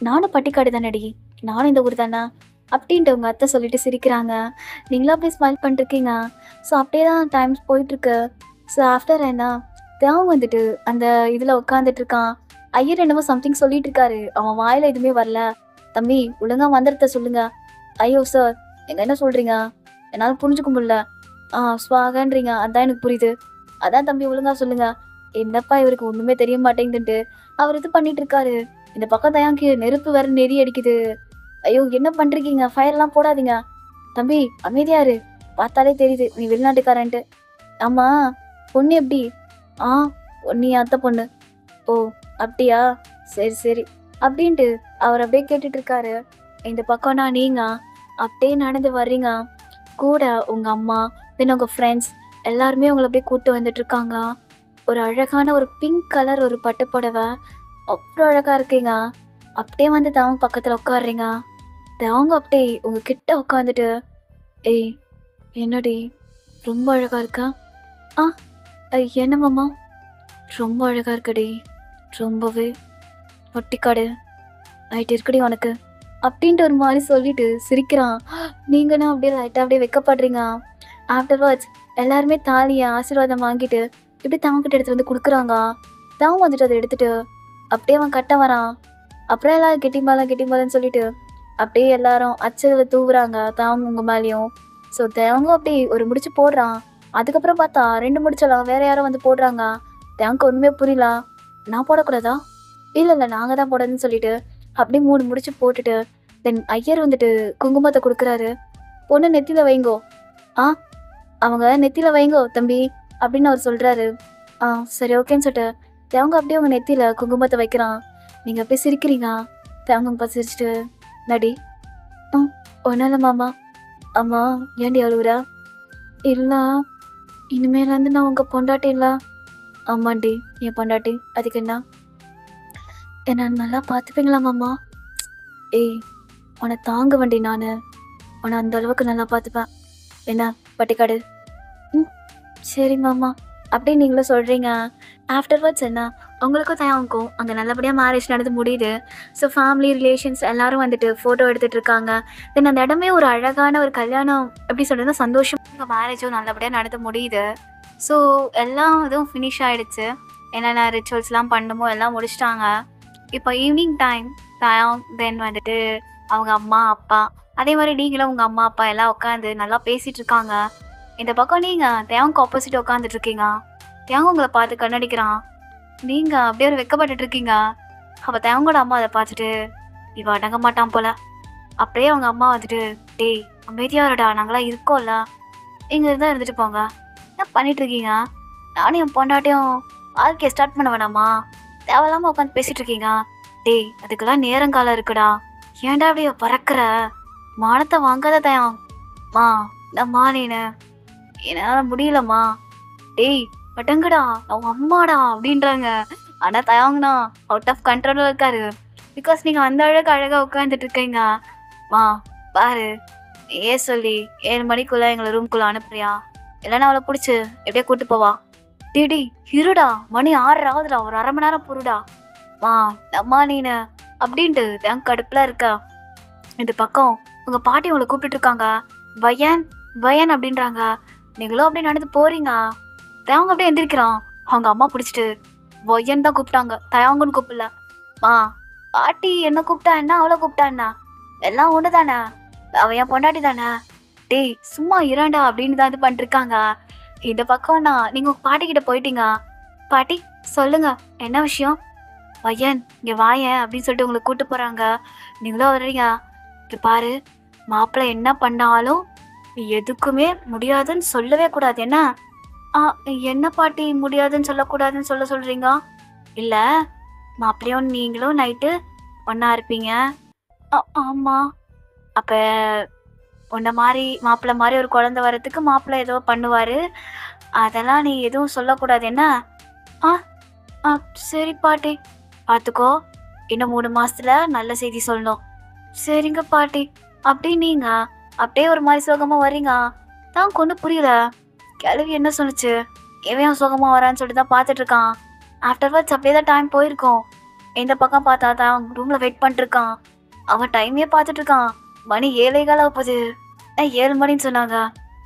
நானும் பட்டிக்காடு தானடி. நானும் இந்த ஊர் தானே." அப்படின்ட்டு உங்க அத்தை சொல்லிட்டு சிரிக்கிறாங்க. நீங்களும் அப்படியே ஸ்மைல் பண்ணிருக்கீங்க. ஸோ அப்படியே தான் டைம்ஸ் போயிட்டுருக்கு. ஸோ ஆஃப்டர் என்ன தேவன் வந்துட்டு அந்த இதில் உட்காந்துட்டு இருக்கான். ஐயர் என்னமோ சம்திங் சொல்லிட்டு இருக்காரு. அவன் வாயில எதுவுமே வரல. "தம்பி ஒழுங்கா மந்திரத்தை சொல்லுங்க." "ஐயோ சார் நீங்க என்ன சொல்றீங்க? என்னால் புரிஞ்சுக்க முடியல." "ஸ்வாகன்றீங்க அதான் எனக்கு புரியுது." "அதான் தம்பி ஒழுங்கா சொல்லுங்க." என்னப்பா இவருக்கு ஒண்ணுமே தெரிய மாட்டேங்குதுன்ட்டு அவர் இது பண்ணிட்டு இருக்காரு. இந்த பக்கம் தயாக்கு நெருப்பு வேற நெறி அடிக்குது. "ஐயோ என்ன பண்றீங்க? ஃபயர்லாம் போடாதீங்க." "தம்பி அமைதியா இரு. பார்த்தாலே தெரியுது நீ வெளிநாட்டுக்காரன்ட்டு." "ஆமா பொண்ணு எப்படி?" "ஆ பொண்ணு என் அத்தை பொண்ணு." "ஓ அப்படியா? சரி சரி." அப்படின்ட்டு அவர் அப்படியே கேட்டுட்டு இருக்காரு. இந்த பக்கம்னா நீங்க அப்படியே நடந்து வர்றீங்க. கூட உங்க அம்மா தென் உங்க ஃப்ரெண்ட்ஸ் எல்லாருமே உங்களை அப்படியே கூட்டு வந்துட்டு இருக்காங்க. ஒரு அழகான ஒரு பிங்க் கலர் ஒரு பட்டு புடவை. அவ்வளோ அழகா இருக்கீங்க. அப்படியே வந்து தவங்க பக்கத்துல உட்காடுறீங்க. தவங்க அப்படியே உங்க கிட்ட உட்காந்துட்டு, "ஏய் என்னடி ரொம்ப அழகா இருக்கா?" "ஆ என்ன மாமா ரொம்ப அழகா இருக்கடி. ரொம்பவே ஒட்டிக்காடு ஆயிட்டு இருக்குடி உனக்கு." அப்படின்ட்டு ஒரு மாதிரி சொல்லிட்டு சிரிக்கிறான். நீங்கன்னா அப்படியே லைட்டாக அப்படியே வெக்கப்படுறீங்க. ஆஃப்டர்வர்ட்ஸ் எல்லாருமே தாலியை ஆசீர்வாதம் வாங்கிட்டு இப்படி தவங்கிட்ட எடுத்துட்டு வந்து கொடுக்குறாங்க. தவம் வந்துட்டு அதை எடுத்துட்டு அப்படியே அவன் கட்ட வரான். அப்புறம் எல்லாரும் கெட்டிம்பாலன்னு சொல்லிட்டு அப்படியே எல்லாரும் அச்சதில் தூவுறாங்க தவங்க உங்க மேலேயும். ஸோ தேவங்க அப்படி ஒரு முடிச்சு போடுறான். அதுக்கப்புறம் பார்த்தா 2 முடிச்சலாம் வேற யாரோ வந்து போடுறாங்க. தேவங்க ஒன்றுமே புரியல. "நான் போடக்கூடாதா?" "இல்லை இல்லை நாங்கள் தான் போடணும்னு சொல்லிட்டு அப்படியே 3 முடிச்சு போட்டுட்டு தென் ஐயர் வந்துட்டு குங்குமத்தை கொடுக்குறாரு. "பொண்ணு நெத்தியில் வைங்கோ." "ஆ அவங்க நெத்தியில் வைங்கோ தம்பி." அப்படின்னு அவர் சொல்கிறாரு. சரி ஓகேன்னு சொல்லிட்டு தேவங்க அப்படியே அவங்க நெத்தியில் குங்குமத்தை வைக்கிறான். நீங்கள் அப்படியே சிரிக்கிறீங்க. தேவங்க பார்த்து சிரிச்சிட்டு, "நடி." ஒன்றும் இல்லை மாமா." "அம்மா ஏன்டி அழுவுறா?" "இல்லை இனிமேலேருந்து நான் உங்கள் பொண்டாட்டி இல்லை." "ஆமாண்டி என் பொண்டாட்டி அதுக்கு என்ன?" "என்ன நல்லா பார்த்துப்பீங்களா மாமா?" "ஏய் உன்னை தாங்க வண்டி நான் உன்னை அந்த அளவுக்கு நல்லா பார்த்துப்பேன். என்ன பட்டிக்காடு?" சரி மாமா." அப்படி நீங்களும் சொல்கிறீங்க. ஆஃப்டர்வர்ட்ஸ் என்ன உங்களுக்கும் தயாவுக்கும் அங்கே நல்லபடியாக மேரேஜ் நடந்து முடியுது. ஸோ ஃபேமிலி ரிலேஷன்ஸ் எல்லாரும் வந்துட்டு ஃபோட்டோ எடுத்துகிட்டு இருக்காங்க. தென் அந்த இடமே ஒரு அழகான ஒரு கல்யாணம் எப்படி சொல்கிறதுனா சந்தோஷம். உங்கள் மேரேஜும் நல்லபடியாக நடந்து முடியுது. ஸோ எல்லாம் இதுவும் ஃபினிஷ் ஆகிடுச்சு. என்னென்ன ரிச்சுவல்ஸ்லாம் பண்ணுமோ எல்லாம் முடிச்சிட்டாங்க. இப்போ ஈவினிங் டைம் தயாம் தென் வந்துட்டு அவங்க அம்மா அப்பா அதே மாதிரி நீங்களும் உங்கள் அம்மா அப்பா எல்லாம் உட்காந்து நல்லா பேசிகிட்டு இருக்காங்க. இந்த பக்கம் நீங்கள் தேவங்க ஆப்போசிட் உட்காந்துட்டு இருக்கீங்க. தேவங்க உங்களை பார்த்து கண்ணடிக்கிறான். நீங்கள் அப்படியே ஒரு வெக்கப்பட்டுட்டு இருக்கீங்க. அப்போ தேவங்களோட அம்மா அதை பார்த்துட்டு, "இவ அடங்க மாட்டான் போல." அப்படியே அவங்க அம்மா வந்துட்டு, "டேய் அமைதியாக இருடா நாங்களாம் இருக்கோம்ல. இங்கே இருந்தால் இருந்துட்டு போங்க. என்ன பண்ணிட்டு இருக்கீங்க? நானும் என் பொண்டாட்டியும் வாழ்க்கையை ஸ்டார்ட் பண்ண வேணாமா? தேவையில்லாமல் உட்காந்து பேசிகிட்டு இருக்கீங்க. டேய் அதுக்கெல்லாம் நேரங்காலம் இருக்குடா. ஏன்டா அப்படியே பறக்கிற? மானத்தை வாங்காத தயம். மா நம்மா நீனு என்னால் முடியலம்மா. டேய் பட்டங்கடா அவங்க அம்மாடா." அப்படின்றாங்க. ஆனால் தயாங்கண்ணா அவுட் ஆஃப் கண்ட்ரோலில் இருக்காரு. பிகாஸ் நீங்கள் அந்த அழகாக உட்காந்துட்டு இருக்கீங்க. "மா பாரு ஏன் சொல்லி 7 மணிக்குள்ளே எங்களை ரூம்குள்ளே அனுப்புறியா? இல்லைன்னா அவளை பிடிச்சி எப்படியே கூப்பிட்டு போவா." டேய் டேய் இருடா, மணி 6:30 ஆகுதுடா, ஒரு 1/2 மணி நேரம் பொறுடா. மா அம்மா நீனு அப்படின்ட்டு தேவ் கடுப்புல இருக்கா. இந்த பக்கம் உங்க பாட்டி உங்களை கூப்பிட்டுட்டு இருக்காங்க. பையன் பையன் அப்படின்றாங்க. நீங்களும் அப்படியே நடந்து போறீங்க. தேவங்க அப்படியே எந்திரிக்கிறான். அவங்க அம்மா பிடிச்சிட்டு பையன் தான் கூப்பிட்டாங்க, தயவங்கன்னு கூப்பிடல. மா பாட்டி என்ன கூப்பிட்டா என்ன, அவளை கூப்பிட்டா என்ன, எல்லாம் ஒண்ணு தானே, அவ என் பொண்டாட்டி தானே. டேய் சும்மா இரண்டா அப்படின்னு தான் இது பண்ணிருக்காங்க. இந்த பக்கம்னா நீங்க உங்க பாட்டி கிட்ட போயிட்டீங்க. பாட்டி சொல்லுங்க என்ன விஷயம். பையன் இங்க வாயேன் அப்படின்னு சொல்லிட்டு உங்களை கூட்டு போறாங்க. நீங்களும் வர்றீங்க. இங்க பாரு, மாப்பிள்ளை என்ன பண்ணாலும் நீ எதுக்குமே முடியாதுன்னு சொல்லவே கூடாது என்ன. ஆ என்ன பாட்டி முடியாதுன்னு சொல்லக்கூடாதுன்னு சொல்றீங்க. இல்ல, மாப்பிள்ளையும் நீங்களும் நைட்டு ஒன்னா இருப்பீங்க. ஆமா. அப்ப உன்ன மாதிரி மாப்பிள்ளை மாதிரி ஒரு குழந்தை வர்றதுக்கு மாப்பிள்ளை ஏதோ பண்ணுவாரு, அதெல்லாம் நீ எதுவும் சொல்லக்கூடாது என்ன. ஆ ஆ சரி பாட்டி, பார்த்துக்கோ. இன்னும் 3 மாசத்துல நல்ல செய்தி சொல்லணும். சரிங்க பாட்டி. அப்படி நீங்க அப்படியே ஒரு மாதிரி சோகமா வர்றீங்க. தான் கொண்டு புரியல, கிழவி என்ன சொன்னுச்சு, இவன் சோகமா வரான்னு சொல்லிட்டு தான் பார்த்துட்டு இருக்கான். ஆஃப்டர்வர்ட்ஸ் அப்படியே தான் டைம் போயிருக்கோம். இந்த பக்கம் பார்த்தா தான் ரூம்ல வெயிட் பண்ணிட்டு இருக்கான். அவன் டைமே பார்த்துட்டு இருக்கான். மணி 7:15 ஆகுது. 7 மணின்னு சொன்னாங்க,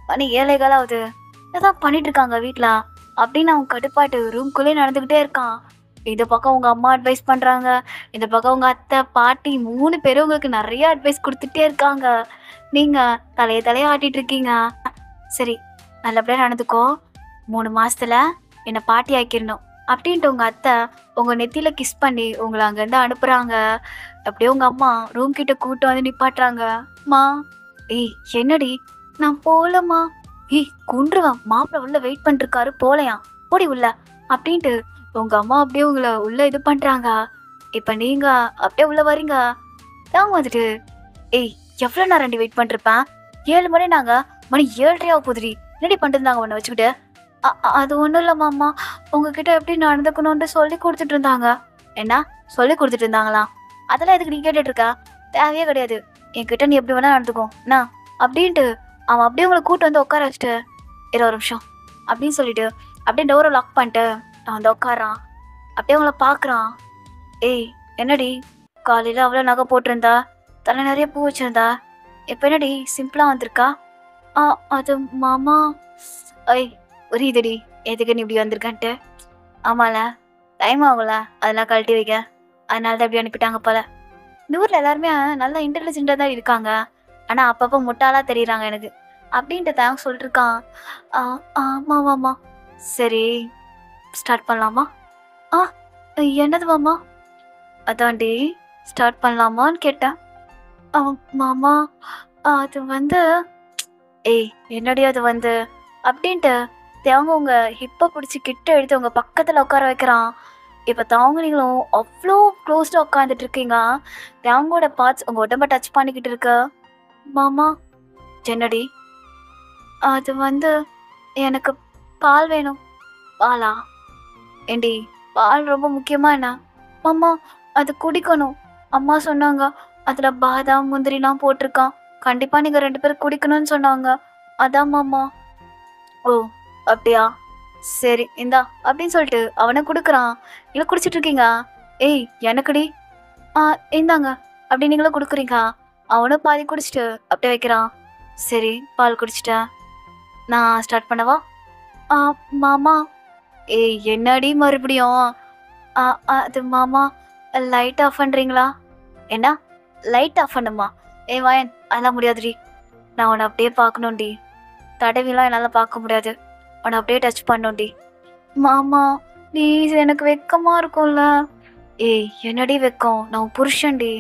மணி 7:15 ஆகுது. ஏதான் பண்ணிட்டு இருக்காங்க வீட்டுல அப்படின்னு அவன் கடுப்பாட்டு ரூம்குள்ளே நடந்துகிட்டே இருக்கான். இந்த பக்கம் உங்க அம்மா அட்வைஸ் பண்றாங்க, இந்த பக்கம் உங்க அத்தை பாட்டி 3 பேரும் உங்களுக்கு நிறைய அட்வைஸ் கொடுத்துட்டே இருக்காங்க. நீங்க தலைய ஆட்டிட்டு இருக்கீங்க. சரி, நல்லபடியா நடந்துக்கோ. 3 மாசத்துல என்னை பாட்டி ஆக்கிடணும் அப்படின்ட்டு உங்க அத்தை உங்க நெத்தியில கிஸ் பண்ணி உங்களை அங்கேருந்து அனுப்புறாங்க. அப்படியே உங்க அம்மா ரூம் கிட்ட கூட்டு வந்து நிப்பாட்டுறாங்க. மா ஏய் என்னடி, நான் போலம்மா. ஏய் குன்றுவன், மாப்பிள்ள உள்ள வெயிட் பண்ணிருக்காரு, போலையா, போடி உள்ள அப்படின்ட்டு உங்க அம்மா அப்படியே உங்களை உள்ள இது பண்றாங்க. இப்ப நீங்க அப்படியே உள்ள வரீங்க. தான் வந்துட்டு ஏய் எவ்வளவு நேரம் வெயிட் பண்ணிருப்பேன், 7 மணி, நாங்க மணி 7:30 போதுடி, என்னடி பண்ணிருந்தாங்க உன்னை வச்சுக்கிட்டு. அது ஒன்றும் இல்லை மாமா, உங்ககிட்ட எப்படி நடந்துக்கணும்னு சொல்லி கொடுத்துட்டு இருந்தாங்க. என்ன சொல்லி கொடுத்துட்டு இருந்தாங்களா? அதெல்லாம் எதுக்கு நீ கேட்டுட்டு இருக்கா? தேவையே கிடையாது. என்கிட்ட நீ எப்படி வேணா நடந்துக்கோ என்ன அப்படின்ட்டு அவன் அப்படியே உங்களை கூட்டு வந்து உட்கார வச்சுட்டு 20 நிமிஷம் அப்படின்னு சொல்லிட்டு அப்படியே டோரை லாக் பண்ணிட்டு அவன் வந்து உட்காரான். அப்படியே உங்களை பார்க்குறான். ஏய் என்னடி, காலையில் அவ்வளோ நகை போட்டிருந்தா, தலை நிறைய பூ வச்சிருந்தா, இப்போ என்னடி சிம்பிளாக வந்திருக்கா? அது மாமா. ஐய் புரியுதுடி எதுக்கு நீ இப்படி வந்திருக்கன்ட்டு. ஆமால, டைம் ஆகல, அதெல்லாம் கழட்டி வைக்க, அதனால தான் இப்படி அனுப்பிட்டாங்க போல. இந்த ஊரில் எல்லாருமே நல்லா இன்டெலிஜென்ட்டாக தான் இருக்காங்க, ஆனால் அப்பப்போ முட்டாளாக தெரியுறாங்க எனக்கு அப்படின்ட்டு தான் சொல்லிட்டு இருக்கான். ஆமாம் மாமா. சரி ஸ்டார்ட் பண்ணலாமா? ஆ என்னது மாமா? அதான்டி ஸ்டார்ட் பண்ணலாமான்னு கேட்டேன். மாமா அது வந்து, ஏய் என்னடி அது வந்து அப்படின்ட்டு தேவங்க உங்க ஹிப்பை பிடிச்சி கிட்ட எடுத்து உங்க பக்கத்தில் உட்கார வைக்கிறான். இப்போ தாங்க நீங்களும் அவ்வளோ க்ளோஸ்டாக உட்காந்துட்டு இருக்கீங்க. தேவங்கோட பார்ட்ஸ் உங்கள் உடம்ப டச் பண்ணிக்கிட்டு இருக்கு. மாமா என்னடி? அது வந்து எனக்கு பால் வேணும். பாலா? ஏண்டி பால் ரொம்ப முக்கியமா என்ன? மாமா அது குடிக்கணும், அம்மா சொன்னாங்க, அதில் பாதாம் முந்திரிலாம் போட்டிருக்கான், கண்டிப்பாக நீங்கள் 2 பேரும் குடிக்கணும்னு சொன்னாங்க, அதான் மாமா. ஓ அப்படியா, சரி இந்தா அப்படின்னு சொல்லிட்டு அவனை கொடுக்குறான். இல்லை குடிச்சிட்டு இருக்கீங்க. ஏய் எனக்குடி. இந்தாங்க அப்படி நீங்களும் கொடுக்குறீங்க. அவனும் பாதி குடிச்சிட்டு அப்படியே வைக்கிறான். சரி பால் குடிச்சிட்டேன், நான் ஸ்டார்ட் பண்ணவா? மாமா. ஏய் என்னடி மறுபடியும்? அது மாமா லைட் ஆஃப் பண்ணுறீங்களா? என்ன லைட் ஆஃப் பண்ணுமா? ஏய் வாயன், அதெல்லாம் முடியாதுடி, நான் உன்னை அப்படியே பார்க்கணும்டி, தடவிலாம் என்னால் பார்க்க முடியாது, உன்னை அப்படியே டச் பண்ணும்டி. மாமா ப்ளீஸ், எனக்கு வெக்கமாக இருக்கும்ல. ஏய் என்னடி வெக்கம், நான் புருஷன்டி.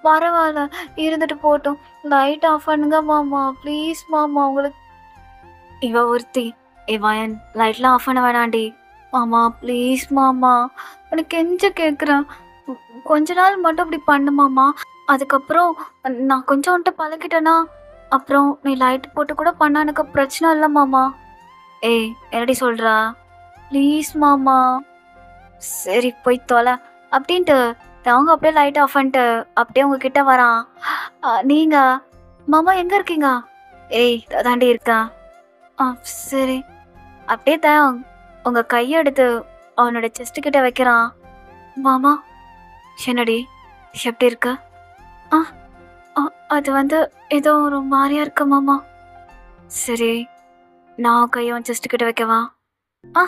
பரவாயில்ல இருந்துட்டு போட்டோம், லைட் ஆஃப் பண்ணுங்க மாமா ப்ளீஸ் மாமா. உங்களுக்கு இவ ஒருத்தி. ஏ வாயன், லைட்லாம் ஆஃப் பண்ண வேணாண்டி மாமா ப்ளீஸ் மாமா, உனக்கு கெஞ்ச கேட்குறேன், கொஞ்ச நாள் மட்டும் இப்படி பண்ணு மாமா, அதுக்கப்புறம் நான் கொஞ்சம் வந்துட்டு பழகிட்டேன்னா அப்புறம் நீ லைட் போட்டு கூட பண்ண எனக்கு பிரச்சனை இல்லை மாமா. ஏய் என்னடி சொல்கிறா, ப்ளீஸ் மாமா. சரி போய் தொலை அப்படின்ட்டு அவங்க அப்படியே லைட் ஆஃப் பண்ணிட்டு அப்படியே உங்ககிட்ட வரான். நீங்கள் மாமா எங்கே இருக்கீங்க? ஏய் அதாண்டி இருக்கா. சரி அப்படியே தான் உங்க கையை எடுத்து அவனோட செஸ்ட் கிட்ட வைக்கிறான். மாமா, என்னடி எப்படி இருக்க? ஆ ஆ, அது வந்து ஏதோ ஒரு மாதிரியா இருக்கு மாமா. சரி, நான் கையை அவன் செஸ்ட் கிட்ட வைக்கவா? ஆ,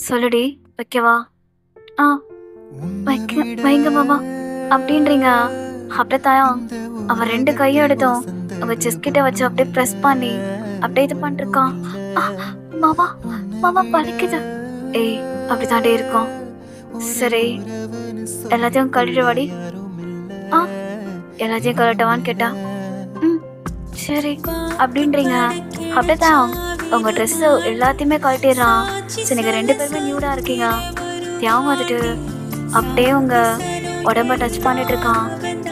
சொல்லுடி, வைக்கவா? ஆ, வைக்க வைங்க மாமா அப்படின்றீங்க. அப்படியே தாயம் அவன் 2 கையும் எடுத்தோம் அவ செஸ்ட் கிட்ட வச்சு அப்படியே ப்ரெஸ் பண்ணி அப்படியே இது பண்ணிருக்கான். ஆ, மாமா மாமா வலிக்குது. ஏய், அப்படித்தாண்டே இருக்கும். சரி, எல்லாத்தையும் கழட்டிட்டு வாடி. ஆ, எல்லாத்தையும் கழட்டவான்னு கேட்டா. ம், சரி அப்படின்றீங்க. அப்படியேதான் உங்க ட்ரெஸ் எல்லாத்தையுமே கழட்டிடுறான். சரி, நீங்க 2 பேருமே நியூடா இருக்கீங்க. தியாகம் வந்துட்டு அப்படியே உங்க உடம்ப டச் பண்ணிட்டு இருக்கான்.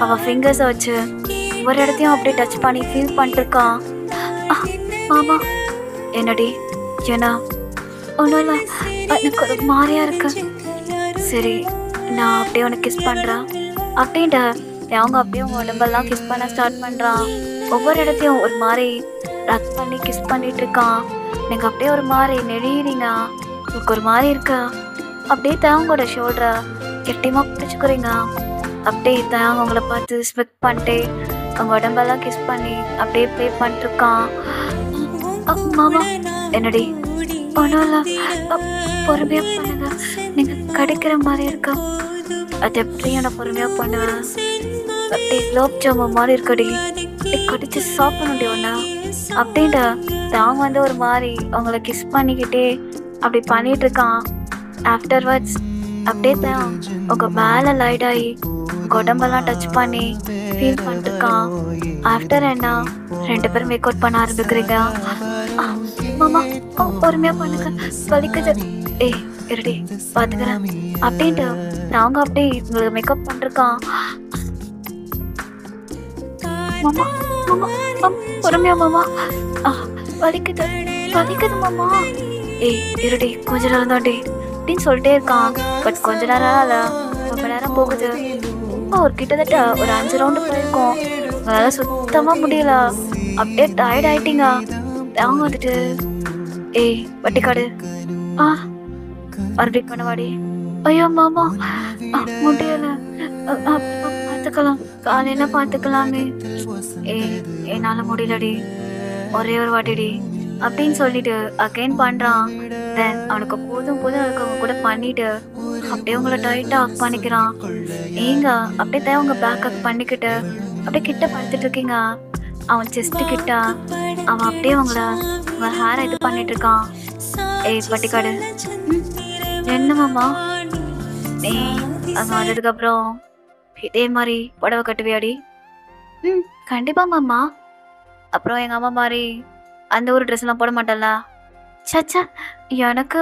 அவன் ஃபிங்கர்ஸை வச்சு ஒரு இடத்தையும் அப்படியே டச் பண்ணி ஃபீல் பண்ணிட்டு இருக்கான். ஆ, மாமா, என்னடி? ஏன்னா ஒன்றும் இல்லை, எனக்கு ஒரு மாதிரியா இருக்கு. சரி, நான் அப்படியே உனக்கு கிஸ் பண்ணுறேன் அப்படின்ட்டு அவங்க அப்படியே உங்க உடம்பெல்லாம் கிஸ் பண்ண ஸ்டார்ட் பண்ணுறான். ஒவ்வொரு இடத்தையும் ஒரு மாதிரி ரக் பண்ணி கிஸ் பண்ணிட்டு இருக்கான். நீங்கள் அப்படியே ஒரு மாதிரி நெளியிறீங்க. உங்களுக்கு ஒரு மாதிரி இருக்கா. அப்படியே தேவங்களோட ஷோல்டரை கெட்டியமாக பிடிச்சிக்கிறீங்க. அப்படியே தேவங்க உங்களை பார்த்து ஸ்மிக் பண்ணிட்டு அவங்க உடம்பெல்லாம் கிஸ் பண்ணி அப்படியே ப்ளே பண்ணிட்டுருக்கான். மாமா, என்னடி? ஒன்றும் இல்லை, பொறுமையாக பண்ணுங்க. நீங்கள் கிடைக்கிற மாதிரி இருக்கா. அது எப்படி நான் பொறுமையாக பண்ணுவேன்? அப்படியே குலோப் ஜாமுன் மாதிரி இருக்கடி, அப்படியே கடிச்சு சாப்பிடணுண்டி ஒன்றா அப்படின்ட்டு அவங்க வந்து ஒரு மாதிரி அவங்கள கிஸ் பண்ணிக்கிட்டே அப்படி பண்ணிட்டு இருக்கான். ஆஃப்டர்வர்ட்ஸ் அப்படியே தான் உங்க மேலே லைட் ஆகி உங்க உடம்பெல்லாம் டச் பண்ணி ஃபீல் பண்ணிட்டு இருக்கான். ஆஃப்டர் என்ன 2 பேரும் மேக் அவுட் பண்ண ஆரம்பிக்கிறீங்க. மாமா, பொறுமையா பண்ணுங்க, வலிக்குது. ஏய், இருடி, பார்த்துக்கிறேன் அப்படின்ட்டு நாங்க அப்படியே உங்களுக்கு மேக்கப் பண்ணிருக்கான். மாமா மாமா, பொறுமையா மாமா, வலிக்குது வலிக்குது மாமா. ஏய், இருடி, கொஞ்ச நேரம் தாண்டி அப்படின்னு சொல்லிட்டே இருக்கான். பட் கொஞ்ச நேரம் இல்லை, ரொம்ப நேரம் போகுது. ஒரு கிட்டத்தட்ட ஒரு 5 ரவுண்டு போயிருக்கோம். உங்களால சுத்தமா முடியல. அப்படியே டயர்ட் ஆயிட்டீங்க. அவங்க வந்துட்டு ஏய் வட்டிக்காடு, மறுபடியும் பண்ணவாடி. ஐயோ மாமா, முடியல, பார்த்துக்கலாம், காலையில பார்த்துக்கலாமே. ஏய், என்னால முடியலடி, ஒரே ஒரு வாட்டிடி அப்படின்னு சொல்லிட்டு அகைன் பண்றான். தென் அவனுக்கு போதும் போதும் இருக்கவங்க கூட பண்ணிட்டு அப்படியே உங்களை டைட்டா அக் பண்ணிக்கிறான். நீங்க அப்படியே தான் உங்க பேக் அக் பண்ணிக்கிட்டு அப்படியே கிட்ட படுத்துட்டு இருக்கீங்க. அவன் செஸ்ட் கிட்ட அவன் அப்படியே உங்க ஹேரை இது பண்ணிட்டு இருக்கான். ஏய் பட்டிக்காடு, என்ன மாமா? நீ அங்க வந்ததுக்கு அப்புறம் இதே மாதிரி புடவை கட்டுவியாடி? ம், கண்டிப்பா மாமா. அப்புறம் எங்க அம்மா மாதிரி அந்த ஒரு ட்ரெஸ் எல்லாம் போட மாட்டல. சச்சா, எனக்கு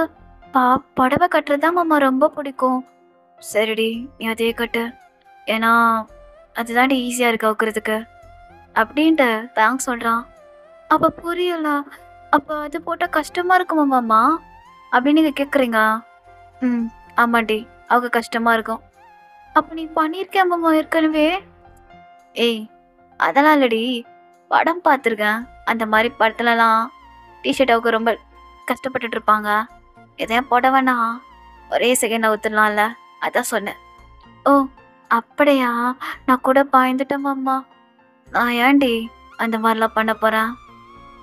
புடவை கட்டுறது தான் மாமா ரொம்ப பிடிக்கும். சரிடி, நீ அதே கட்டு, ஏன்னா அதுதாண்டி ஈஸியா இருக்கு அவுக்கிறதுக்கு அப்படின்ட்டு தேங்க்ஸ் சொல்றான். அப்ப புரியல, அப்ப அது போட்டா கஷ்டமா இருக்குமா மாமா அப்படின்னு நீங்க கேக்குறீங்க. ம், ஆமாண்டி, அவங்க கஷ்டமா இருக்கும். அப்ப நீ பண்ணியிருக்கேன் மாமா ஏற்கனவே. ஏய், அதெல்லாம் இல்லடி, படம் பார்த்துருக்கேன். அந்த மாதிரி படத்துலலாம் டிஷர்ட் அவங்க ரொம்ப கஷ்டப்பட்டுட்டு இருப்பாங்க. எதையும் போட வேணாம், ஒரே செகண்ட் ஊத்துடலாம்ல, அதான் சொன்னேன். ஓ அப்படியா? நான் கூட பயந்துட்டேன் மாமா. நான் ஏன்டி அந்த மாதிரிலாம் பண்ண போறேன்?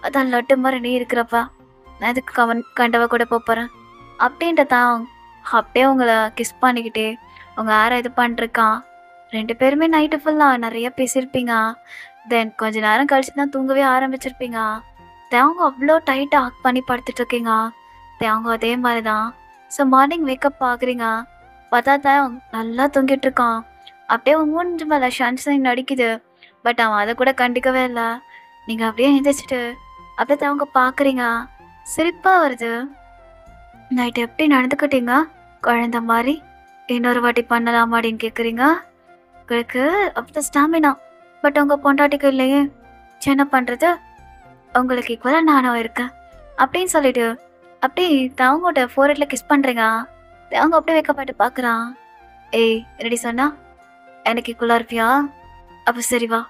அதான் லட்டு மாதிரி நீ இருக்கிறப்ப நான் எதுக்கு கண்டவ கூட போறேன் அப்படின்ட்டு தான் அப்படியே உங்களை கிஸ் பண்ணிக்கிட்டே உங்க யாரை இது பண்ணிருக்கான். 2 பேருமே நைட்டு ஃபுல்லாக நிறைய பேசியிருப்பீங்க. தென் கொஞ்ச நேரம் கழிச்சு தான் தூங்கவே ஆரம்பிச்சிருப்பீங்க. தேவங்க அவ்வளோ டைட்டாக ஹக் பண்ணி படுத்துட்டு இருக்கீங்க. தேவங்க அதே மாதிரி தான். ஸோ மார்னிங் வேக்கப் ஆகுறீங்க, பார்த்தா தேவங்க நல்லா தூங்கிட்டு இருக்கான். அப்படியே மூஞ்சி மேலே சன்ஷைன் நடிக்குது. பட் அவன் அதை கூட கண்டிக்கவே இல்லை. நீங்கள் அப்படியே எழுந்திரிச்சிட்டு அப்படியே தேவங்க பார்க்குறீங்க. சிரிப்பாக வருது. நைட்டு எப்படி நடந்துக்கிட்டீங்க குழந்த மாதிரி? இன்னொரு வாட்டி பண்ணலாமா அப்படின்னு கேட்குறீங்க. உங்களுக்கு அப்போ ஸ்டாமினா, பட் உங்கள் பொண்டாட்டிக்கு இல்லையே, என்ன பண்ணுறது? உங்களுக்கு ஈக்குவலாக நானும் இருக்கேன் அப்படின்னு சொல்லிட்டு அப்படியே தவங்கோட ஃபோர்ஹெட்டில் கிஸ் பண்ணுறீங்க. அவங்க அப்படியே வைக்கப்பட்டு பார்க்குறான். ஏய் ரெடி சொன்னா எனக்கு ஈக்குவலாக இருப்பியா? அப்போ சரி வா,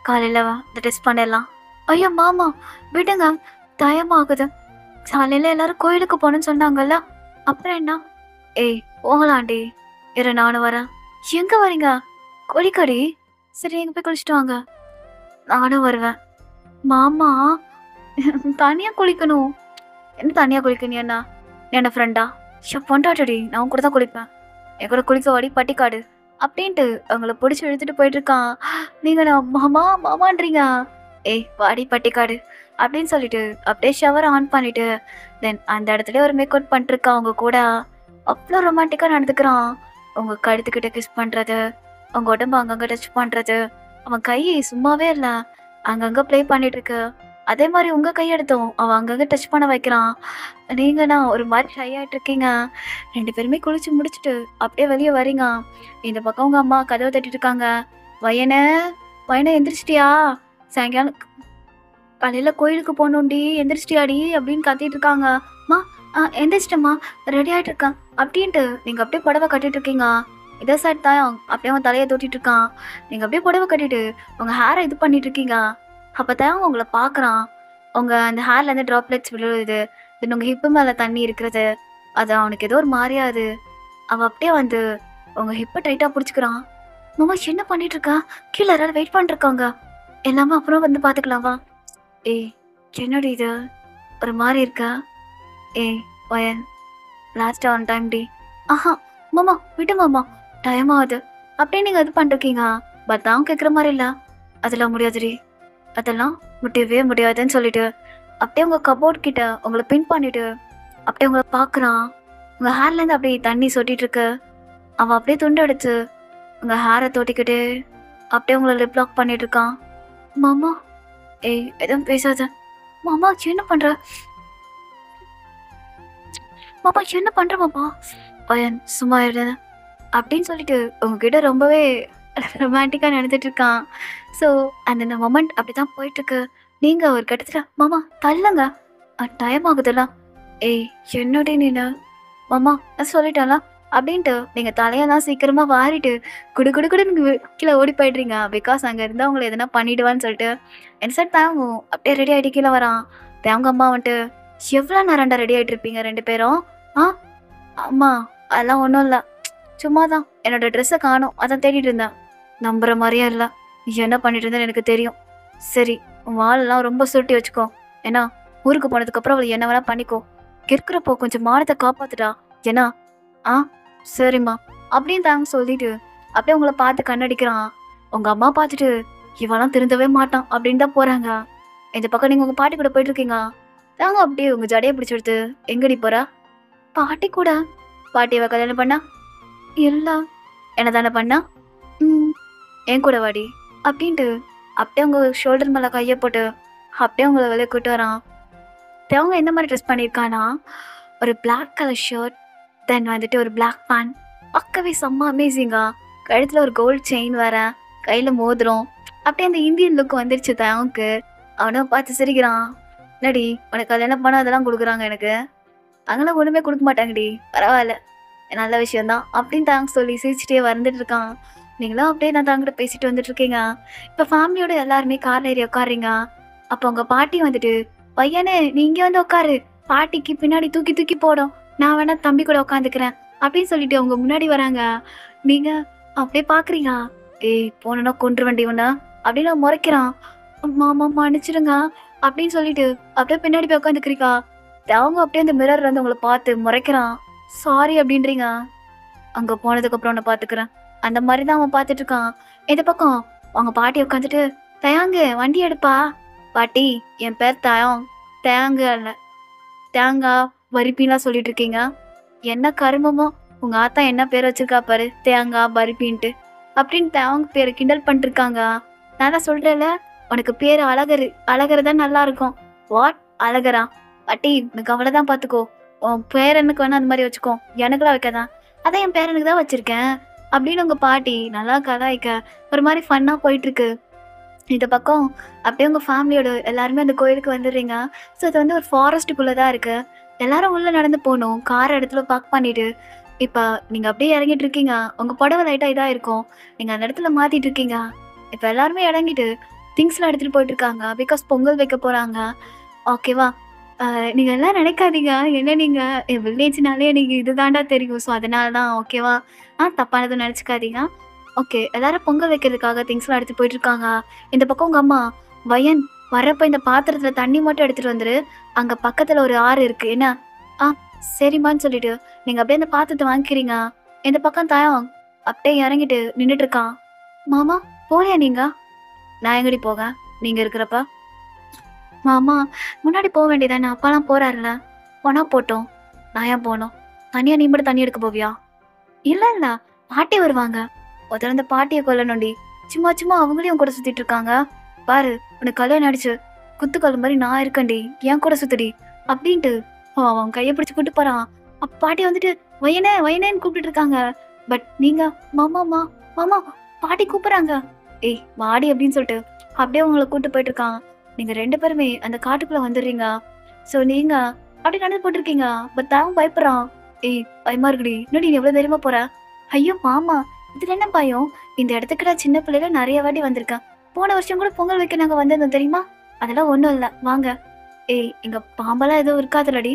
காலையில் வா, இந்த டெஸ்ட் பண்ணிடலாம். ஐயோ மாமா விடுங்க, தயமாகுது. காலையில் எல்லாரும் கோயிலுக்கு போகணுன்னு சொன்னாங்கல்ல, அப்புறம் என்ன? ஏய் போகலாண்டி. இரு நானும் வரேன். எங்க வரீங்க? குளிக்கடி. சரி எங்க போய் குளிச்சுட்டு வாங்க. நானும் வருவேன். மாமா தனியா குளிக்கணும். என்ன தனியா குளிக்க நீ என்ன? நீ என்ன ஃப்ரெண்டா? பொண்டாட்டடி நான் உன் கூட தான் குளிப்பேன். என் கூட குளிக்க வாடி பட்டிக்காடு அப்படின்ட்டு அவங்கள பிடிச்சி இழுத்துட்டு போயிட்டு இருக்கான். நீங்க நான் மாமா மாமான்றீங்க. ஏய் வாடி பட்டிக்காடு அப்படின்னு சொல்லிட்டு அப்படியே ஷவர் ஆன் பண்ணிட்டு தென் அந்த இடத்துல ஒரு மேக் அவுட் பண்ணிட்டு இருக்கான். அவங்க கூட அவ்வளோ ரொமான்டிக்கா நடந்துக்கிறான். உங்க கழுத்துக்கிட்ட கிஸ் பண்றது, அவங்க உடம்பு அங்கங்க டச் பண்றது, அவன் கை சும்மாவே இல்ல அங்கங்க ப்ளே பண்ணிட்டு இருக்கு. அதே மாதிரி உங்க கையெடுத்தும் அவன் அங்கங்க டச் பண்ண வைக்கிறான். நீங்கன்னா ஒரு மாதிரி ஷை ஆயிட்டு இருக்கீங்க. 2 பேருமே குளிச்சு முடிச்சுட்டு அப்படியே வெளியே வரீங்க. இந்த பக்கம் உங்க அம்மா கதவை தட்டிட்டு இருக்காங்க. வயனே வயனே எந்திரிச்சிட்டியா? சாயங்காலம் காலையில கோயிலுக்கு போகணும்டி எந்திரிச்சிட்டியாடி அப்படின்னு கத்திட்டு இருக்காங்க. மா எந்திரிச்சிட்டம்மா ரெடி ஆயிட்டு இருக்கான் அப்படின்ட்டு நீங்க அப்படியே புடவை கட்டிட்டு இருக்கீங்க. இதே சார் தான் அப்படியே அவன் தலையை தோட்டிட்டு இருக்கான். நீங்க அப்படியே புடவை கட்டிட்டு உங்க ஹேரை இது பண்ணிட்டு இருக்கீங்க. அப்பதான் உங்களை பாக்குறான். உங்க அந்த ஹேர்ல இருந்து டிராப்லெட்ஸ் விழுது, தென் உங்க ஹிப்பு மேல தண்ணி இருக்கிறது. அது அவனுக்கு ஏதோ ஒரு மாதிரியாது. அவன் அப்படியே வந்து உங்க ஹிப்பை டைட்டா பிடிச்சிக்கிறான். மாமா என்ன பண்ணிட்டு இருக்கா? கீழே யாராவது வெயிட் பண்ணிட்டு இருக்காங்க. எல்லாமே அப்புறம் வந்து பாத்துக்கலாமா? ஏய் என்னடி இது ஒரு மாதிரி இருக்கா? ஏய் வயன் லாஸ்ட் ஆன் டைம் டி. ஆஹா மாமா விட்டு மாமா டைம் ஆகுது அப்படியே நீங்க இது பண்ணிருக்கீங்க. பட் தான் கேட்குற மாதிரி இல்ல. அதெல்லாம் முடியாதுடி, அதெல்லாம் முடியவே முடியாதுன்னு சொல்லிட்டு அப்படியே உங்க கபோர்ட் கிட்ட உங்களை பின் பண்ணிட்டு அப்படியே உங்களை பாக்குறான். உங்க ஹேர்ல இருந்து அப்படியே தண்ணி சொட்டிட்டு இருக்கு. அவன் அப்படியே துண்டு எடுத்து உங்க ஹேரை தோட்டிக்கிட்டு அப்படியே உங்களை லிப் லாக் பண்ணிட்டு இருக்கான். மாமா ஏய் எதுவும் பேசாத. மாமா என்ன பண்ற? மாமா என்ன பண்ற மாமா? பையன் சும்மா இரு அப்படின்னு சொல்லிட்டு உங்ககிட்ட ரொம்பவே ரொமான்டிக்கா நடந்துட்டு இருக்கான். ஸோ அந்த மொமெண்ட் அப்படிதான் போயிட்டு இருக்கு. நீங்க ஒரு கட்டத்துல மாமா தள்ளுங்க டைம் ஆகுதுல்ல. ஏய் என்னடி நீனு மாமா நான் சொல்லிட்டேன்ல அப்படின்ட்டு நீங்க தலையெல்லாம் சீக்கிரமா வாரிட்டு குடு குடு குடுன்னு கீழே ஓடி போயிடுறீங்க. பிகாஸ் அங்க இருந்தா உங்களை எதனா பண்ணிடுவான்னு சொல்லிட்டு என் சைட் தாங்கும் அப்படியே ரெடி ஆகிட்டு கீழே வரான். தேவங்க அம்மா வந்துட்டு எவ்வளோ நேரம்டா ரெடி ஆகிட்டு இருப்பீங்க 2 பேரும்? ஆ அம்மா அதெல்லாம் ஒன்றும் இல்லை, சும்மா தான் என்னோட ட்ரெஸ்ஸை காணும் அதான் தேடிட்டு இருந்தேன். நம்புற மாதிரியே இல்லை, நீ என்ன பண்ணிட்டு இருந்தேன்னு எனக்கு தெரியும். சரி உன் வாழெல்லாம் ரொம்ப சுருட்டி வச்சுக்கோ. ஏன்னா ஊருக்கு போனதுக்கப்புறம் அவளை என்ன வேணா பண்ணிக்கோ. இருக்கிறப்போ கொஞ்சம் மானத்தை காப்பாத்துட்டா. ஏன்னா ஆ சரிம்மா அப்படின்னு தாங்க சொல்லிட்டு அப்படியே உங்களை பார்த்து கண்ணடிக்கிறான். உங்க அம்மா பார்த்துட்டு இவெல்லாம் திருந்தவே மாட்டான் அப்படின்னு தான் போறாங்க. இந்த பக்கம் நீங்க உங்க பாட்டி கூட போயிட்டு இருக்கீங்க. தாங்க அப்படியே உங்க ஜடையை பிடிச்சி எடுத்து எங்கடி போறா? பாட்டி கூட. பாட்டியவ கல்யாணம் பண்ணா? இல்ல என்ன தானே பண்ணா? என் கூட வாடி அப்படின்ட்டு அப்படியே உங்க ஷோல்டர் மேல கையை போட்டு அப்படியே உங்களை வெளியே கூட்டு வரான். அவங்க எந்த மாதிரி ட்ரெஸ் பண்ணியிருக்கானா, ஒரு பிளாக் கலர் ஷர்ட், தென் வந்துட்டு ஒரு பிளாக் பேண்ட், பக்கவே செம்ம அமேசிங்கா. கழுத்துல ஒரு கோல்டு செயின் வேற, கையில மோதிரம், அப்படியே அந்த இந்தியன் லுக் வந்துருச்சு தயவுக்கு. அவனும் பார்த்து சிரிக்கிறான். என்னடி உனக்கு கல்யாணம் பண்ண அதெல்லாம் கொடுக்குறாங்க, எனக்கு அங்கெல்லாம் ஒன்றுமே கொடுக்க மாட்டாங்கடி, பரவாயில்ல நல்ல விஷயம்தான் அப்படின்னு தாங்க சொல்லி சிரிச்சுட்டே வந்துட்டு இருக்கான். நீங்களும் அப்படியே நான் தாங்கிட்ட பேசிட்டு வந்துட்டு இருக்கீங்க. இப்போ ஃபேமிலியோட எல்லாருமே கார்ல ஏறி உட்காடுறீங்க. அப்போ உங்க பாட்டி வந்துட்டு பையனே நீ இங்கே வந்து உட்காரு, பாட்டிக்கு பின்னாடி தூக்கி தூக்கி போடும், நான் வேணா தம்பி கூட உட்காந்துக்கிறேன் அப்படின்னு சொல்லிட்டு அவங்க முன்னாடி வராங்க. நீங்க அப்படியே பாக்குறீங்க. ஏய் போனா கொன்று வண்டி வேண்டா அப்படின்னு முறைக்கிறான். மாமா மன்னிச்சிடுங்க அப்படின்னு சொல்லிட்டு அப்படியே பின்னாடி போய் உட்காந்துக்கிறீங்க. அவங்க அப்படியே அந்த மிரர் வந்து உங்களை பார்த்து முறைக்கிறான். சாரி அப்படின்றீங்க. அங்க போனதுக்கு அப்புறம் நான் பாத்துக்கிறேன் அந்த மாதிரி தான் அவன் பார்த்துட்டு இருக்கான். இந்த பக்கம் அவங்க பாட்டி உட்காந்துட்டு தயாங்க வண்டி எடுப்பா. பாட்டி என் பேர் தயம், தேங்க இல்ல தேங்காய் பருப்பின்லாம் சொல்லிட்டு இருக்கீங்க. என்ன கருமமோ உங்க ஆத்தா என்ன பேர் வச்சிருக்கா பாரு, தேங்காய் பருப்பின்ட்டு அப்படின்னு தேவங்க பேரை கிண்டல் பண்ணிருக்காங்க. நான் தான் சொல்றேன்ல உனக்கு பேர் அழகரு, அழகரு தான் நல்லா இருக்கும். வாட் அழகரா? பாட்டி உனக்கு அவ்வளவுதான் பாத்துக்கோ, உன் பேரனுக்கு வேணா அந்த மாதிரி வச்சுக்கோ, எனக்குலாம் வைக்காதான், அதான் என் பேரனுக்கு தான் வச்சிருக்கேன் அப்படின்னு உங்க பாட்டி நல்லா கலாய்க்க ஒரு மாதிரி ஃபன்னா போயிட்டு இருக்கு. இந்த பக்கம் அப்படியே உங்க ஃபேமிலியோட எல்லாருமே அந்த கோயிலுக்கு வந்துடுறீங்க. ஸோ இது வந்து ஒரு ஃபாரஸ்ட்டுக்குள்ளே தான் இருக்கு. எல்லாரும் உள்ள நடந்து போகணும். கார் இடத்துல பார்க் பண்ணிட்டு இப்போ நீங்க அப்படியே இறங்கிட்டு இருக்கீங்க. உங்க புடவை லைட்டா இதா இருக்கும், நீங்க அந்த இடத்துல மாத்திட்டு இருக்கீங்க. இப்போ எல்லாருமே இறங்கிட்டு திங்ஸ்லாம் எடுத்துட்டு போயிட்டு இருக்காங்க. பிகாஸ் பொங்கல் வைக்க போறாங்க. ஓகேவா? அ நீங்க எல்லாம் நினைக்காதீங்க. என்ன நீங்க வில்லேஜ்னாலே எனக்கு இதுதான்டா தெரியும். ஸோ அதனால தான் ஓகேவா? தப்பானது எதுவும் நினைச்சுக்காதீங்க. ஓகே. எல்லாரும் பொங்கல் வைக்கிறதுக்காக திங்ஸ்லாம் எடுத்துட்டு போயிட்டுருக்காங்க. இந்த பக்கம் உங்க அம்மா, "வயன் வரப்ப இந்த பாத்திரத்துல தண்ணி மட்டும் எடுத்துட்டு வந்துரு. அங்க பக்கத்துல ஒரு ஆறு இருக்கு. என்ன?" "ஆ சரிம்மான்னு" சொல்லிட்டு, நீங்க அப்படியே அந்த பாத்திரத்த வாங்கிக்கிறீங்க. இந்த பக்கம் தாயம் அப்படியே இறங்கிட்டு நின்னுட்டு இருக்கான். "மாமா போலையா நீங்க?" "நான் எங்கடி போக? நீங்க இருக்கிறப்ப?" மாமா, முன்னாடி போ வேண்டியதானே! அப்பாலாம் போறாருல்ல. போனா போட்டும். நான் ஏன் போணும்? தனியா நீ மட்டும் தண்ணி எடுக்க போவியா? இல்ல, இல்ல. பாட்டி வருவாங்க. முதல்ல அந்த பாட்டிய கொல்லணும்டி. சும்மா சும்மா அவங்களையும் உன் கூட சுத்திட்டு இருக்காங்க. பாரு, உனக்கு கல்யாணம் ஆயிடுச்சு. குத்துக்கல்லு மாரி நான் இருக்கேன்டி. என் கூட சுத்துடி. அப்டின்ட்டு அவன் கைய பிடிச்சு கூட்டு போறான். அப்ப பாட்டி வந்துட்டு வையனே, வையனேன்னு கூப்பிட்டுட்டு இருக்காங்க. பட் நீங்க மாமாமா, மாமா பாட்டி கூப்பிடுறாங்க. ஏய் வாடி அப்டின்னு சொல்லிட்டு அப்டியே உங்கள கூட்டு போயிட்டு இருக்கான். நீங்க 2 பேருமே அந்த காட்டுக்குள்ள வந்துடுறீங்க. ஸோ நீங்க அப்டி நடந்து போட்டுருக்கீங்க. பட் அவன் பயப்படுறான். ஏய் பயமா இருக்குடி. என்னடி நீ எவ்வளோ தைரியமா போற? ஐயோ! மாமா இதுல என்ன பயம்? இந்த இடத்துக்கு நான் சின்ன பிள்ளையில நெறைய வாட்டி வந்திருக்கேன். போன வருஷம் கூட பொங்கல் வைக்க நாங்க வந்திருந்தோம் தெரியுமா? அதெல்லாம் ஒண்ணும் இல்ல. வாங்க. ஏய் இங்க பாம்பெல்லாம் எதுவும் இருக்காதுல்லடி?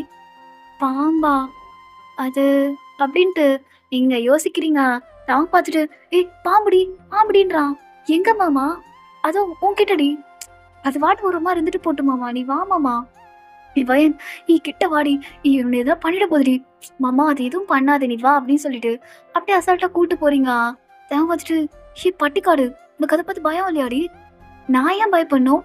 பாம்பா? அது அப்டின்ட்டு நீங்க யோசிக்கிறீங்க. நான் பார்த்துட்டு, ஏய் பாம்புடி, பாம்புடின்றான். எங்க மாமா? அதுவும் உன்கிட்டடி. அது பாட்டுக்கு ஒரு மாரி இருந்துட்டு போட்டும் மாமா. நீ வா மாமா. "நீ வயன் ஏய் கிட்ட வாடி. ஏய் உன்ன ஏதாவது பண்ணிட போதுடி." "மாமா அது எதுவும் பண்ணாது. நீ வா" அப்படின்னு சொல்லிட்டு அப்படியே அசால்ட்டா கூட்டு போறீங்க. தேவன் பார்த்துட்டு, "ஏய் பட்டிக்காடு உனக்கு அத பார்த்து பயம் இல்லையாடி?" "நான் ஏன் பயப்படணும்?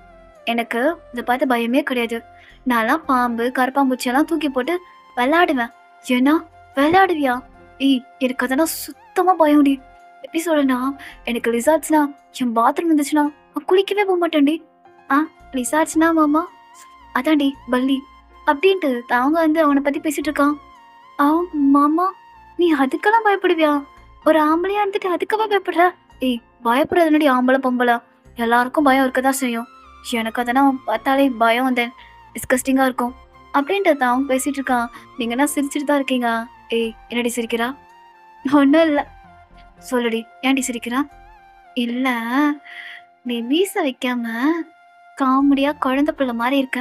எனக்கு இத பார்த்து பயமே கிடையாது. நான்லாம் பாம்பு, கரப்பான்பூச்சியெல்லாம் தூக்கி போட்டு விளையாடுவேன்." "ஏன்னா விளையாடுவியா?" "ஏய் எனக்கு அதெல்லாம் சுத்தமா பயம்டி. எப்படி சொல்றேன்னா, எனக்கு லிசார்ட்ஸ்னா என் பாத்ரூம் இருந்துச்சுன்னா நான் குளிக்கவே போ மாட்டேன்டி." "ஆ லிசார்ட்ஸ்னா மாமா?" "அதான்டி பல்லி." அப்படின்ட்டு அவங்க வந்து அவன பத்தி பேசிட்டு இருக்கான். அவன் மாமா நீ அதுக்கெல்லாம் பயப்படுவியா? ஒரு ஆம்பளையா இருந்துட்டு அதுக்கவா பயப்படுற? ஏய் பயப்படுறது என்னடி ஆம்பள பொம்பள? எல்லாருக்கும் பயம் இருக்கதான் செய்யும். எனக்கு அதெல்லாம் பார்த்தாலே பயம் தென் டிஸ்கஸ்டிங்கா இருக்கும். அப்படின்ட்டு அவன் பேசிட்டு இருக்கான். நீங்க என்ன சிரிச்சுட்டு தான் இருக்கீங்க. ஏய் என்னடி சிரிக்கிறா? ஒண்ணும் இல்ல. சொல்லுடி ஏன்டி சிரிக்கிறா? இல்ல நீ மீச வைக்காம காமெடியா குழந்தை பிள்ளை மாரி இருக்க.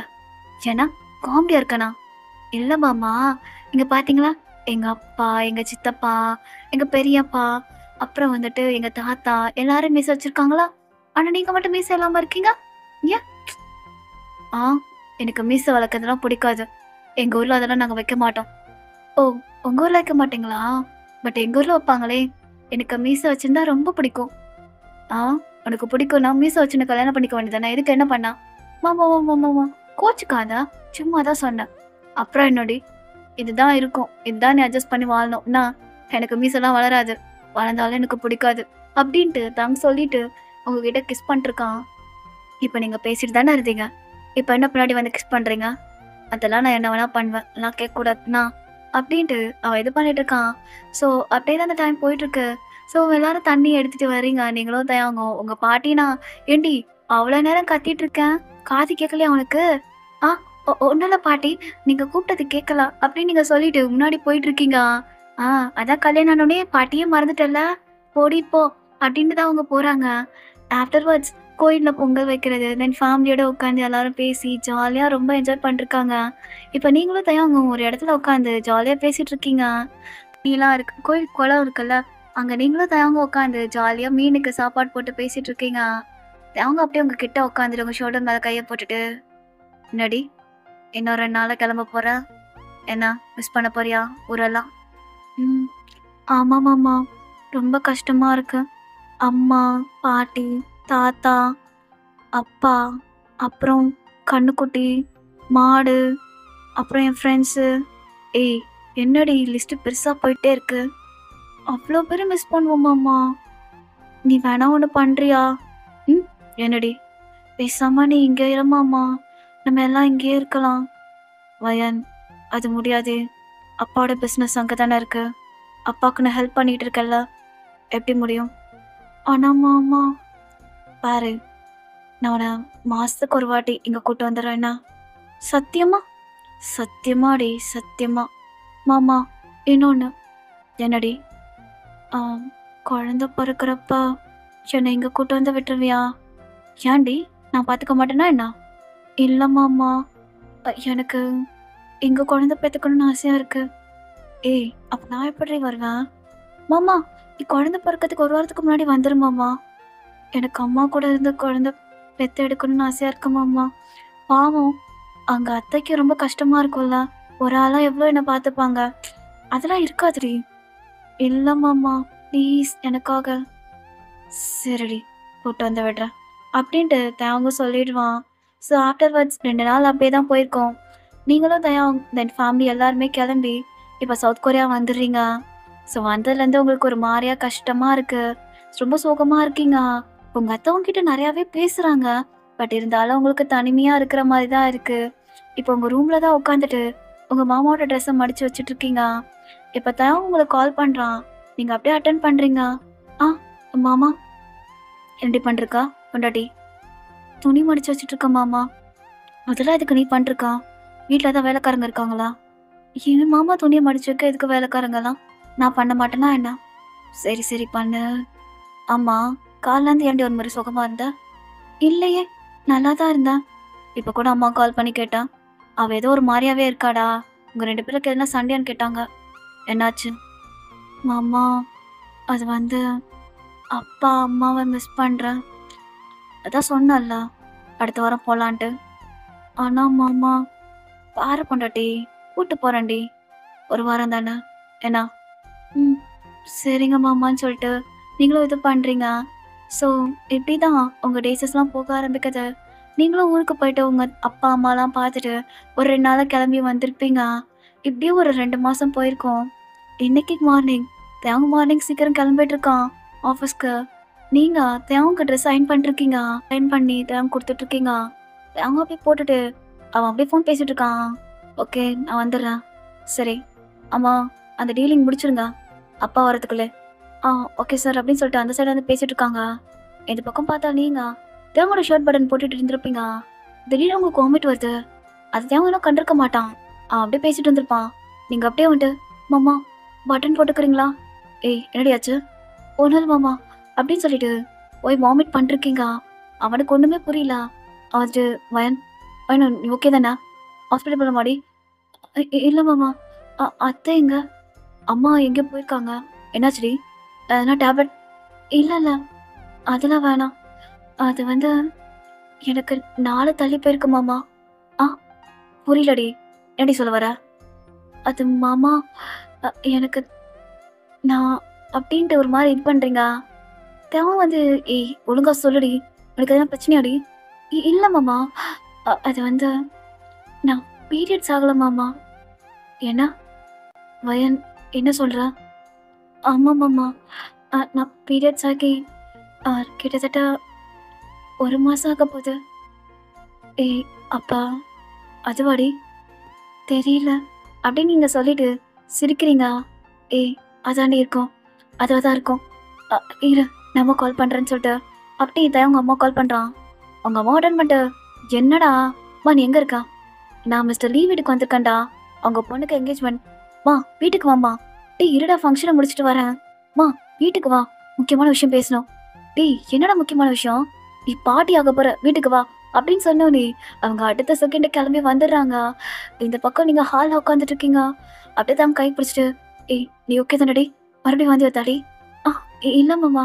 ஏன்னா காமெடியா இருக்கனா? இல்ல மாமா. இங்க பார்த்தீங்களா? எங்க அப்பா, எங்க சித்தப்பா, எங்க பெரியப்பா, அப்புறம் வந்துட்டு எங்க தாத்தா எல்லாரும் மீச வச்சிருக்காங்களா? ஆனா நீங்க மட்டும் மீச இல்லாம இருக்கீங்க. ஏன்? ஆ எனக்கு மீச வளர்க்கறதெல்லாம் பிடிக்காது. எங்க ஊர்ல அதெல்லாம் நாங்க வைக்க மாட்டோம். ஓ! உங்க ஊர்ல வைக்க மாட்டீங்களா? பட் எங்க ஊர்ல வைப்பாங்களே! எனக்கு மீச வச்சிருந்தா ரொம்ப பிடிக்கும். ஆ உனக்கு பிடிக்கும்னா மீச வச்சுன்னு கல்யாணம் பண்ணிக்க வேண்டியதானே! இதுக்கு என்ன பண்ணா? மாமா கோச்சுக்காத. சும்மா தான் சொன்னேன். அப்புறம் என்னடி? இதுதான் இருக்கும். இதுதான் நீ அட்ஜஸ்ட் பண்ணி வாழணும். எனக்கு மீசலாம் வளராது. வளர்ந்தாலும் எனக்கு பிடிக்காது. அப்டின்ட்டு தாங்க சொல்லிட்டு உங்ககிட்ட கிஸ் பண்ணிட்டுருக்கான். இப்ப நீங்க பேசிட்டு தானே இருந்தீங்க. இப்ப என்ன பின்னாடி வந்து கிஸ் பண்றீங்க? அதெல்லாம் நான் என்ன வேணா பண்ணுவேன். நான் கேட்கக்கூடாதுன்னா அப்டின்ட்டு அவன் இது பண்ணிட்டு இருக்கான். ஸோ அப்டியே தான் அந்த டைம் போயிட்டுருக்கு. ஸோ எல்லாரும் தண்ணி எடுத்துட்டு வரீங்க. நீங்களும் தயாங்கும். உங்க பாட்டினா ஏன்டி அவ்வளோ நேரம் கத்திட்டு இருக்கேன். காது கேட்கலையா உனக்கு? ஆ ஒண்ணும் இல்ல பாட்டி. நீங்க கூப்பிட்டது கேட்கல அப்படின்னு நீங்க சொல்லிட்டு முன்னாடி போயிட்டுருக்கீங்க. ஆ அதான் கல்யாணம் ஆனோனே பாட்டியே மறந்துட்டல்ல. போடி போ அப்படின்ட்டு தான் அவங்க போறாங்க. ஆஃப்டர்வர்ட்ஸ் கோயில்ல பொங்கல் வைக்கிறது, தென் ஃபேமிலியோட உட்காந்து எல்லாரும் பேசி ஜாலியா ரொம்ப என்ஜாய் பண்ணிட்டுருக்காங்க. இப்ப நீங்களும் தயாங்க ஒரு இடத்துல உட்காந்து ஜாலியா பேசிட்டு இருக்கீங்க. மீன்லாம் இருக்கு. கோயில் குளம் இருக்குல்ல, அங்க நீங்களும் தயாங்க உட்காந்து ஜாலியா மீனுக்கு சாப்பாடு போட்டு பேசிட்டு இருக்கீங்க. அவங்க அப்படியே உங்க கிட்ட உட்காந்துட்டு உங்க ஷோல்டர் மேல கைய போட்டுட்டு, "என்னடி இன்னும் 2 நாள்ல கிளம்ப போறேன். என்ன மிஸ் பண்ண போறியா ஊரெல்லாம்?" ம். ஆமா மாமா. ரொம்ப கஷ்டமா இருக்கு. அம்மா, பாட்டி, தாத்தா, அப்பா, அப்புறம் கன்னுக்குட்டி, மாடு, அப்புறம் என் ஃப்ரெண்ட்ஸு. ஏய் என்னடி லிஸ்ட் பெருசா போயிட்டே இருக்கு. அவ்ளோ பேர மிஸ் பண்ணுவோம் மாமா. நீ வேணா ஒண்ணு பண்றியா? ம். என்னடி? பேசாம நீ இங்கே இரு மாமா. நம்ம எல்லாம் இங்கேயே இருக்கலாம். வயன் அது முடியாதே. அப்பாவோட பிசினஸ் அங்க தானே இருக்கு. அப்பாவுக்கு நான் ஹெல்ப் பண்ணிட்டு இருக்கேன்ல. எப்படி முடியும்? ஆனா மாமா பாரு, நான் உன்னை மாசத்துக்கு ஒரு வாட்டி இங்க கூட்டு வந்துடுறேன்னா? சத்தியமா? சத்தியமாடி சத்தியமா. மாமா இன்னொன்னு. என்னடி? ஆ குழந்தை பிறக்கிறப்ப என்னை இங்க கூட்டு வந்து விட்டுருவியா? ஏன்டி? நான் பார்த்துக்க மாட்டேனா என்ன? இல்ல மாமா. எனக்கு எங்க குழந்தை பெத்துக்கணும்னு ஆசையா இருக்கு. ஏய், அப்ப நான் எப்படி வருவேன்? மாமா, நீ குழந்தை பிறக்கறதுக்கு 1 வாரத்துக்கு முன்னாடி வந்துரு மாமா. எனக்கு அம்மா கூட இருந்து குழந்தை பெத்து எடுக்கணும்னு ஆசையா இருக்கு மாமா. பாவம், அங்க அத்தைக்கு ரொம்ப கஷ்டமா இருக்கும்ல. ஒரு ஆளா எவ்வளோ என்ன பார்த்துப்பாங்க. அதெல்லாம் இருக்காதுடி. இல்ல மாமா, ப்ளீஸ் எனக்காக. சரிடி, கூட்டு வந்து விடுறேன் அப்படின்ட்டு தயாங்க சொல்லிடுவான். ஸோ ஆஃப்டர்வர்ட்ஸ் 2 நாள் அப்படியே தான் போயிருக்கோம். நீங்களும் தயாங் தென் ஃபேமிலி எல்லாருமே கிளம்பி இப்போ சவுத் கொரியா வந்துடுறீங்க. ஸோ வந்ததுலேருந்து உங்களுக்கு ஒரு மாதிரியா கஷ்டமா இருக்கு, ரொம்ப சோகமா இருக்கீங்க. உங்க அத்தை உங்ககிட்ட நிறையாவே பேசுறாங்க. பட் இருந்தாலும் உங்களுக்கு தனிமையா இருக்கிற மாதிரி தான் இருக்கு. இப்போ உங்க ரூம்ல தான் உட்காந்துட்டு உங்க மாமாவோட ட்ரெஸ்ஸை மடிச்சு வச்சுட்டு இருக்கீங்க. இப்போ தயாங் உங்களுக்கு கால் பண்றான். நீங்க அப்படியே அட்டன் பண்றீங்க. ஆ மாமா, என்னடி பண்றக்கா? பொண்டாட்டி துணி மடிச்சு வச்சுட்டு இருக்க மாமா. அதெல்லாம் எதுக்கு நீ பண்றக்கா? வீட்டில் தான் வேலைக்காரங்க இருக்காங்களா? என் மாமா துணியை மடிச்சு வைக்க எதுக்கு வேலைக்காரங்கலாம்? நான் பண்ண மாட்டேனா என்ன? சரி சரி பண்ணு. ஆமா, காலிலேருந்து ஏன்டி ஒரு மாதிரி சுகமா இருந்த? இல்லையே, நல்லா தான் இருந்தேன். இப்போ கூட அம்மா கால் பண்ணி கேட்டேன். அவள் ஏதோ ஒரு மாதிரியாவே இருக்காடா. உங்கள் 2 பேருக்கு எதுனா சண்டையான்னு கேட்டாங்க. என்னாச்சு? மாமா, அது வந்து அப்பா அம்மாவை மிஸ் பண்ணுறேன். அதான் சொன்னல அடுத்த வாரம் போகலான்ட்டு. ஆனால் மாமா, பாரு பொண்டாட்டி, கூட்டு போகிறேன்டி. 1 வாரம் தானே என்ன? ம், சரிங்க மாமான்னு சொல்லிட்டு நீங்களும் இது பண்ணுறீங்க. ஸோ இப்படி தான் உங்கள் டேஸஸ்லாம் போக ஆரம்பிக்குது. நீங்களும் ஊருக்கு போயிட்டு உங்கள் அப்பா அம்மாலாம் பார்த்துட்டு ஒரு 2 நாளாக கிளம்பி வந்திருப்பீங்க. இப்படியும் ஒரு 2 மாதம் போயிருக்கோம். இன்னைக்கு மார்னிங் தேவங்க மார்னிங் சீக்கிரம் கிளம்பிட்டு இருக்கான் ஆஃபீஸ்க்கு. நீங்கள் தேவங்க ட்ரெஸ் அயன் பண்ணிருக்கீங்க. அயன் பண்ணி தேவங்க கொடுத்துட்ருக்கீங்க. தேவங்க அப்படியே போட்டுட்டு அவன் அப்படியே ஃபோன் பேசிகிட்டு இருக்கான். ஓகே, நான் வந்துடுறேன். சரி அம்மா, அந்த டீலிங் முடிச்சிருங்க அப்பா வரதுக்குள்ளே. ஆ ஓகே சார் அப்படின்னு சொல்லிட்டு அந்த சைடு வந்து பேசிட்டு இருக்காங்க. இந்த பக்கம் பார்த்தா நீங்கள் தேவங்களோட ஷர்ட் பட்டன் போட்டுட்டு இருந்திருப்பீங்க. திடீர்னு உங்களுக்கு வாமிட் வருது. அது தேவங்களும் கண்டிருக்க மாட்டான். அப்படியே பேசிட்டு வந்திருப்பான். நீங்கள் அப்படியே வந்துட்டு மாமா பட்டன் போட்டுக்கிறீங்களா? ஏய் என்னடியாச்சு? ஒன்றும் மாமா அப்படின்னு சொல்லிட்டு போய் வாமிட் பண்ணிருக்கீங்க. அவனுக்கு ஒன்றுமே புரியல. அவன்ட்டு வயன் வயன் நீ ஓகே தானே? ஹாஸ்பிட்டல் போகிற மாடி? இல்லை மாமா. அத்தை எங்க? அம்மா எங்கே போயிருக்காங்க? என்னாச்சுடி? எதனா டேப்லெட்? இல்லை இல்லை, அதெல்லாம் வேணாம். அது வந்து எனக்கு 4 தள்ளி போயிருக்கு மாமா. ஆ புரியலடி, என்னடி சொல்ல வர? அது மாமா, எனக்கு நான் அப்படின்ட்டு ஒரு மாதிரி இது பண்ணுறீங்க. தேவன் வந்து ஏய் ஒழுங்கா சொல்லுடி, உனக்கு எதனா பிரச்சனையாடி? இல்லை மாமா, அது வந்து நான் பீரியட்ஸ் ஆகலை மாமா. ஏன்னா வயன் என்ன சொல்கிற? ஆமாம் மாமா, நான் பீரியட்ஸ் ஆகி கிட்டத்தட்ட 1 மாதம் ஆக போகுது. ஏய் அப்பா, அதுவாடி? தெரியல அப்படின்னு நீங்கள் சொல்லிட்டு சிரிக்கிறீங்க. ஏய் அதாண்டி இருக்கும், அதுவாக தான் இருக்கும். இரு நம்ம கால் பண்ணுறேன்னு சொல்லிட்டு அப்படியே இதை அவங்க அம்மா கால் பண்ணுறான். அவங்க அம்மா அட்டன் பண்ணிட்டு என்னடா மா நீ எங்கே இருக்கா? நான் மிஸ்டர் லீவ் வீட்டுக்கு வந்திருக்கேன்டா. அவங்க பொண்ணுக்கு என்கேஜ்மெண்ட். மா வீட்டுக்கு வாம்மா. டேய் இருடா, ஃபங்க்ஷனை முடிச்சுட்டு வரேன். மா வீட்டுக்கு வா, முக்கியமான விஷயம் பேசணும். டேய் என்னடா முக்கியமான விஷயம்? நீ பாட்டி ஆக போற, வீட்டுக்கு வா அப்படின்னு சொன்னோன்னே அவங்க அடுத்த செகண்ட் கிளம்பி வந்துடுறாங்க. இந்த பக்கம் நீங்கள் ஹாலில் உட்காந்துட்டு இருக்கீங்க. அப்படியே தான் கை பிடிச்சிட்டு ஏய் நீ ஓகே தானடி? மறுபடியும் வந்து வைத்தாடி? இல்லை மாமா,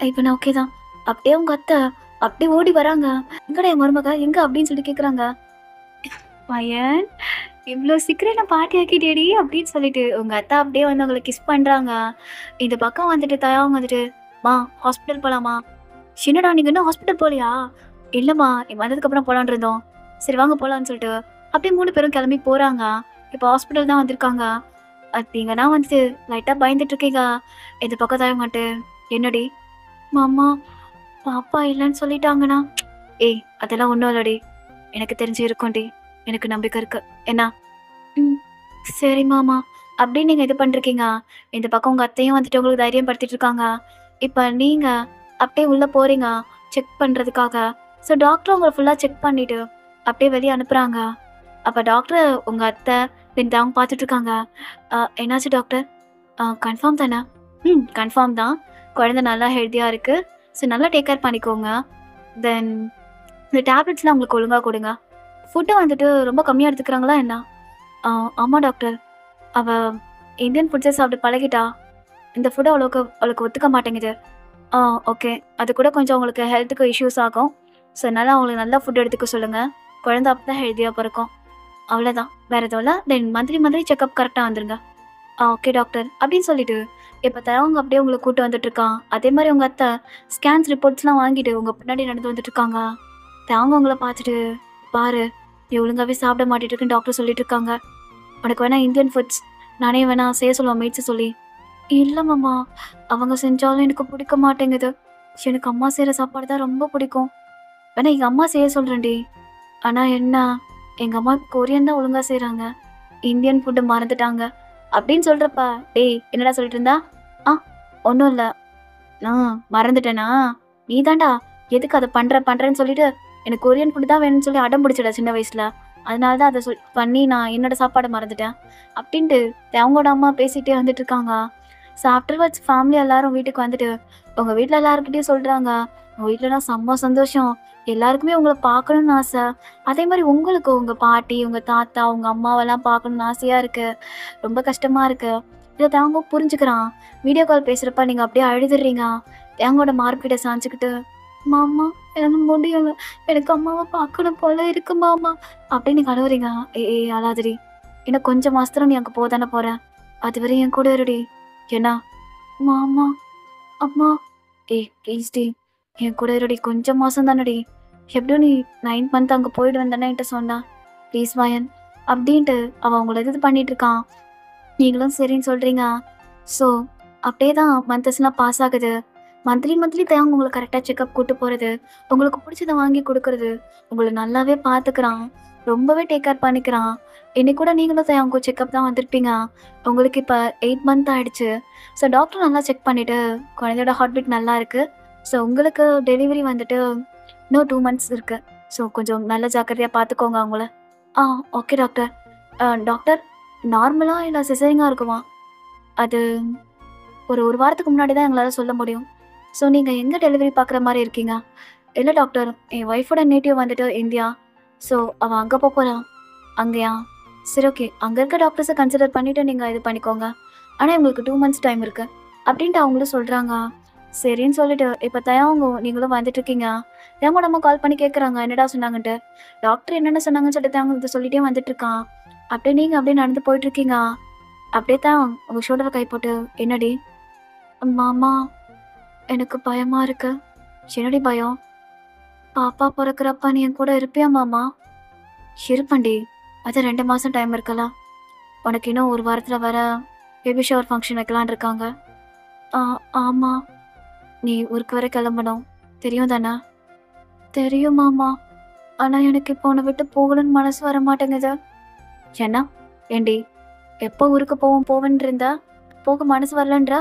இப்போ நான் ஓகே தான். அப்படியே உங்கள் அத்தை அப்படியே ஓடி வராங்க. எங்கடா என் மருமக எங்க அப்படின்னு சொல்லி கேட்குறாங்க. பையன் இவ்வளோ சீக்கிரம் நான் பாட்டி ஆக்கிட்டேடி அப்படின்னு சொல்லிட்டு உங்கள் அத்தை அப்படியே வந்து அவங்களை கிஸ் பண்ணுறாங்க. இந்த பக்கம் வந்துட்டு தயாங்க வந்துட்டு மா ஹாஸ்பிட்டல் போகலாமா? என்னடா நீங்கள் இன்னும் ஹாஸ்பிட்டல் போகலையா? இல்லைம்மா வந்ததுக்கப்புறம் போகலான் இருந்தோம். சரி வாங்க போகலான்னு சொல்லிட்டு அப்படியே 3 பேரும் கிளம்பி போகிறாங்க. இப்போ ஹாஸ்பிட்டல் தான் வந்திருக்காங்க. நீங்கன்னா வந்துட்டு லைட்டாக பயந்துட்டு இருக்கீங்க. இந்த பக்கம் தய மாட்டு என்னடி மாமா பாப்பா இல்லைன்னு சொல்லிட்டாங்கண்ணா. ஏய் அதெல்லாம் ஒன்றும் இல்லடி, எனக்கு தெரிஞ்சு இருக்கும்டி, எனக்கு நம்பிக்கை இருக்கு. என்ன? ம் சரி மாமா அப்படின்னு நீங்கள் இது பண்ணிருக்கீங்க. இந்த பக்கம் உங்கள் அத்தையும் வந்துட்டு உங்களுக்கு தைரியம் படுத்திட்டு இருக்காங்க. இப்போ நீங்கள் அப்படியே உள்ளே போகிறீங்க செக் பண்ணுறதுக்காக. ஸோ டாக்டர் உங்களை ஃபுல்லாக செக் பண்ணிவிட்டு அப்படியே வெளியே அனுப்புகிறாங்க. அப்போ டாக்டர் உங்கள் அத்தை பின் அவங்க பார்த்துட்ருக்காங்க. என்னாச்சு டாக்டர்? கன்ஃபார்ம் தானே? கன்ஃபார்ம் தான். குழந்தை நல்லா ஹெல்த்தியாக இருக்குது. ஸோ நல்லா டேக் கேர் பண்ணிக்கோங்க. தென் இந்த டேப்லெட்ஸ்லாம் உங்களுக்கு ஒழுங்காக கொடுங்க. ஃபுட்டு வந்துட்டு ரொம்ப கம்மியா எடுத்துக்கிறாங்களா என்ன? ஆ ஆமா டாக்டர். அவ இந்தியன் ஃபுட்ஸே சாப்பிட்டு பழகிட்டா. இந்த ஃபுட் அவளுக்கு ஒத்துக்க மாட்டேங்குது. ஆ ஓகே. அது கூட கொஞ்சம் அவங்களுக்கு ஹெல்த்துக்கு இஷ்யூஸ் ஆகும். ஸோ அதனால அவங்களுக்கு நல்ல ஃபுட் எடுத்துக்க சொல்லுங்க. குழந்தை அப்பதான் ஹெல்த்தியா பொறக்கும். அவ்வளோதான். வேற எதுவும் இல்ல. தென் மந்த்லி செக்கப் கரெக்ட்டா வந்துருங்க. Okay doctor. அப்படின்னு சொல்லிட்டு, இப்ப தயவங்க அப்படியே உங்கள கூட்டு வந்துட்டுருக்கான். அதே மாரி உங்க அத்தை ஸ்கேன்ஸ் ரிப்போர்ட்ஸ்லாம் வாங்கிட்டு உங்க பின்னாடி நடந்து வந்துட்டுருக்காங்க. தயவங்க உங்கள பார்த்துட்டு, "பாரு, நீ ஒழுங்காவே சாப்பிட மாட்டேட்டு இருக்குன்னு டாக்டர் சொல்லிட்டு இருக்காங்க. உனக்கு வேணா இந்தியன் ஃபுட்ஸ் நானே வேணா செய்ய சொல்லவா மேட்ஸ சொல்லி?" "இல்ல மாமா. அவங்க செஞ்சாலும் எனக்கு பிடிக்க மாட்டேங்குது. எனக்கு அம்மா செய்ற சாப்பாடு தான் ரொம்ப பிடிக்கும். வேணா எங்க அம்மா செய்ய சொல்றேன்டி. ஆனா என்ன, எங்க அம்மா கொரியன் தான் ஒழுங்கா செய்றாங்க. இந்தியன் ஃபுட் மறந்துட்டாங்க." அப்படின்னு சொல்றப்ப, "டேய் என்னடா சொல்லிட்டு இருந்தா?" "ஆ ஒண்ணும் இல்ல. மறந்துட்டேனா? நீ தான்டா எதுக்கு அத பண்றேன்னு சொல்லிட்டு, எனக்கு கொரியன் ஃபுட் தான் வேணும்னு சொல்லி அடம் பிடிச்சடா சின்ன வயசுல. அதனால தான் அத பண்ணி நான் என்னோட சாப்பாட மறந்துட்டேன்." அப்படின்ட்டு அவங்களோட அம்மா பேசிட்டே வந்துட்டு இருக்காங்க. ஸோ ஆஃப்டர்வர்ட்ஸ் ஃபேமிலி எல்லாரும் வீட்டுக்கு வந்துட்டு, உங்க வீட்ல எல்லார்கிட்டயும் சொல்றாங்க. உங்க வீட்லலாம் செம்ம சந்தோஷம். எல்லாருக்குமே உங்கள பார்க்கணும்னு ஆசை. அதே மாரி உங்களுக்கு உங்க பாட்டி, உங்க தாத்தா, உங்க அம்மாவெல்லாம் பார்க்கணும்னு ஆசையா இருக்கு. ரொம்ப கஷ்டமா இருக்கு. இத தேவங்க புரிஞ்சுக்கிறான். வீடியோ கால் பேசுறப்ப நீங்க அப்படியே அழுதுடுறீங்க. தேவங்கோட மார்பிட்ட சாய்ஞ்சுக்கிட்டு, "மாமா என்னால முடியல. எனக்கு அம்மாவ பார்க்கணும் போல இருக்கு மாமா." அப்படின்னு நீங்க அழுவுறீங்க. ஏய் அழாதடி. இன்னும் கொஞ்சம் மாசத்துல நீ அங்க போதானே போற. அதுவரை என் கூட இருடி. ஏன்னா, மாமா, அம்மா. Please D. என் கூட இருடி. கொஞ்சம் மாசம் தானடி. எப்படியும் நீ 9th மந்த் அங்க போயிடுவேன் தானே என்கிட்ட சொன்னா. ப்ளீஸ் வாயேன். அப்படின்ட்டு அவன் உங்கள இது பண்ணிட்டு இருக்கான். நீங்களும் சரின்னு சொல்றீங்க. ஸோ அப்படியே தான் மந்த்ஸ்லாம் பாஸ் ஆகுது. மந்த்லி தேவங்க உங்கள கரெக்ட்டா செக்கப் கூட்டு போறது, உங்களுக்கு புடிச்சத வாங்கி குடுக்குறது, உங்கள நல்லாவே பார்த்துக்கிறான். ரொம்பவே டேக் கேர் பண்ணிக்கிறான். இன்னைக்கு கூட நீங்களும் தேவங்க செக்கப் தான் வந்திருப்பீங்க. உங்களுக்கு இப்ப 8 மந்த் ஆயிடுச்சு. ஸோ டாக்டர் நல்லா செக் பண்ணிட்டு, குழந்தையோட ஹார்ட் பீட் நல்லா இருக்கு. ஸோ உங்களுக்கு டெலிவரி வந்துட்டு இன்னும் 2 மந்த்ஸ் இருக்கு. ஸோ கொஞ்சம் நல்ல ஜாக்கிரதையா பார்த்துக்கோங்க அவங்கள. ஆ ஓகே டாக்டர். டாக்டர் நார்மலா இல்ல சிசேரியனா இருக்குமா? அது ஒரு வாரத்துக்கு முன்னாடி தான் எங்களால சொல்ல முடியும். ஸோ நீங்க எங்க டெலிவரி பார்க்குற மாரி இருக்கீங்க? இல்ல டாக்டர், என் ஒய்ஃபோட நேட்டிவ் வந்துட்டு இந்தியா. ஸோ அவ அங்க போறா. அங்கயா? சரி ஓகே. அங்க இருக்க டாக்டர்ஸ கன்சிடர் பண்ணிட்டு நீங்க இது பண்ணிக்கோங்க. ஆனா எங்களுக்கு 2 மந்த்ஸ் டைம் இருக்கு. அப்படின்ட்டு அவங்களும் சொல்றாங்க. சரின்னு சொல்லிட்டு இப்ப தயவங்க நீங்களும் வந்துட்டுருக்கீங்க. தயவோட அம்மா கால் பண்ணி கேட்குறாங்க என்னடா சொன்னாங்கன்ட்டு. டாக்டர் என்னென்ன சொன்னாங்கன்னு சொல்லிட்டு தயவங்க இத சொல்லிட்டே வந்துட்டுருக்கான். அப்படியே நீங்க அப்படியே நடந்து போயிட்டுருக்கீங்க. அப்படியே தான் உங்க ஷோல்டர்ல கை போட்டு, "என்னடி?" "மாமா, எனக்கு பயமா இருக்கு." "என்னடி பயம்?" "பாப்பா பொறக்கிறப்ப நீ என் கூட இருப்பியா மாமா?" "இருப்பேன்டி. அது 2 மாசம் டைம் இருக்குல்ல. உனக்கு இன்னும் ஒரு வாரத்துல வேற பேபி ஷவர் ஃபங்க்ஷன் வைக்கலான்னு இருக்காங்க." "ஆ ஆமா. நீ ஊருக்கு வேற கிளம்பணும். தெரியும் தானே?" "தெரியும் மாமா. ஆனா எனக்கு இப்போ உன்னை விட்டு போகணும்னு மனசு வர மாட்டேங்குது." "ஏன்னா? ஏண்டி எப்போ ஊருக்கு போவேன்னு இருந்தா போக மனசு வரலன்றா?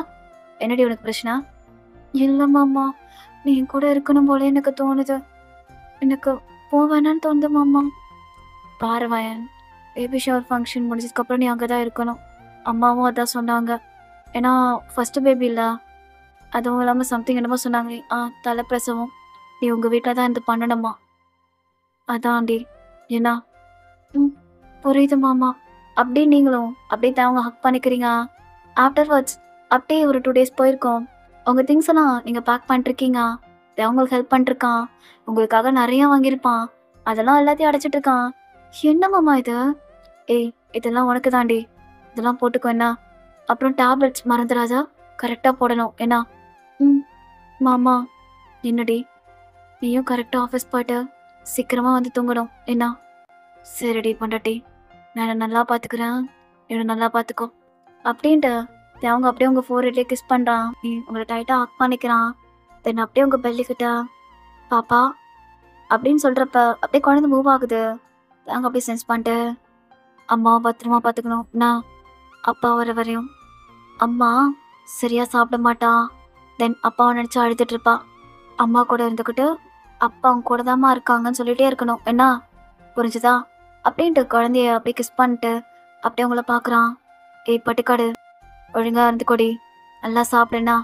என்னடி உனக்கு பிரச்சனை?" "இல்ல மாமா. நீ என் கூட இருக்கணும் போல எனக்கு தோணுது. எனக்கு வேணான்னு தோணுது மாமா." "பாருவேன், பேபி ஷவர் ஃபங்க்ஷன் முடிஞ்சதுக்கப்புறம் நீ அங்கே தான் இருக்கணும். அம்மாவும் அதான் சொன்னாங்க. ஏன்னா ஃபர்ஸ்ட் பேபி இல்ல. அதுவும் இல்லாமல் சம்திங் என்னமோ சொன்னாங்களே தலைப்பிரசவம். நீ உங்கள் வீட்டில் தான் இருந்து பண்ணணுமா. அதான்டி. ஏன்னா ம் புரியுது மாமா." அப்படியே நீங்களும் அப்படியே அவங்க ஹக் பண்ணிக்கிறீங்க. ஆஃப்டர்வர்ட்ஸ் அப்படியே ஒரு 2 டேஸ் போயிருக்கோம். உங்க திங்ஸ் எல்லாம் நீங்க பேக் பண்ணிட்டுருக்கீங்க. அவங்களுக்கு ஹெல்ப் பண்ணிட்டுருக்கான். உங்களுக்காக நெறைய வாங்கியிருப்பான். அதெல்லாம் எல்லாத்தையும் அடைச்சிட்டு இருக்கான். "என்ன மாமா இது?" "ஏய் இதெல்லாம் உனக்கு தான்டி. இதெல்லாம் போட்டுக்கோ என்ன. அப்புறம் டேப்லெட்ஸ் மறந்துடாத. கரெக்ட்டா போடணும் என்ன." "ம் மாமா." "என்னடி? நீயும் கரெக்ட்டா ஆஃபீஸ் போயிட்டு சீக்கிரமா வந்து தூங்கணும் என்ன." "சரிடி பொண்டாட்டி. நான் என்ன நல்லா பார்த்துக்கிறேன். என்ன நல்லா பார்த்துக்கோ." அப்படின்ட்டு அவங்க அப்படியே உங்க ஃபோர்ஹெட்லயே கிஸ் பண்றான். உங்கள டைட்டா ஹக் பண்ணிக்கிறான். தென் அப்படியே உங்க பெல்லி கிட்ட, "பாப்பா" அப்படின்னு சொல்றப்ப அப்படியே குழந்தை மூவ் ஆகுது. அவங்க அப்படியே சென்ஸ் பண்ணிட்டு, "அம்மாவை பத்திரமா பார்த்துக்கணும். நான் அப்பா வர வரையும்." அம்மா சரியா சாப்பிட மாட்டா. தென் அப்பாவை நினைச்சு அழுதுட்டு இருப்பா. அம்மா கூட இருந்துக்கிட்டு, அப்பா அவங்க கூட தாம்மா இருக்காங்கன்னு சொல்லிட்டே இருக்கணும் என்ன. புரிஞ்சுதா? அப்படின்ட்டு குழந்தைய அப்படியே கிஸ் பண்ணிட்டு அப்படியே உங்கள பார்க்குறான். "ஏய் பட்டுக்காடு, ஒழுங்கா இருந்துக்கோடி. நல்லா சாப்பிடுனா."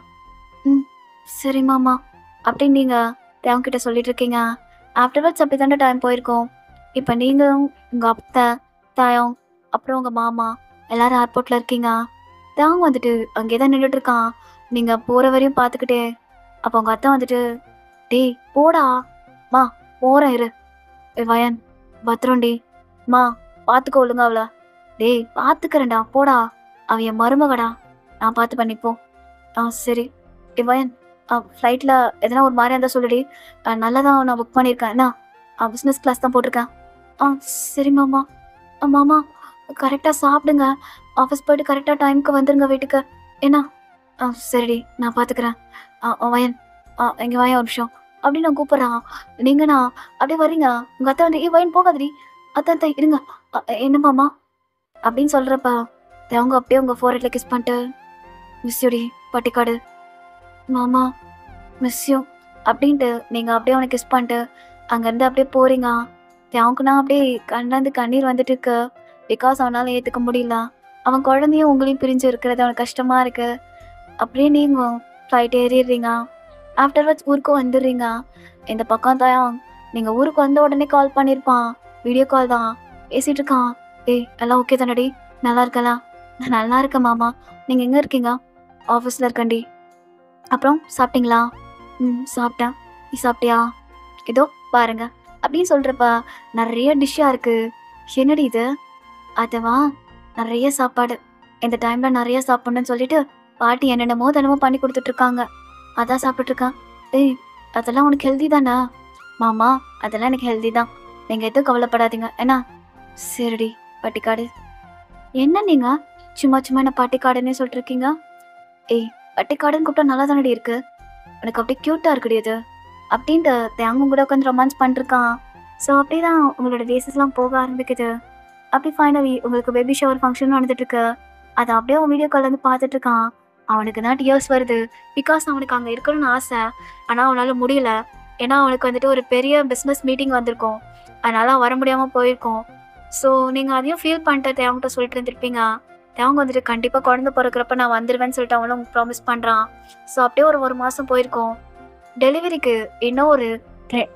"ம் சரி மாமா." அப்படின்னு நீங்க தேவங்கிட்ட சொல்லிட்டு இருக்கீங்க. ஆஃப்டர்வர்ட்ஸ் அப்படி தானே டைம் போயிருக்கோம். இப்போ நீங்களும் உங்கள் அத்தை, தாயம், அப்புறம் உங்கள் மாமா எல்லாரும் ஏர்போர்ட்டில் இருக்கீங்க. தாங்க வந்துட்டு அங்கே தான் நின்றுட்டுருக்கான். நீங்கள் போகிற வரையும் பார்த்துக்கிட்டே. அப்போ உங்கள் அத்தை வந்துட்டு, டேய் போடா மா, போகிறேன் இரு. வயன் பத்திரம்டி மா, பார்த்துக்கோ ஒழுங்கா அவளை. டேய் பார்த்துக்கிறேன்டா போடா, அவன் என் மருமகடா, நான் பார்த்து பண்ணிப்போம். சரி. வயன் ஃப்ளைட்டில் எதனா ஒரு மாதிரியா இருந்தால் சொல்லுடி. நல்லா தான் நான் புக் பண்ணியிருக்கேன். என்ன பிஸ்னஸ் கிளாஸ் தான் போட்டிருக்கேன். சரி மாமா. மாமா கரெக்டாக சாப்பிடுங்க. ஆஃபீஸ் போயிட்டு கரெக்டாக டைமுக்கு வந்துடுங்க வீட்டுக்கு. என்ன சரிடி, நான் பார்த்துக்கிறேன். வயன் எங்கே வாயன் ஒரு நிமிஷம் அப்படின்னு நான் கூப்பிட்றான். நீங்கண்ணா அப்படியே வர்றீங்க. உங்கள் அத்தை வந்து வயன் போகாதடி, அத்தை இருங்க. என்ன மாமா அப்படின்னு சொல்கிறப்ப அவங்க அப்படியே உங்கள் ஃபோர்ஹெட்டில் கிஸ் பண்ணிட்டு, மிஸ்யூடி பட்டிக்காடு மாமா மிஸ்யூ அப்படின்ட்டு நீங்கள் அப்படியே அவனை கிஸ் பண்ணிட்டு அங்கேருந்து அப்படியே போகிறீங்க. அவனுக்குன்னா அப்படியே கண்ணிலேருந்து கண்ணீர் வந்துட்டு இருக்கு. பிகாஸ் அவனால் ஏற்றுக்க முடியல. அவன் குழந்தையும் உங்களையும் பிரிஞ்சு இருக்கிறது அவனுக்கு கஷ்டமாக இருக்குது. அப்படியே நீங்கள் ஃப்ளைட் ஏறிடுறீங்க. ஆஃப்டர்வர்ட்ஸ் ஊருக்கு வந்துடுறீங்க. இந்த பக்கம் தான் நீங்கள் ஊருக்கு வந்த உடனே கால் பண்ணியிருப்பான். வீடியோ கால் தான் பேசிகிட்டு இருக்கான். எல்லாம் ஓகே தானடி, நல்லா இருக்கலாம்? நான் நல்லா இருக்கேன் மாமா. நீங்கள் எங்கே இருக்கீங்க? ஆஃபீஸில் இருக்கண்டி. அப்புறம் சாப்பிட்டீங்களா? சாப்பிட்டேன். நீ சாப்பிட்டியா? ஏதோ பாருங்க அப்படின்னு சொல்கிறப்ப நிறைய டிஷ்ஷாக இருக்குது. என்னடி இது? அதுவா நிறைய சாப்பாடு. இந்த டைமில் நிறைய சாப்பிட்ணுன்னு சொல்லிட்டு பாட்டி என்னென்னமோ தினமும் பண்ணி கொடுத்துட்ருக்காங்க. அதான் சாப்பிட்டுட்ருக்கேன். அதெல்லாம் உனக்கு ஹெல்தி தானே? மாமா அதெல்லாம் எனக்கு ஹெல்தி தான், நீங்கள் எதுவும் கவலைப்படாதீங்க. என்ன சரிடி பட்டிக்காடு. என்ன நீங்கள் சும்மா சும்மா என்ன பட்டிக்காடுன்னே சொல்லிட்டுருக்கீங்க? பட்டிக்காடுன்னு கூப்பிட்டா நல்லா தானடி இருக்கு, எனக்கு அப்படியே க்யூட்டாக இருக்குடி அது அப்படின்ட்டு தேங்கும் கூட உட்காந்து ரொமான்ஸ் பண்ணிருக்கான். ஸோ அப்படியே தான் உங்களோட டேஸஸ்லாம் போக ஆரம்பிக்குது. அப்படி ஃபைனலி உங்களுக்கு பேபி ஷவர் ஃபங்க்ஷன் நடந்துட்டுருக்கு. அதை அப்படியே அவன் வீடியோ கால் வந்து பார்த்துட்ருக்கான். அவனுக்கு தான் டியர்ஸ் வருது. பிகாஸ் அவனுக்கு அங்கே இருக்கணும்னு ஆசை, ஆனால் அவனால் முடியல. ஏன்னா அவனுக்கு வந்துட்டு ஒரு பெரிய பிஸ்னஸ் மீட்டிங் வந்திருக்கும், அதனால் வர முடியாமல் போயிருக்கோம். ஸோ நீங்கள் அதையும் ஃபீல் பண்ணிட்டு தேவங்கிட்ட சொல்லிட்டு இருந்திருப்பீங்க. தேவங்க வந்துட்டு கண்டிப்பாக குழந்தை பிறக்கிறப்ப நான் வந்துடுவேன்னு சொல்லிட்டு அவனும் ப்ராமிஸ் பண்ணுறான். ஸோ அப்படியே ஒரு மாதம் போயிருக்கோம். டெலிவரிக்கு இன்னும்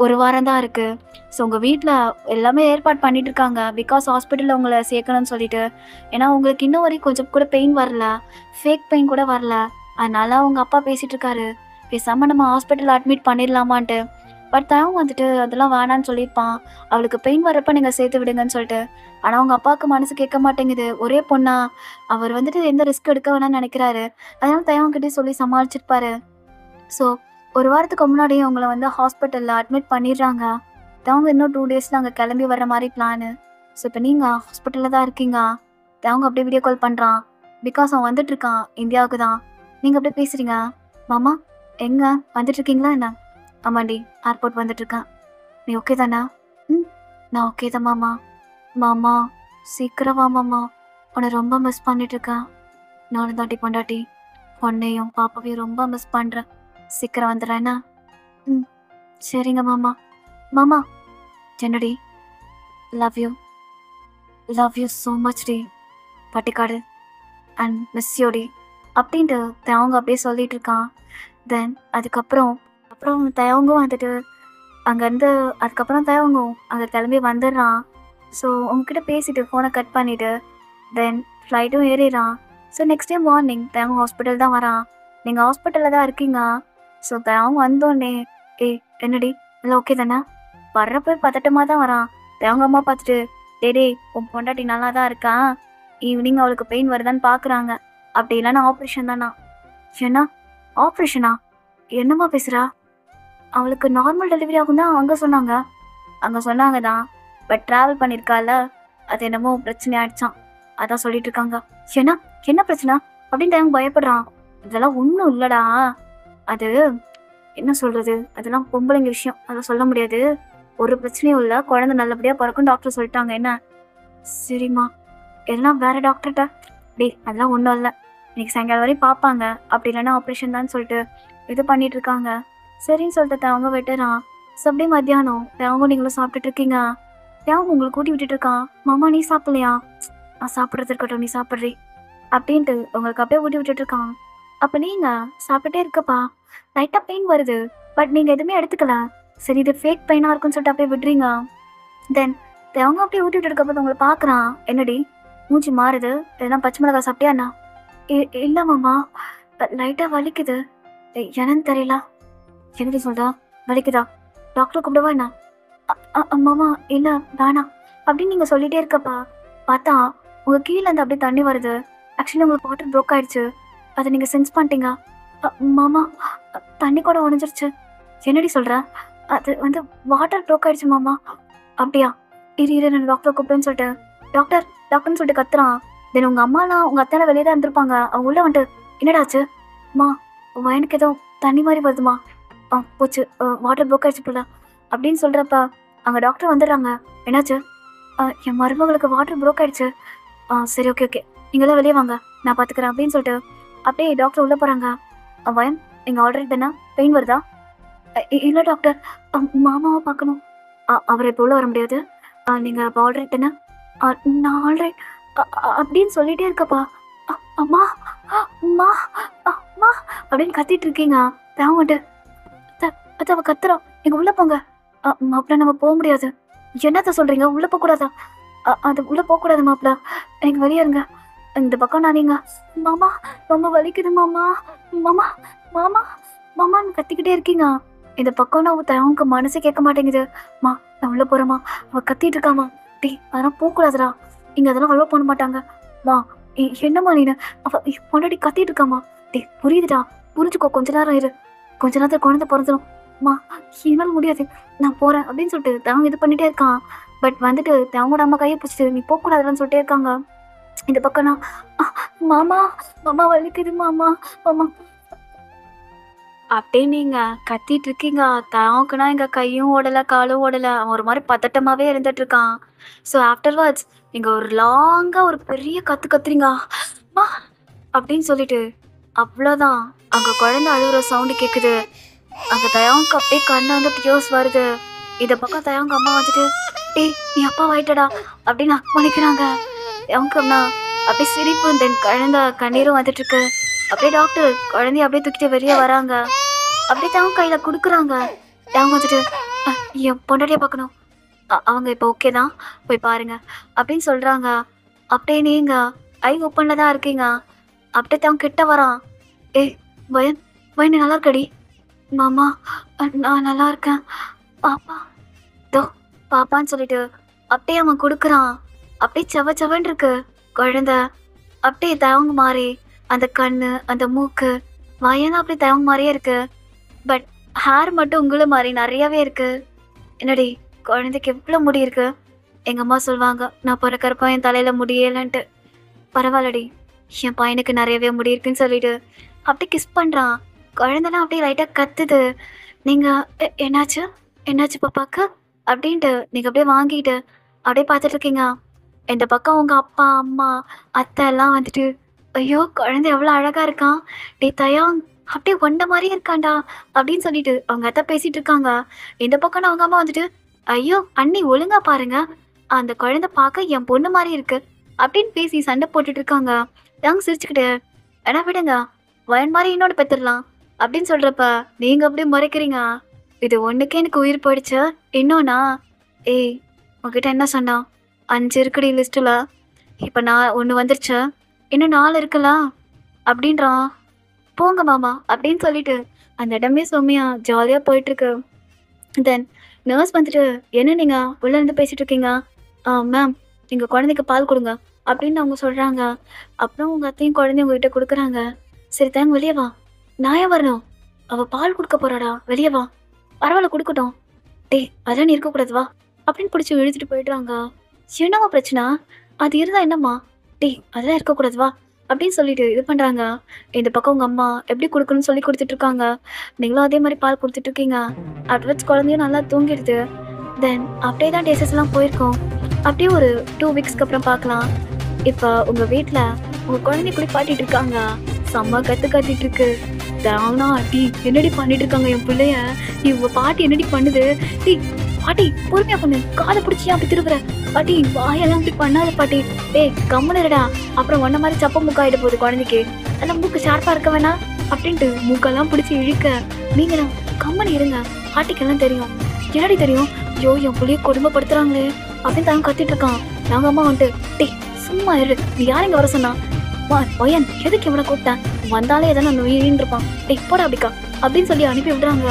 ஒரு வாரம் தான் இருக்குது. ஸோ உங்கள் வீட்டில் எல்லாமே ஏற்பாடு பண்ணிட்டு இருக்காங்க. பிகாஸ் ஹாஸ்பிட்டலில் உங்களை சேர்க்கணும்னு சொல்லிட்டு. ஏன்னா உங்களுக்கு இன்னும் வரைக்கும் கொஞ்சம் கூட பெயின் வரல, ஃபேக் பெயின் கூட வரல. அதனால அவங்க அப்பா பேசிகிட்டு இருக்காரு, பேசாமல் நம்ம ஹாஸ்பிட்டலில் அட்மிட் பண்ணிடலாமான்ட்டு. பட் தான் வந்துட்டு அதெல்லாம் வேணான்னு சொல்லியிருப்பான். அவளுக்கு பெயின் வரப்போ நீங்கள் சேர்த்து விடுங்கன்னு சொல்லிட்டு. ஆனால் அவங்க அப்பாவுக்கு மனசு கேட்க மாட்டேங்குது. ஒரே பொண்ணா அவர் வந்துட்டு எந்த ரிஸ்க் எடுக்க வேணாம்னு நினைக்கிறாரு. அதனால தயவங்கிட்டே சொல்லி சமாளிச்சிருப்பாரு. ஸோ ஒரு வாரத்துக்கு முன்னாடி அவங்கள வந்து ஹாஸ்பிட்டலில் அட்மிட் பண்ணிடுறாங்க. அவங்க இன்னும் 2 டேஸில் அங்கே கிளம்பி வர மாதிரி பிளானு. ஸோ இப்போ நீங்கள் ஹாஸ்பிட்டலில் தான் இருக்கீங்க. அவங்க அப்படியே வீடியோ கால் பண்ணுறான். பிகாஸ் அவன் வந்துட்டுருக்கான் இந்தியாவுக்கு தான். நீங்கள் அப்படியே பேசுகிறீங்க. மாமா எங்கே வந்துட்டுருக்கீங்களா என்ன? ஆமாண்டி ஏர்போர்ட் வந்துட்டுருக்கேன். நீ ஓகே தானே? நான் ஓகே தான் மாமா. மாமா சீக்கிரம் வா மாமா, உன்னை ரொம்ப மிஸ் பண்ணிட்டுருக்கேன். நானும் தாட்டி பொண்டாட்டி பொண்ணையும் பாப்பாவையும் ரொம்ப மிஸ் பண்ணுறேன். சீக்கிரம் வந்துடுறேன்னா? சரிங்க மாமா. மாமா என்னடி? லவ் யூ ஸோ மச் டி பட்டிக்காடு அண்ட் மிஸ் யூ டி அப்படின்ட்டு அவங்க அப்படியே சொல்லிட்டு இருக்கான். தென் அதுக்கப்புறம் தயவங்கும் வந்துட்டு அங்கேருந்து அதுக்கப்புறம் தயவங்கும் அங்கே கிளம்பி வந்துடுறான். ஸோ உங்ககிட்ட பேசிட்டு ஃபோனை கட் பண்ணிவிட்டு தென் ஃப்ளைட்டும் ஏறிடுறான். ஸோ நெக்ஸ்ட் டே மார்னிங் தயவங்க ஹாஸ்பிட்டல் தான் வரான். நீங்கள் ஹாஸ்பிட்டலில் தான் இருக்கீங்க. ஸோ தயவங்க வந்தோடனே என்னடி எல்லாம் ஓகே தானே? வர்றப்போ பதட்டமாக தான் வரான். தயவங்க அம்மா பார்த்துட்டு டே உன் பொண்டாட்டி நல்லா தான் இருக்கான், ஈவினிங் அவளுக்கு பெயின் வருதான்னு பார்க்குறாங்க. அப்படி இல்லைன்னா ஆப்ரேஷன் தானா? ஏன்னா ஆப்ரேஷனா? என்னம்மா பேசுகிறா? அவளுக்கு நார்மல் டெலிவரி ஆகும் தான் அங்கே சொன்னாங்க தான். பட் ட்ராவல் பண்ணியிருக்கால, அது என்னமோ பிரச்சனை ஆயிடுச்சான், அதான் சொல்லிட்டு இருக்காங்க. ஏன்னா என்ன பிரச்சனை அப்படின்னு அவங்க பயப்படுறான். இதெல்லாம் ஒன்றும் இல்லைடா, அது என்ன சொல்கிறது, அதெல்லாம் பொம்பளைங்க விஷயம், அதை சொல்ல முடியாது. ஒரு பிரச்சனையும் இல்லை, குழந்தை நல்லபடியாக பிறக்கும் டாக்டர் சொல்லிட்டாங்க. என்ன? சரிம்மா, எல்லாம் வேறு டாக்டர்கிட்ட. அதெல்லாம் ஒன்றும் இல்லை, இன்னைக்கு சாயங்காலம் வரையும் பார்ப்பாங்க, அப்படி இல்லைன்னா ஆப்ரேஷன் தான் சொல்லிட்டு இது பண்ணிட்டு இருக்காங்க. சரின்னு சொல்லிட்டு அவங்க விட்டுறான். ஸோ அப்படியே மத்தியானம் அவங்க நீங்களும் சாப்பிட்டுட்டு இருக்கீங்க. அவங்க உங்களுக்கு கூட்டி விட்டுட்டு இருக்கான். மாமா நீ சாப்பிடலையா? நான் சாப்பிட்றது இருக்கட்டும், நீ சாப்பிட்றி அப்படின்ட்டு உங்களுக்கு அப்படியே ஊட்டி விட்டுட்டு இருக்கான். அப்போ நீங்கள் சாப்பிட்டுட்டே இருக்கப்பா லைட்டாக பெயின் வருது, பட் நீங்கள் எதுவுமே எடுத்துக்கல. சரி இது ஃபேக் பெயினாக இருக்குன்னு சொல்லிட்டு அப்படியே விடுறீங்க. தென் அவங்க அப்படியே ஊட்டிட்டு இருக்கப்போ உங்களை பார்க்குறான். என்னடி மூஞ்சி மாறுது, எதனா பச்சை மிளகா சாப்பிட்டியாண்ணா? இல்லை மாமா, லைட்டாக வலிக்குது, என்னன்னு தெரியல. என்னடி சொல்கிறா? வலிக்குதா? டாக்டர் கூப்பிடவா என்ன? மாமா இல்லை வேணாம் அப்படின்னு நீங்கள் சொல்லிகிட்டே இருக்கப்பா பார்த்தா உங்கள் கீழேருந்து அப்படியே தண்ணி வருது. ஆக்சுவலி உங்களுக்கு வாட்டர் ப்ரோக் ஆயிடுச்சு, அதை நீங்கள் சென்ஸ் பண்ணிட்டீங்க. மாமா தண்ணி கூட உடஞ்சிருச்சு. என்னடி சொல்கிற? அது வந்து வாட்டர் ப்ரோக் ஆயிடுச்சு மாமா. அப்படியா? இரு நான் டாக்டரை கூப்பிடுன்னு சொல்லிட்டு டாக்டர் டாக்டர்னு சொல்லிட்டு கத்துறான். தென் உங்கள் அம்மாலாம் உங்கள் அத்தால வெளியே தான் இருந்திருப்பாங்க. அவங்க உள்ளே வந்துட்டு என்னடாச்சு? அம்மா வயனுக்கு ஏதோ தண்ணி மாதிரி வருதுமா. போச்சு, வாட்டர் ப்ரோக் ஆயிடுச்சு போல அப்படின்னு சொல்கிறப்ப அங்கே டாக்டர் வந்துடுறாங்க. என்னாச்சு? என் மருமகளுக்கு வாட்டர் ப்ரோக் ஆயிடுச்சு. சரி ஓகே நீங்களாம் வெளியே வாங்க, நான் பார்த்துக்கிறேன் அப்படின்னு சொல்லிட்டு அப்படியே டாக்டர் உள்ளே போகிறாங்க. வயன் நீங்கள் ஆல்ரெடி தானே பெயின் வருதா? இல்லை டாக்டர், மாமாவை பார்க்கணும். அவரை இப்போ உள்ளே வர முடியாது, நீங்கள் இப்போ ஆல்ரெடி தானே? நான் ஆல்ரெடி அப்படின்னு சொல்லிகிட்டே இருக்கப்பா. அம்மா அம்மா அம்மா அப்படின்னு கத்திட்டு இருக்கீங்க. தேவன்ட்டு அது அவள் கத்துறோம். நீங்கள் உள்ளே போங்க. மாப்பிள்ள நம்ம போக முடியாது. என்னத்த சொல்கிறீங்க? உள்ளே போகக்கூடாதா? அது உள்ளே போகக்கூடாது மாப்பிள்ள, எனக்கு வெளியே இருங்க. இந்த பக்கம் நான் நீங்கள் மாமா ரொம்ப வலிக்குது மாமா மாமா மாமா மாமான்னு கத்திக்கிட்டே இருக்கீங்க. இந்த பக்கம் நான் அவனுக்கு மனசே கேட்க மாட்டேங்குது. மா நான் உள்ளே போகிறேம்மா, அவள் கத்திட்டு இருக்காமா. டீ அதெல்லாம் போகக்கூடாதுடா, இங்கே அதெல்லாம் அவ்வளோ பண்ண மாட்டாங்க. மா என்னம்மா நீனு? அவள் பொண்டாட்டி கத்திட்டு இருக்காமா. டீ புரியுதுடா, புரிஞ்சுக்கோ, கொஞ்ச நேரம் இரு, கொஞ்ச நேரத்தில் குழந்தை பிறந்துடும். மா என்னால் முடியாது, நான் போகிறேன் அப்படின்னு சொல்லிட்டு தவங்க இது பண்ணிகிட்டே இருக்கான். பட் வந்துட்டு தவங்களோட அம்மா கையை பிடிச்சிட்டு நீ போகக்கூடாதுன்னு சொல்லிட்டே இருக்காங்க. இந்த பக்கம் நான் மாமா மாமா வலிக்குது மாமா மாமா அப்படியே நீங்கள் கத்திட்டு இருக்கீங்க. தவக்குனா எங்கள் கையும் ஓடலை காலும் ஓடலை, அவன் ஒரு மாதிரி பதட்டமாகவே இருந்துட்டு இருக்கான். ஸோ ஆஃப்டர்வர்ட்ஸ் நீங்கள் ஒரு லாங்காக ஒரு பெரிய கத்துறீங்க மா அப்படின்னு சொல்லிட்டு அவ்வளோதான். அங்கே குழந்தை அழுகுற சவுண்டு கேட்குது. அங்கே தயாவுக்கு அப்படியே கண்ணை வந்து டியோஸ் வருது. இந்த பக்கம் தயாவுங்க அம்மா வந்துட்டு டேய் நீ அப்பா ஆயிட்டடா அப்படின்னு ஹக் பண்ணிக்கிறாங்க. அவங்கம்னா அப்படியே சிரிப்பு, தென் குழந்தை கண்ணீரும் வந்துட்டு இருக்கு. அப்படியே டாக்டர் குழந்தைய அப்படியே தூக்கிட்டு வெளியே வராங்க. அப்படியே தவங்க கையில் கொடுக்குறாங்க. அவங்க வந்துட்டு என் பொண்டாட்டியை பார்க்கணும், அவங்க இப்போ ஓகே தான், போய் பாருங்க அப்படின்னு சொல்கிறாங்க. அப்படியே நீங்கள் ஐ ஓப்பனில் தான் இருக்கீங்க. அப்படியே தவங்க கிட்ட வரான். ஏய் வயன் வயன் நல்லா இருக்கடி? மாமா நான் நல்லா இருக்கேன் பாப்பா, தோ பாப்பான்னு சொல்லிட்டு அப்படியே அவன் கொடுக்குறான். அப்படியே செவன்னு இருக்கு குழந்தை. அப்படியே தவங்க மாறி அந்த கண்ணு அந்த மூக்கு வயனா அப்படியே தவங்க மாதிரியே இருக்கு. பட் ஹேர் மட்டும் உங்களை மாதிரி நிறையாவே இருக்கு. என்னடி குழந்தைக்கு எவ்வளோ முடி இருக்கு? எங்கள் அம்மா சொல்லுவாங்க நான் பிறக்கிறப்ப என் தலையில் முடியலன்ட்டு. பரவாயில்லடி, என் பையனுக்கு நிறையவே முடி இருக்குன்னு சொல்லிட்டு அப்படியே கிஸ் பண்ணுறான். குழந்தைலாம் அப்படியே லைட்டாக கத்துது. நீங்கள் என்னாச்சு என்னாச்சு பாப்பாக்கு அப்படின்ட்டு நீங்கள் அப்படியே வாங்கிட்டு அப்படியே பார்த்துட்டு இருக்கீங்க. இந்த பக்கம் உங்கள் அப்பா அம்மா அத்தை எல்லாம் வந்துட்டு ஐயோ குழந்தை எவ்வளோ அழகாக இருக்கான், டே தயாங் அப்படியே ஒண்ட மாதிரியே இருக்காண்டா அப்படின்னு சொல்லிட்டு அவங்க அத்தை பேசிகிட்டு இருக்காங்க. இந்த பக்கம் அவங்க அம்மா வந்துட்டு ஐயோ அண்ணி ஒழுங்கா பாருங்க, அந்த குழந்தை பார்க்க என் பொண்ணு மாதிரி இருக்கு அப்படின்னு பேசி சண்டை போட்டுட்டு இருக்காங்க. தாங்க சிரிச்சுக்கிட்டு ஏன்னா விடுங்க வயன் மாதிரி இன்னொன்று பெற்றுடலாம் அப்படின்னு சொல்கிறப்ப நீங்கள் அப்படியே முறைக்கிறீங்க. இது ஒன்றுக்கே எனக்கு உயிர் போயிடுச்சு, இன்னொன்னா ஏய் உங்ககிட்ட என்ன சொன்னா 5 இருக்குடி லிஸ்ட்டில், இப்போ நான் 1 வந்துருச்சு, இன்னும் 4 இருக்கலாம் அப்படின்றான். போங்க மாமா அப்படின்னு சொல்லிட்டு அந்த இடமே செம்மையாக ஜாலியாக போயிட்டுருக்கு. தென் நர்ஸ் வந்துட்டு என்ன நீங்கள் உள்ளேருந்து பேசிகிட்டு இருக்கீங்க? மேம் நீங்கள் குழந்தைக்கு பால் கொடுங்க அப்படின்னு அவங்க சொல்கிறாங்க. அப்புறம் உங்கள் அத்தையும் குழந்தையும் உங்ககிட்ட கொடுக்குறாங்க. சரி தாங்க வெளியே வா. நான் ஏன் வரணும்? அவள் பால் கொடுக்க போகிறாடா, வெளியே வா. பரவாயில்ல கொடுக்கட்டும். டே அதெல்லாம் நீ இருக்கக்கூடாது வா அப்படின்னு பிடிச்சி இழுத்துட்டு போயிடுறாங்க. என்னம்மா பிரச்சனை? அது இருந்தால் என்னம்மா? டே அதெல்லாம் இருக்கக்கூடாது வா அப்படின்னு சொல்லிட்டு இது பண்ணுறாங்க. இந்த பக்கம் உங்கள் அம்மா எப்படி கொடுக்கணும்னு சொல்லி கொடுத்துட்ருக்காங்க. நீங்களும் அதே மாதிரி பால் கொடுத்துட்ருக்கீங்க. அட்வர்ட்ஸ் குழந்தையும் நல்லா தூங்கிடுது. தென் அப்படியே தான் டேஸஸ்லாம் போயிருக்கோம். அப்படியே ஒரு 2 வீக்ஸ்க்கு அப்புறம் பார்க்கலாம். இப்போ உங்கள் வீட்டில் உங்கள் குழந்தைய குளிப்பாட்டிட்டு இருக்காங்க. செம்ம கத்திட்டு இருக்கு. தானா டி என்னடி பண்ணிட்டு இருக்காங்க என் பிள்ளைய, நீ உங்கள் பாட்டி என்னடி பண்ணுது? டி பாட்டி பொறுமையா பண்ணு, காலை பிடிச்சியா அப்படி திருப்புற பாட்டி, வாயெல்லாம் அப்படி பண்ணாத பாட்டி. டேய் கம்முன்னு இருடா, அப்புறம் ஒன்ன மாதிரி சப்ப மூக்காயிட போகுது குழந்தைக்கு, அதெல்லாம் மூக்கு ஷார்ப்பாக இருக்க வேணாம் அப்படின்ட்டு மூக்கெல்லாம் பிடிச்சி இழுக்க. நீங்களும் கம்மனு இருங்க, பாட்டிக்கெல்லாம் தெரியும். என்னடி தெரியும்? ஐயோ என் பிள்ளைய கொடுமைப்படுத்துறாங்களே அப்படின்னு தான் கத்திட்டு இருக்கான். நாங்க அம்மா வந்துட்டு, டேய் சும்மா இரு, நீ யார் இங்க வர சொன்னா? வா பையன், எதுக்கு இவனை கூப்பிட்டேன்? வந்தாலே எதனா நோயின்னு இருப்பான். டேய் போடா அப்படிக்கா அப்படின்னு சொல்லி அனுப்பி விடுறாங்க.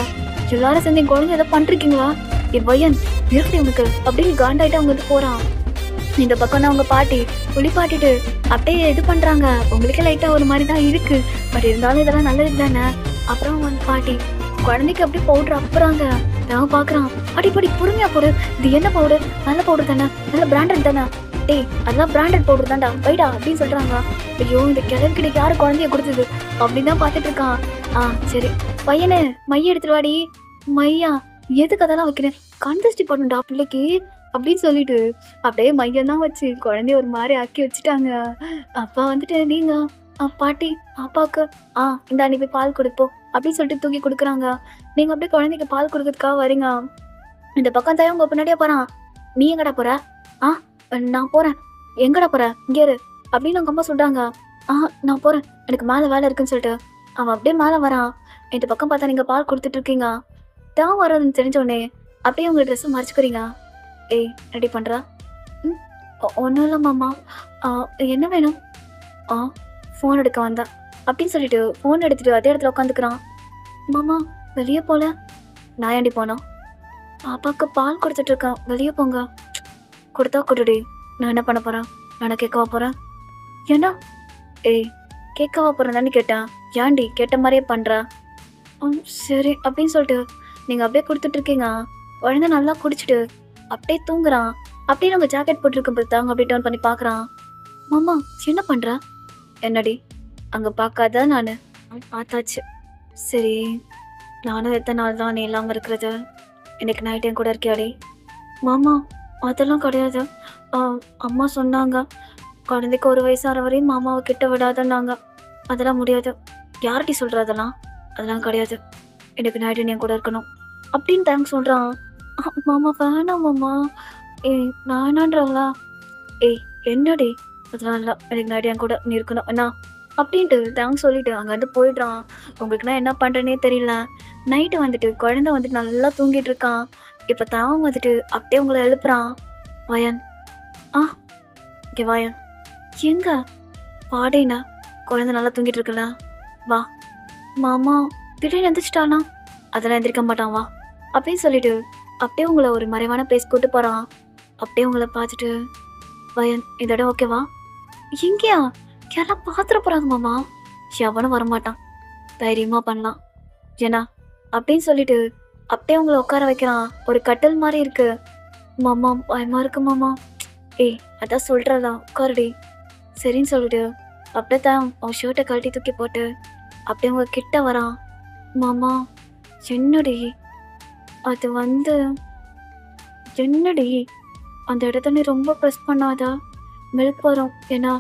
எல்லாரும் சேர்ந்து என் குழந்தை எதை பண்ணிருக்கீங்களா? என் பையன் நிறுத்தி உனக்கு அப்படின்னு காண்டாயிட்டு அவங்க வந்து போறான். இந்த பக்கம் தான் அவங்க பாட்டி குளிப்பாட்டிட்டு அப்படியே இது பண்றாங்க. உங்களுக்கே லைட்டா ஒரு மாதிரி தான் இருக்கு, பட் இருந்தாலும் இதெல்லாம் நல்லது தானே. அப்புறம் வந்து பாட்டி குழந்தைக்கு அப்படியே பவுடர் அப்புறாங்க. நான் பாக்குறான், அடிப்படி பொறுமையா போடு, இது என்ன பவுடர்? நல்ல பவுடர் தானே, நல்ல பிராண்டட் தானே. டேய் அதெல்லாம் பிராண்டட் பவுடர் தான்டா, வைடா அப்படின்னு சொல்றாங்க. ஐயோ இந்த கிழவிக்கிட்ட யாரு குழந்தைய கொடுத்தது அப்படின்னு தான் பாத்துட்டு இருக்கான். சரி பையனு மைய எடுத்துட்டு வாடி. மையா எதுக்கு அதெல்லாம் வைக்கிறேன்? கண்டிஸ்டி பண்ணுடா பிள்ளைக்கு அப்படின்னு சொல்லிட்டு அப்படியே மையம் தான் வச்சு குழந்தைய ஒரு மாதிரி ஆக்கி வச்சுட்டாங்க. அப்பா வந்துட்டு நீங்க பாட்டி அப்பாவுக்கு இந்த அனுப்பி பால் கொடுப்போம் அப்படின்னு சொல்லிட்டு தூக்கி கொடுக்குறாங்க. நீங்க அப்படியே குழந்தைக்கு பால் கொடுக்கறதுக்காக வரீங்க. இந்த பக்கம் தான் உங்க பின்னாடியே போறான். நீ எங்கடா போற? நான் போறேன். எங்கடா போற? இங்கே இரு அப்படின்னு அவங்க அம்மா சொல்றாங்க. நான் போறேன், எனக்கு மேல வேலை இருக்குன்னு சொல்லிட்டு அவன் அப்படியே மேல வரான். இந்த பக்கம் பார்த்தா நீங்க பால் கொடுத்துட்டு இருக்கீங்க. தான் வர்றதுன்னு தெரிஞ்ச உடனே அப்படியே உங்க ட்ரெஸ் மறைச்சுக்கிறீங்க. ஏய் ரெடி பண்றா? ஒன்றும் இல்லை மாமா. என்ன வேணும்? ஃபோன் எடுக்க வந்தேன் அப்படின்னு சொல்லிட்டு ஃபோன் எடுத்துட்டு அதே இடத்துல உட்காந்துக்கிறான். மாமா வெளியே போல? நான் ஏண்டி போனோம்? பாப்பாவுக்கு பால் கொடுத்துட்டு இருக்கேன், வெளியே போங்க. கொடுத்தா கொடுடி, நான் என்ன பண்ண போறேன்? நான் கேட்கவா போறேன்? ஏன்னா ஏய் கேட்கவா போறேன் தானே கேட்டேன், ஏன்டி கேட்ட மாதிரியே பண்ற? சரி அப்படின்னு சொல்லிட்டு நீங்க அப்படியே கொடுத்துட்டு இருக்கீங்க. குழந்தை நல்லா குடிச்சிட்டு அப்படியே தூங்குறான். அப்படியே உங்க ஜாக்கெட் போட்டுருக்கும் போது தாங்க அப்படியே டர்ன் பண்ணி பாக்குறான். மாமா என்ன பண்ற? என்னடி அங்க பார்க்காத? நான் பார்த்தாச்சு. சரி நானும் எத்தனை நாள் தான் நீ இல்லாமல் இருக்கிறது? இன்னைக்கு நைட் என் கூட இருக்கியாடி? மாமா அதெல்லாம் கிடையாது. அம்மா சொன்னாங்க குழந்தைக்கு 1 வயசாகிற வரையும் மாமாவை கிட்ட விடாதன்னாங்க. அதெல்லாம் முடியாது. யார்டி சொல்கிற? அதெல்லாம் கிடையாது. எனக்கு நைட்டு என் கூட இருக்கணும் அப்படின்னு தேங்க்ஸ் சொல்கிறான். மாமா வேணாம் மாமா. வேணான்றவங்களா? என்னடி? அதெல்லாம் இல்லை, எனக்கு நைட்டு என் கூட நீ இருக்கணும் என்ன அப்படின்ட்டு தேங்க்ஸ் சொல்லிட்டு அங்கேருந்து போயிடுறான். உங்களுக்கு நான் என்ன பண்ணுறேன்னே தெரியல. நைட்டு வந்துட்டு குழந்தை வந்துட்டு நல்லா தூங்கிட்டு இருக்கான். இப்போ தான் வந்துட்டு அப்படியே உங்களை எழுப்புறான். வயன் இங்கே வாயன். எங்க பாடேண்ணா? குழந்தை நல்லா தூங்கிட்டு இருக்குல்ல, வா. மாமா திடீர்னு எந்திரிச்சிட்டானா? அதெல்லாம் எந்திரிக்க மாட்டான், வா அப்படின்னு சொல்லிட்டு அப்படியே உங்களை ஒரு மறைவான பிளேஸ் கூட்டு போகிறான். அப்படியே உங்களை பார்த்துட்டு வயன் இந்த இடம் ஓகேவா? எங்கேயா? யாரெல்லாம் பார்த்துட போகிறாங்க மாமா. எவனும் வரமாட்டான், தைரியமாக பண்ணலாம் ஏன்னா அப்படின்னு சொல்லிட்டு அப்படியே உங்களை உட்கார வைக்கிறான். ஒரு கட்டில் மாதிரி இருக்கு. மாமா பயமா இருக்கு மாமா. அதான் சொல்றதா, உட்காருடி. சரின்னு சொல்லிட்டு அப்படியே தான் அவன் ஷர்ட்டை கழட்டி தூக்கி போட்டு அப்படியே உங்க கிட்ட வரான். மாமா என்னடி அது என்னடி அந்த இடத்த நீ ரொம்ப ப்ரெஸ் பண்ணாதா, மில்க் வரும் ஏன்னா.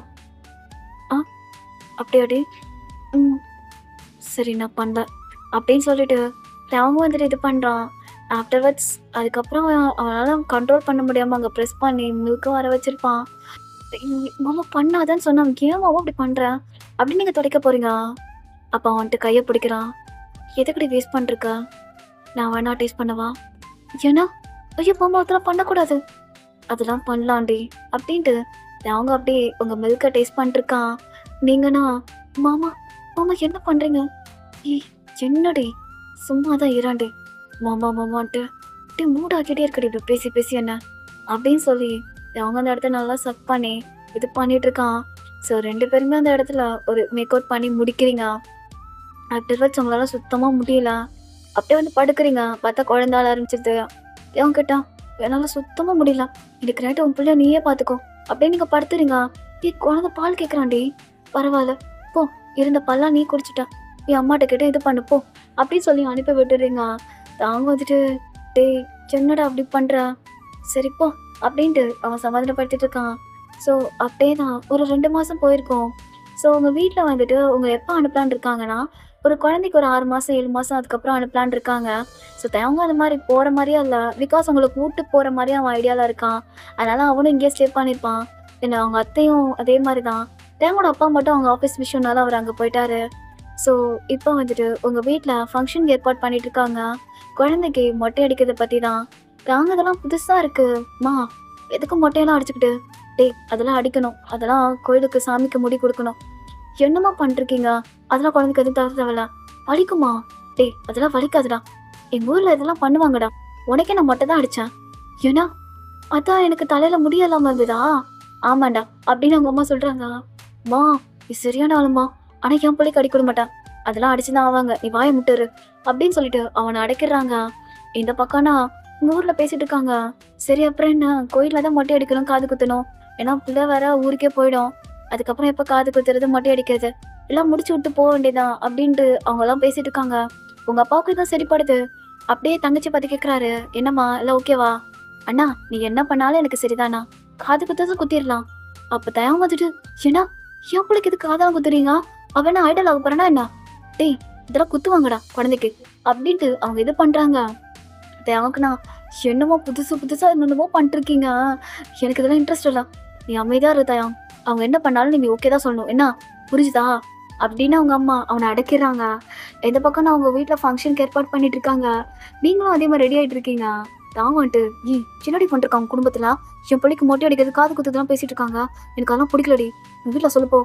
அப்படியாடி? சரி நான் பண்ணேன் அப்படின்னு சொல்லிட்டு அவங்க வந்துட்டு இது பண்ணுறான். ஆஃப்டர்வர்ட்ஸ் அதுக்கப்புறம் அவனால் கண்ட்ரோல் பண்ண முடியாமல் அங்கே ப்ரெஸ் பண்ணி மில்க்கும் வர வச்சுருப்பான். மாமா பண்ணாதான்னு சொன்னான். ஏன் மாமா அப்படி பண்ணுறேன் அப்படின்னு நீங்கள் துடைக்க போகிறீங்க. அப்போ அவன்ட்டு கையை பிடிக்கிறான். எதுக்கடி வேஸ்ட் பண்ணிருக்க? நான் வேணா டேஸ்ட் பண்ணவா? ஏன்னா ஐயோ மாமா அதெல்லாம் பண்ணக்கூடாது. அதெல்லாம் பண்ணலாண்டி அப்படின்ட்டு அவங்க அப்படியே உங்கள் மில்கை டேஸ்ட் பண்ணிருக்கான். நீங்கண்ணா மாமா மாமா என்ன பண்ணுறீங்க? என்னடி சும்மா தான் இராண்டி மாமா மாமான்ட்டு அப்படியே மூடாக்கிட்டே இருக்கடி இப்படி பேசி பேசி என்ன அப்படின்னு சொல்லி அவங்க அந்த இடத்த நல்லா சக் பண்ணி இது பண்ணிட்டு இருக்கான். ஸோ 2 பேருமே அந்த இடத்துல ஒரு மேக் அவுட் பண்ணி முடிக்கிறீங்க. ஆஃப்டர்வர்ட்ஸ் உங்களால சுத்தமாக முடியல. அப்படியே வந்து படுக்கிறீங்க. பார்த்தா குழந்தால ஆரம்பிச்சிருது. அவங்க கிட்ட என்னால் சுத்தமாக முடியல, இதுக்கு நைட்டு உன் பிள்ளைய நீயே பார்த்துக்கோ அப்படியே நீங்கள் படுத்துறீங்க. குழந்தை பால் கேட்குறாண்டி. பரவாயில்ல போ, இருந்த பல்லாம் நீ குடிச்சிட்ட, என் அம்மாட்ட கிட்ட இது பண்ணுப்போ அப்படின்னு சொல்லி அனுப்பி விட்டுறீங்க. அவங்க வந்துட்டு டேய் என்னடா அப்படி பண்ணுற, சரிப்போ அப்படின்ட்டு அவன் சமாதானப்படுத்திட்டு இருக்கான். ஸோ அப்படியே தான் ஒரு 2 மாதம் போயிருக்கோம். ஸோ உங்கள் வீட்டில் வந்துட்டு உங்களை எப்போ அனுப்பலான் இருக்காங்கன்னா, ஒரு குழந்தைக்கு ஒரு 6 மாதம் 7 மாதம் அதுக்கப்புறம் அனுப்பலான் இருக்காங்க. ஸோ அவங்க அந்த மாதிரி போகிற மாதிரியே இல்லை, பிகாஸ் உங்களை கூப்பிட்டு போகிற மாதிரியே அவன் ஐடியாவில் இருக்கான். அதனால் அவனும் இங்கேயே ஸ்டே பண்ணியிருப்பான். இல்லை அவங்க அத்தையும் அதே மாதிரி தான். தேவோட அப்பா மட்டும் அவங்க ஆஃபீஸ் விஷயம்னால அவர் அங்கே போயிட்டாரு. ஸோ இப்போ வந்துட்டு உங்கள் வீட்டில் ஃபங்க்ஷன் ஏற்பாடு பண்ணிட்டு இருக்காங்க. குழந்தைக்கு மொட்டை அடிக்கிறத பற்றி தான். நாங்கள் இதெல்லாம் புதுசாக இருக்குமா, நாங்கள் இதெல்லாம் பண்ணவே மாட்டோம், நாங்கள் இதெல்லாம் பண்ணவே மாட்டோம் அப்படின்னு சொல்லிட்டு எதுக்கு மொட்டையெல்லாம் அடிச்சுக்கிட்டு? டேய் அதெல்லாம் அடிக்கணும், அதெல்லாம் கோயிலுக்கு சாமிக்கு முடி கொடுக்கணும். என்னம்மா பண்ணிருக்கீங்க? அதெல்லாம் குழந்தைக்கு எதுவும் தவிர தேவையில்ல. வலிக்குமா? டேய் அதெல்லாம் வலிக்காதுடா, எங்கள் ஊரில் இதெல்லாம் பண்ணுவாங்கடா. உனக்கே நான் மொட்டை தான் அடித்தேன். ஏன்னா அதான் எனக்கு தலையில் முடியலாமல் இருந்ததா? ஆமாண்டா அப்படின்னு அவங்க அம்மா சொல்கிறாங்க. மா நீ சரியான ஆளுமா, ஆனால் என் பிள்ளைக்கு அடிக்க விட மாட்டேன், அதெல்லாம் அடிச்சு தான் ஆவாங்க, நீ வாயை முட்டுரு அப்படின்னு சொல்லிட்டு அவனை அடைக்கிறாங்க. இந்த பக்கம்னா உங்கள் ஊரில் பேசிட்டு இருக்காங்க. சரி அப்புறம் என்ன, கோயிலில் தான் மொட்டை அடிக்கணும், காது குத்தணும், ஏன்னா பிள்ளை வேற ஊருக்கே போயிடும், அதுக்கப்புறம் எப்போ காது குத்துறது மொட்டை அடிக்கிறது எல்லாம் முடிச்சு விட்டு போக வேண்டியதான் அப்படின்ட்டு அவங்கெல்லாம் பேசிட்டு இருக்காங்க. உங்கள் அப்பாவுக்கு தான் சரிப்படுது. அப்படியே தங்கச்சி பார்த்து கேட்குறாரு, என்னம்மா எல்லாம் ஓகேவா? அண்ணா நீ என்ன பண்ணாலும் எனக்கு சரிதானா, காது குத்தது குத்திடலாம். அப்போ தயம் வந்துட்டு, ஏன்னா என் பிள்ளைக்கு இது காதெல்லாம் குத்துறீங்க, அவனா ஐடல் ஆக போறேன்னா என்ன? டேய் இதெல்லாம் குத்துவாங்கடா குழந்தைக்கு அப்படின்ட்டு அவங்க இது பண்ணுறாங்க. தயாவுக்குண்ணா என்னமோ புதுசாக என்னென்னமோ பண்ணிருக்கீங்க, எனக்கு இதெல்லாம் இன்ட்ரெஸ்ட் இல்லை, நீ அமைதியாக இரு தயா, அவங்க என்ன பண்ணாலும் நீங்கள் ஓகே தான் சொல்லணும், என்ன புரிஞ்சுதா அப்படின்னு அவங்க அம்மா அவனை அடைக்கிறாங்க. இந்த பக்கம் அவங்க வீட்டில் ஃபங்க்ஷனுக்கு ஏற்பாடு பண்ணிட்டு இருக்காங்க. நீங்களும் அதே மாதிரி ரெடி ஆகிட்டு இருக்கீங்க. தான் வந்துட்டு சின்னடி பண்ணிருக்காங்க குடும்பத்தில், என் பிள்ளைக்கு மொட்டை அடிக்கிறது காது குத்துலாம் பேசிட்டு இருக்காங்க, எனக்கு அதெல்லாம் பிடிக்கலடி, உங்கள் வீட்டில் சொல்லப்போ.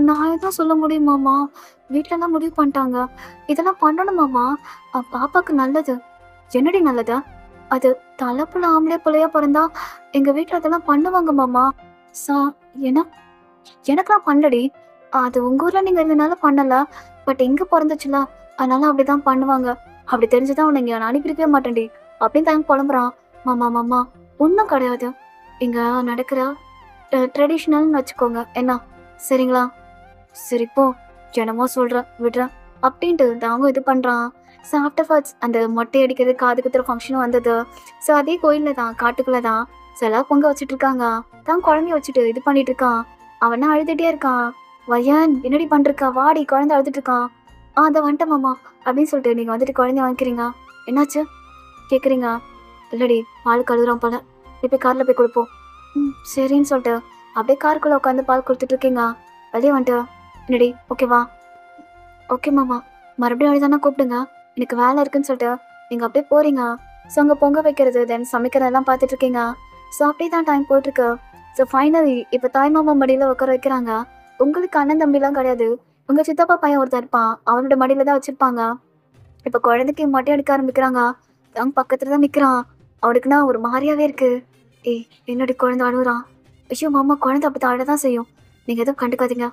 நான் எதான் சொல்ல முடியுமாம்மா, வீட்டிலலாம் முடிவு பண்ணிட்டாங்க, இதெல்லாம் பண்ணணுமாம்மா, பாப்பாவுக்கு நல்லது. என்னடி நல்லதா? அது தலைப்புல ஆம்பளை பிள்ளையா பிறந்தா எங்கள் வீட்டில் அதெல்லாம் பண்ணுவாங்க மாமா. சா ஏன்னா எனக்கெல்லாம் பண்ணலடி, அது உங்கள் ஊரில் நீங்கள் இருந்தனால பண்ணலை, பட் எங்கே பிறந்துச்சுல அதனால அப்படி தான் பண்ணுவாங்க, அப்படி தெரிஞ்சுதான் உன்னை இங்கே நான் அனுப்பியிருக்கவே மாட்டேன்டி அப்படின்னு தான் புலம்புறான். மாமா மாமா ஒன்றும் கிடையாது, இங்கே நடக்கிற ட்ரெடிஷ்னல்னு வச்சுக்கோங்க என்ன, சரிங்களா? சரிப்போ என்னமோ சொல்கிறேன் விடுறேன் அப்படின்ட்டு தாங்க இது பண்ணுறான். ஸோ ஆஃப்டர் ஃபர்ஸ்ட் அந்த மொட்டை அடிக்கிறது காது குத்துற ஃபங்க்ஷனும் வந்தது. ஸோ அதே கோயிலில் தான், காட்டுக்குள்ளே தான். ஸோ எல்லாம் பொங்க வச்சுட்டு இருக்காங்க. தான் குழந்தைய வச்சுட்டு இது பண்ணிட்டு இருக்கான். அவனா அழுதுகிட்டே இருக்கான். வயன் என்னடி பண்ணிருக்கா, வாடி குழந்தை அழுதுட்டு இருக்கான். அதை வந்துட்டேன் மாமா அப்படின்னு சொல்லிட்டு நீங்கள் வந்துட்டு குழந்தைய வாங்கிக்கிறீங்க, என்னாச்சு கேட்குறீங்க? இல்லடி பால் கழுகுறான் போல, இப்போ காரில் போய் கொடுப்போம். சரின்னு சொல்லிட்டு அப்படியே காருக்குள்ளே உட்காந்து பால் கொடுத்துட்டு இருக்கீங்க. வெளியே வந்துட்டு, என்னடி ஓகேவா? ஓகே மாமா, மறுபடியும் அழுதானா கூப்பிடுங்க, எனக்கு வேலை இருக்குன்னு சொல்லிட்டு நீங்கள் அப்படியே போகிறீங்க. ஸோ அங்கே பொங்க வைக்கிறது தென் சமைக்கிறதெல்லாம் பார்த்துட்டு இருக்கீங்க. ஸோ அப்படியே தான் டைம் போயிட்டுருக்கு. ஸோ ஃபைனலி இப்போ தாய் மாமா மடியில் உட்கார வைக்கிறாங்க. உங்களுக்கு அண்ணன் தம்பிலாம் கிடையாது, உங்கள் சித்தப்பா பையன் ஒருத்தர் இருப்பான், அவனோட மடியில் தான் வச்சுருப்பாங்க. இப்போ குழந்தைக்கு மொட்டை அடிக்க ஆரம்பிக்கிறாங்க. அவங்க பக்கத்தில் தான் நிற்கிறான். அவனுக்குன்னா ஒரு மாதிரியாவே இருக்குது. என்னடி குழந்தை அழுகுறான். ஐயோ மாமா குழந்தை அப்படி அழ தான் செய்யும், நீங்கள் எதுவும் கண்டுக்காதீங்க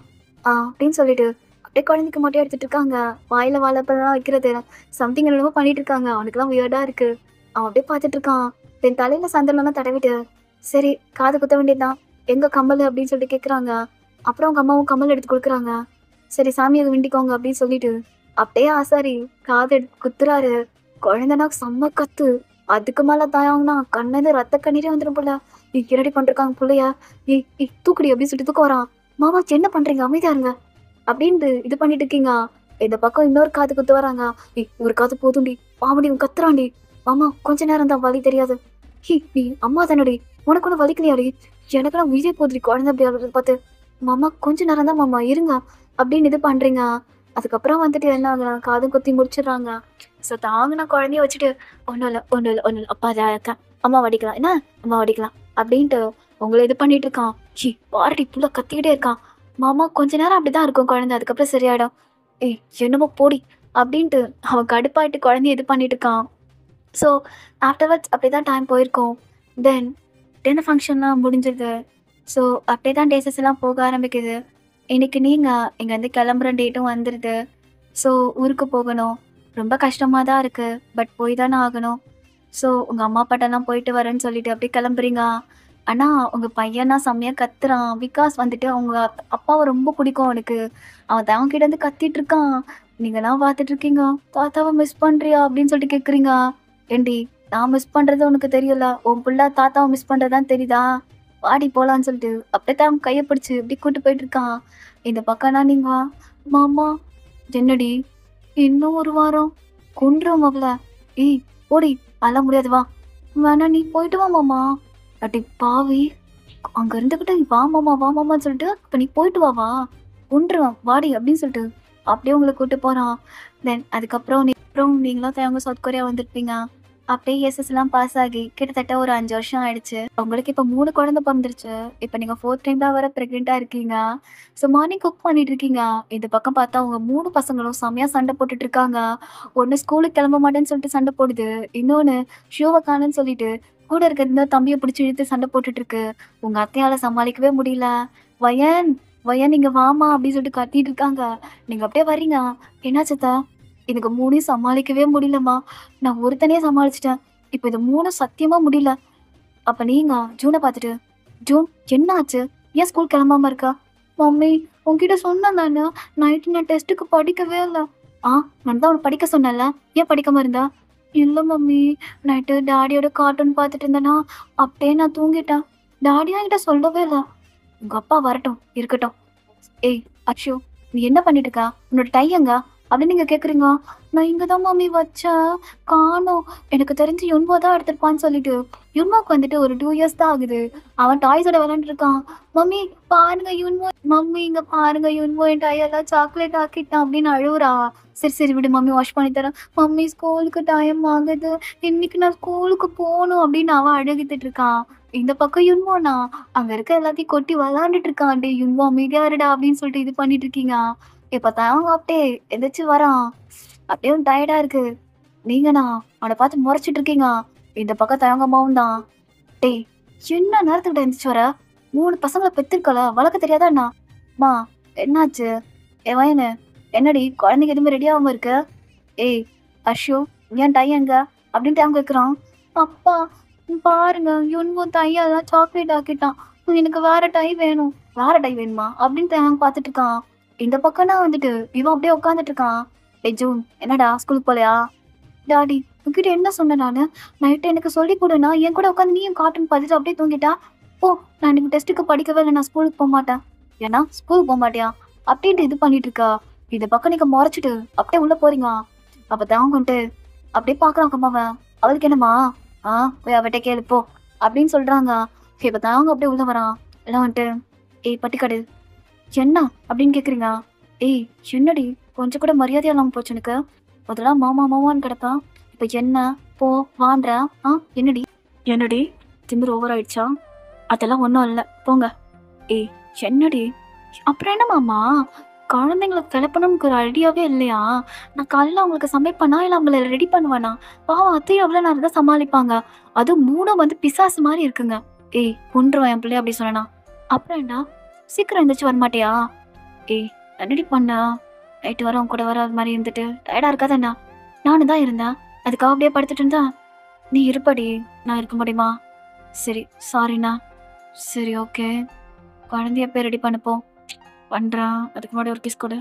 அப்படின்னு சொல்லிட்டு அப்படியே குழந்தைக்கு மொட்டை எடுத்துட்டு இருக்காங்க. வாயில் வாழைப்பழம் வைக்கிறது சம்திங் என்னமோ பண்ணிட்டு இருக்காங்க. அவனுக்குலாம் வியர்டாக இருக்குது. அவன் அப்படியே பார்த்துட்டு இருக்கான். என் தலையில் சந்தனம்லாம் தடவிட்டு, சரி காது குத்த வேண்டியதுதான், எங்கே கம்மல் அப்படின்னு சொல்லிட்டு கேட்குறாங்க. அப்புறம் அவங்க அம்மாவும் கம்மல் எடுத்து கொடுக்குறாங்க. சரி சாமியை விண்டிக்கோங்க அப்படின்னு சொல்லிட்டு அப்படியே ஆசாரி காது எடுத்து குத்துறாரு. குழந்தைனா செம்ம கத்து. அதுக்கு மேலே தாயாங்கன்னா கண்ணது ரத்த கண்ணீரே வந்துடும் போல. என்னடி பண்ணிருக்காங்க பிள்ளைய, தூக்குடி அப்படின்னு சொல்லிட்டு தூக்க வரான். மாமா என்ன பண்ணுறீங்க, அமைதியா இருங்க அப்படின்ட்டு இது பண்ணிட்டு இருக்கீங்க. இந்த பக்கம் இன்னொரு காது குத்து வராங்க. ஒரு காது போதும்டி, பாவடி கத்துறாண்டி. மாமா கொஞ்ச நேரம் தான், வலி தெரியாது. நீ அம்மா தானடி, உனக்கு ஒன்றும் வலிக்கலையாடி, எனக்குலாம் உயிரே போதுடி குழந்தை அப்படி பார்த்து. மாமா கொஞ்ச நேரம் தான் மாமா இருங்க அப்படின்னு இது பண்ணுறீங்க. அதுக்கப்புறம் வந்துட்டு என்ன ஆகுனா காதும் குத்தி முடிச்சிடுறாங்க. ஸோ தாங்கினா குழந்தைய வச்சுட்டு ஒன்றும் இல்லை அப்பா அதை அம்மா வடிக்கலாம், என்ன அம்மா வடிக்கலாம் அப்படின்ட்டு உங்களை இது பண்ணிட்டு இருக்கான். பாரடி புள்ள கத்திக்கிட்டே இருக்கான். மாமா கொஞ்ச நேரம் அப்படிதான் இருக்கும் குழந்தை, அதுக்கப்புறம் சரியாயிடும். என்னமோ போடி அப்படின்ட்டு அவன் கடுப்பாயிட்டு குழந்தைய இது பண்ணிட்டு இருக்கான். ஸோ ஆஃப்டர்வர்ட்ஸ் அப்படி தான் டைம் போயிருக்கோம். தென் டின்னர் ஃபங்க்ஷன்லாம் முடிஞ்சது. ஸோ அப்படியே தான் டேஸஸ் எல்லாம் போக ஆரம்பிக்குது. இன்றைக்கி நீங்கள் இங்கேருந்து கிளம்புற டேட்டும் வந்துடுது. ஸோ ஊருக்கு போகணும், ரொம்ப கஷ்டமாக தான் இருக்குது, பட் போய் தானே ஆகணும். ஸோ உங்கள் அம்மா அப்பாட்டெல்லாம் போயிட்டு வரேன்னு சொல்லிட்டு அப்படியே கிளம்புறீங்க. ஆனால் உங்கள் பையனா செம்மையாக கத்துறான். பிகாஸ் வந்துட்டு அவங்க அப்பாவை ரொம்ப பிடிக்கும் அவனுக்கு. அவன் தான் கிட்ட இருந்து கத்திட்டு இருக்கான். நீங்களாம் பார்த்துட்டு இருக்கீங்க, தாத்தாவை மிஸ் பண்ணுறியா அப்படின்னு சொல்லிட்டு கேட்குறீங்க. ஏண்டி நான் மிஸ் பண்ணுறது உனக்கு தெரியல, உன் பிள்ளை தாத்தாவை மிஸ் பண்ணுறதான் தெரியுதா, வாடி போகலான்னு சொல்லிட்டு அப்படியே தான் கையை பிடிச்சி இப்படி கூப்பிட்டு போயிட்டு இருக்கான். இந்த பக்கம்னா நீங்கள் மாமா என்னடி இன்னும் ஒரு வாரம் கொன்றும் அவள, ஓடி அதெல்லாம் முடியாது, வா வேணா நீ போயிட்டு வா மாமா. அட்டி பாவி, அங்கே இருந்துக்கிட்டு வா மாமான்னு சொல்லிட்டு இப்போ நீ போயிட்டு வா கொன்றுவான் வாடி அப்படின்னு சொல்லிட்டு அப்படியே உங்களை கூப்பிட்டு போகிறான். தென் அதுக்கப்புறம் நீங்களும் தேவங்க சவுத் கொரியா வந்துருப்பீங்க. அப்படியே எஸ்எஸ்லாம் பாஸ் ஆகி கிட்டத்தட்ட ஒரு 5 வருஷம் ஆயிடுச்சு. உங்களுக்கு இப்ப 3 குழந்தை பொறந்துருச்சு. இப்ப நீங்க 4த் டைம் தான் வேற பிரெக்னன்ட்டா இருக்கீங்க. ஸோ மார்னிங் குக் பண்ணிட்டு இருக்கீங்க. இந்த பக்கம் பார்த்தா உங்க 3 பசங்களும் செம்மையா சண்டை போட்டுட்டு இருக்காங்க. ஒண்ணு ஸ்கூலுக்கு கிளம்ப மாட்டேன்னு சொல்லிட்டு சண்டை போடுது. இன்னொன்னு ஷூவ காணோன்னு சொல்லிட்டு கூட இருக்க இந்த தம்பிய பிடிச்சு இழுத்து சண்டை போட்டுட்டு இருக்கு. உங்க அத்தையால சமாளிக்கவே முடியல. "வயன், வயன் இங்க வாம்மா" அப்படின்னு சொல்லிட்டு கத்திட்டு இருக்காங்க. நீங்க அப்படியே வர்றீங்க. "என்னாச்சு அத்த?" "இதுங்க 3யும் சமாளிக்கவே முடியலம்மா. நான் ஒருத்தனே சமாளிச்சுட்டேன். இப்ப இது 3ம் சத்தியமா முடியல." அப்ப நீங்க ஜூன பார்த்துட்டு, "ஜூன் என்ன ஆச்சு? ஏன் ஸ்கூல் கிளம்பாம இருக்க?" "மம்மி உன்கிட்ட சொன்னேன் நானு. நைட்டு நான் டெஸ்ட்டுக்கு படிக்கவே இல்ல." "ஆ நான் தான் உன்ன படிக்க சொன்னேன்ல. ஏன் படிக்காம இருந்த?" "இல்ல மம்மி. நைட்டு டாடியோட கார்ட்டூன் பார்த்துட்டு இருந்தேனா, அப்படியே நான் தூங்கிட்டேன். டாடியும் என்கிட்ட சொல்லவே இல்ல." "உங்க அப்பா வரட்டும், இருக்கட்டும்." "ஏய் அக்ஷு, நீ என்ன பண்ணிட்டு இருக்க? உன்னோட டை எங்க?" அப்படின்னு நீங்க கேட்குறீங்க. "நான் இங்க தான் மம்மி வச்சேன். காணோம். எனக்கு தெரிஞ்சு யுன்வோ தான் எடுத்திருப்பான்னு" சொல்லிட்டு, யுன்வோக்கு வந்துட்டு ஒரு 2 இயர்ஸ் தான் ஆகுது. அவன் டாய்ஸோட விளையாண்டுட்டு இருக்கான். "மம்மி பாருங்க யுன்வோ, மம்மி இங்க பாருங்க யுன்வோ என் டை எல்லாம் சாக்லேட் ஆக்கிட்டான்" அப்படின்னு அழுவுறா. "சரி சரி விடு மம்மி வாஷ் பண்ணி தரேன்." "மம்மி ஸ்கூலுக்கு டைம் ஆகுது. இன்னைக்கு நான் ஸ்கூலுக்கு போணும்" அப்படின்னு அவன் அழுதுட்டு இருக்கான். இந்த பக்கம் யுன்வோனா அங்க இருக்க எல்லாத்தையும் கொட்டி விளையாண்டுட்டு இருக்கான். "டேய் யுன்வோ அமைதியா இருடா" அப்படின்னு சொல்லிட்டு இது பண்ணிட்டு இருக்கீங்க. எப்ப தாங்க அப்படியே எந்திரிச்சு வரான். அப்படியே டயர்டா இருக்கு. நீங்கண்ணா அவன பார்த்து முறைச்சிட்டு இருக்கீங்க. இந்த பக்கம் தயங்க அம்மாவும் தான். "டேய் என்ன நேரத்துக்கிட்ட எந்திரிச்சு வர? 3 பசங்கள பெத்திருக்கல, வளர்க்க தெரியாதா என்ன?" "அம்மா என்னாச்சு? என் வயனு என்னடி குழந்தைங்க எதுவுமே ரெடி ஆகாம இருக்கு?" "ஏய் அர்ஷு ஏன் டை எங்க?" அப்படின்ட்டு அவன் கேட்குறான். "அப்பா பாருங்க யுன்வோ டையெல்லாம் சாக்லேட் ஆக்கிட்டான். எனக்கு வேற டை வேணும்." "வேற டை வேணுமா?" அப்படின்ட்டு அவன் பார்த்துட்டு இருக்கான். இந்த பக்கம்னா வந்துட்டு இவன் அப்படியே உட்காந்துட்டு இருக்கான். "டேய் ஜூன் என்னடா ஸ்கூலுக்கு போலையா?" "டாடி உன்கிட்ட என்ன சொன்னேன் நானு? நைட்டு எனக்கு சொல்லிக் குடுன்னா என் கூட உட்காந்து நீயும் கார்ட்டூன் பார்த்துட்டு அப்படியே தூங்கிட்டா. போ நான் இன்னைக்கு டெஸ்ட்டுக்கு படிக்கவே இல்லை. நான் ஸ்கூலுக்கு போமாட்டேன்." "ஏன்னா ஸ்கூலுக்கு போமாட்டியா?" அப்படின்ட்டு இது பண்ணிட்டு இருக்கா. இந்த பக்கம் நீங்க முறைச்சிட்டு அப்படியே உள்ள போறீங்க. அப்ப தான் வந்துட்டு அப்படியே பார்க்குறான் அம்மாவ. "அவளுக்கு என்னம்மா?" "ஆ போய் அவட்ட கேளு போ" அப்படின்னு சொல்றாங்க. இப்ப தாங்க அப்படியே உள்ள வரான். எல்லாம் வந்துட்டு, "ஏய் பட்டிக்காடு என்ன?" அப்படின்னு கேட்குறீங்க. "ஏய் என்னடி கொஞ்சம் கூட மரியாதையா இல்லாம போச்சு உனக்கு. அதெல்லாம் மாமா மாமான்னு கிடப்பா. இப்ப என்ன போ வான்ற? ஆ என்னடி என்னடி திமிரு ஓவர் ஆயிடுச்சா?" "அதெல்லாம் ஒன்றும் இல்லை போங்க." "ஏய் என்னடி?" "அப்புறம் என்ன மாமா குழந்தைங்கள கிளப்பணும்னு ஒரு ஐடியாவே இல்லையா? நான் காலையில அவங்களுக்கு சமைப்பேனா இல்லை அவங்கள ரெடி பண்ணுவேனா? பாவம் அத்தையும் எவ்வளோ நேரம் தான் சமாளிப்பாங்க. அதுவும் 3ம் வந்து பிசாசு மாதிரி இருக்குங்க." "ஏய் கொன்றுவேன் என் பிள்ளைய" அப்படி சொன்னா. "அப்புறம் என்ன சீக்கிரம் எந்திரிச்சு வரமாட்டியா?" "ஏய் என்னடி பண்ண? நைட்டு வர உன் கூட வர மாதிரி இருந்துட்டு டயர்டா இருக்காதா என்ன?" "நானும் தான் இருந்தேன். அதுக்காக அப்படியே படுத்துட்டு இருந்தா?" "நீ இருப்படி நான் இருக்க முடியுமா?" "சரி சாரிண்ணா." "சரி ஓகே குழந்தைய போய் ரெடி பண்ணுப்போம்." "பண்றான் அதுக்கு முன்னாடி ஒரு கிஸ் கொடு."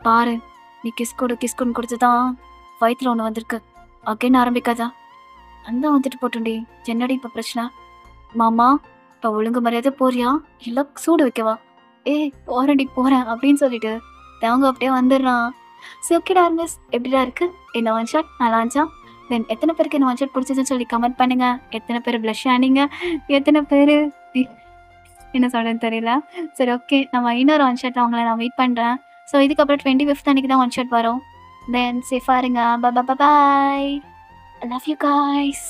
"பாரு நீ கிஸ் கொடு கிஸ் கொடுன்னு கொடுத்து தான் வயித்துல ஒன்று வந்திருக்கு. அகைன் ஆரம்பிக்காதா." "அந்த வந்துட்டு போட்டுண்டி என்னடி இப்போ பிரச்சனை?" "மாமா இப்போ ஒழுங்கு மரியாதை போறியா இல்லை சூடு வைக்கவா?" "ஏய் போறேன்டி போறேன்" அப்படின்னு சொல்லிட்டு அவங்க அப்படியே வந்துடுறான். சரி ஓகேடா மிஸ் எப்படிடா இருக்கு இந்த ஒன் ஷாட் நல்லா இருந்துச்சா? தென் எத்தனை பேருக்கு இந்த ஒன் ஷாட் பிடிச்சதுன்னு சொல்லி கமெண்ட் பண்ணுங்க. எத்தனை பேர் ப்ளஷ் ஆனீங்க, எத்தனை பேர் என்ன சொல்றதுன்னு தெரியல. சரி ஓகே நம்ம இன்னொரு ஒன் ஷாட் அவங்கள நான் வெயிட் பண்ணுறேன். ஸோ இதுக்கப்புறம் 25th அன்னைக்கு தான் ஒன் ஷாட் வரும். தென் சேஃபாக இருங்க. பாய். I love you guys.